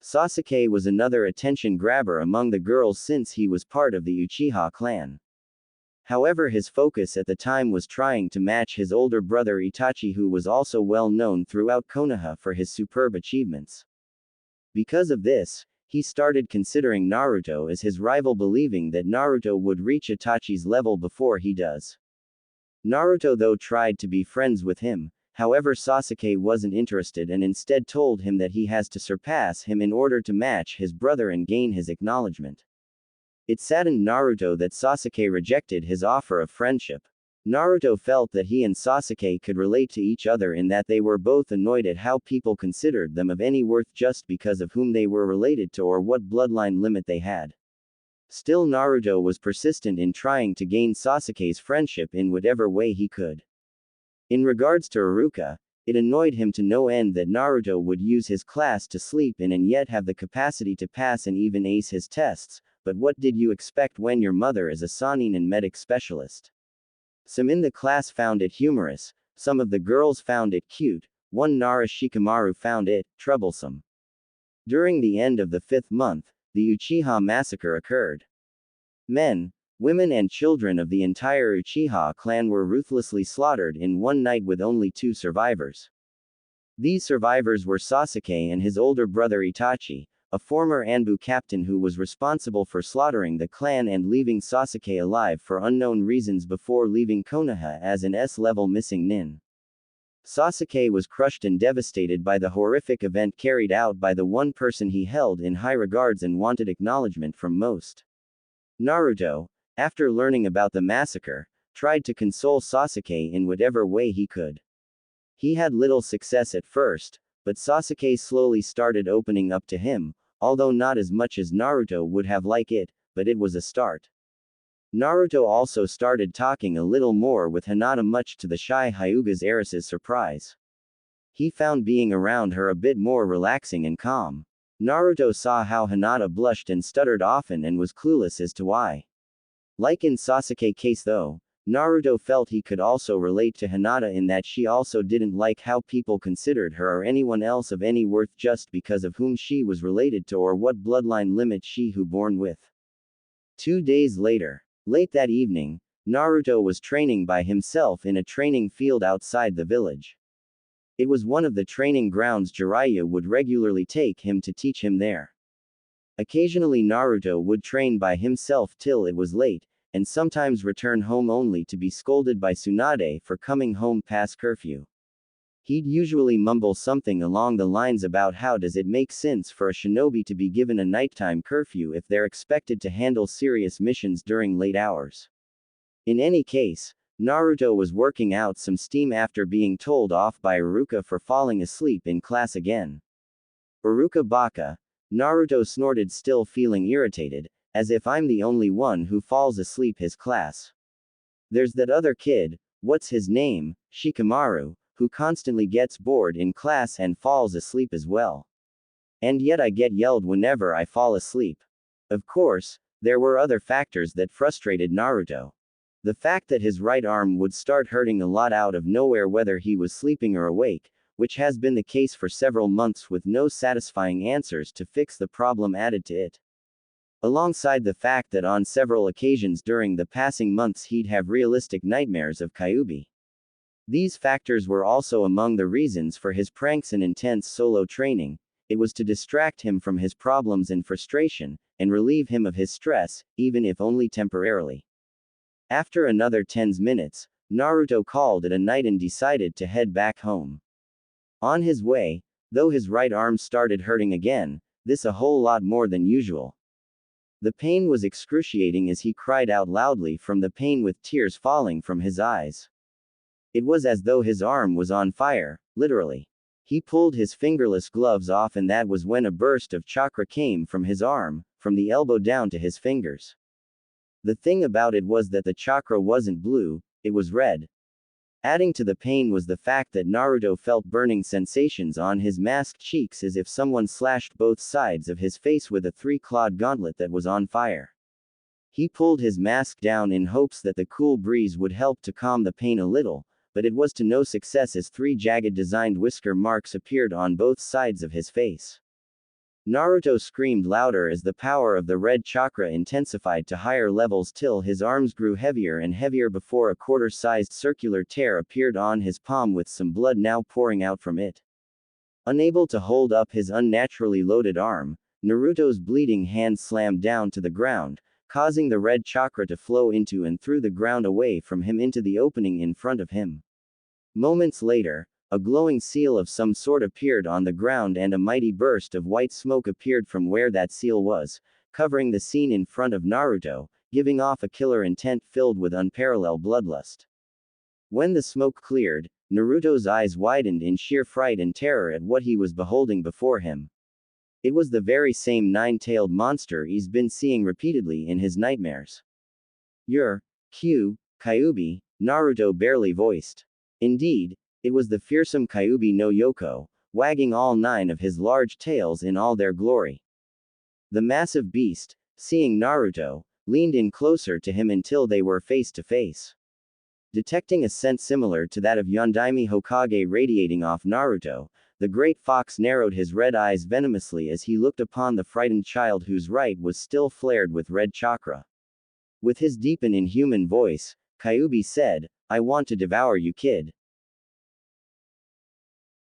Sasuke was another attention grabber among the girls since he was part of the Uchiha clan. However, his focus at the time was trying to match his older brother Itachi, who was also well known throughout Konoha for his superb achievements. Because of this, he started considering Naruto as his rival, believing that Naruto would reach Itachi's level before he does. Naruto though tried to be friends with him, however Sasuke wasn't interested and instead told him that he has to surpass him in order to match his brother and gain his acknowledgement. It saddened Naruto that Sasuke rejected his offer of friendship. Naruto felt that he and Sasuke could relate to each other in that they were both annoyed at how people considered them of any worth just because of whom they were related to or what bloodline limit they had. Still, Naruto was persistent in trying to gain Sasuke's friendship in whatever way he could. In regards to Iruka, it annoyed him to no end that Naruto would use his class to sleep in and yet have the capacity to pass and even ace his tests, but what did you expect when your mother is a Sannin and medic specialist? Some in the class found it humorous, some of the girls found it cute, one Nara Shikamaru found it troublesome. During the end of the 5th month, the Uchiha massacre occurred. Men, women and children of the entire Uchiha clan were ruthlessly slaughtered in one night with only 2 survivors. These survivors were Sasuke and his older brother Itachi, a former Anbu captain who was responsible for slaughtering the clan and leaving Sasuke alive for unknown reasons before leaving Konoha as an S-level missing nin. Sasuke was crushed and devastated by the horrific event carried out by the one person he held in high regards and wanted acknowledgement from most. Naruto, after learning about the massacre, tried to console Sasuke in whatever way he could. He had little success at first, but Sasuke slowly started opening up to him, although not as much as Naruto would have liked it, but it was a start. Naruto also started talking a little more with Hinata, much to the shy Hyuga's heiress's surprise. He found being around her a bit more relaxing and calm. Naruto saw how Hinata blushed and stuttered often and was clueless as to why. Like in Sasuke's case though, Naruto felt he could also relate to Hinata in that she also didn't like how people considered her or anyone else of any worth just because of whom she was related to or what bloodline limit she who born with. 2 days later. Late that evening, Naruto was training by himself in a training field outside the village. It was one of the training grounds Jiraiya would regularly take him to teach him there. Occasionally Naruto would train by himself till it was late, and sometimes return home only to be scolded by Tsunade for coming home past curfew. He'd usually mumble something along the lines about how does it make sense for a shinobi to be given a nighttime curfew if they're expected to handle serious missions during late hours. In any case, Naruto was working out some steam after being told off by Iruka for falling asleep in class again. Iruka baka, Naruto snorted, still feeling irritated, as if I'm the only one who falls asleep his class. There's that other kid, what's his name, Shikamaru, who constantly gets bored in class and falls asleep as well. And yet I get yelled whenever I fall asleep. Of course, there were other factors that frustrated Naruto. The fact that his right arm would start hurting a lot out of nowhere whether he was sleeping or awake, which has been the case for several months with no satisfying answers to fix the problem added to it. Alongside the fact that on several occasions during the passing months he'd have realistic nightmares of Kyuubi. These factors were also among the reasons for his pranks and intense solo training. It was to distract him from his problems and frustration, and relieve him of his stress, even if only temporarily. After another 10 minutes, Naruto called it a night and decided to head back home. On his way, though his right arm started hurting again, this a whole lot more than usual. The pain was excruciating as he cried out loudly from the pain with tears falling from his eyes. It was as though his arm was on fire, literally. He pulled his fingerless gloves off and that was when a burst of chakra came from his arm, from the elbow down to his fingers. The thing about it was that the chakra wasn't blue, it was red. Adding to the pain was the fact that Naruto felt burning sensations on his masked cheeks as if someone slashed both sides of his face with a three-clawed gauntlet that was on fire. He pulled his mask down in hopes that the cool breeze would help to calm the pain a little, but it was to no success as 3 jagged designed whisker marks appeared on both sides of his face. Naruto screamed louder as the power of the red chakra intensified to higher levels till his arms grew heavier and heavier before a quarter-sized circular tear appeared on his palm with some blood now pouring out from it. Unable to hold up his unnaturally loaded arm, Naruto's bleeding hand slammed down to the ground, causing the red chakra to flow into and through the ground away from him into the opening in front of him. Moments later, a glowing seal of some sort appeared on the ground and a mighty burst of white smoke appeared from where that seal was, covering the scene in front of Naruto, giving off a killer intent filled with unparalleled bloodlust. When the smoke cleared, Naruto's eyes widened in sheer fright and terror at what he was beholding before him. It was the very same 9-tailed monster he's been seeing repeatedly in his nightmares. You're Kyuubi, Naruto barely voiced. Indeed, it was the fearsome Kyuubi no Yoko, wagging all 9 of his large tails in all their glory. The massive beast, seeing Naruto, leaned in closer to him until they were face to face. Detecting a scent similar to that of Yondaime Hokage radiating off Naruto, the great fox narrowed his red eyes venomously as he looked upon the frightened child whose right was still flared with red chakra. With his deep and inhuman voice, Kyuubi said, "I want to devour you, kid."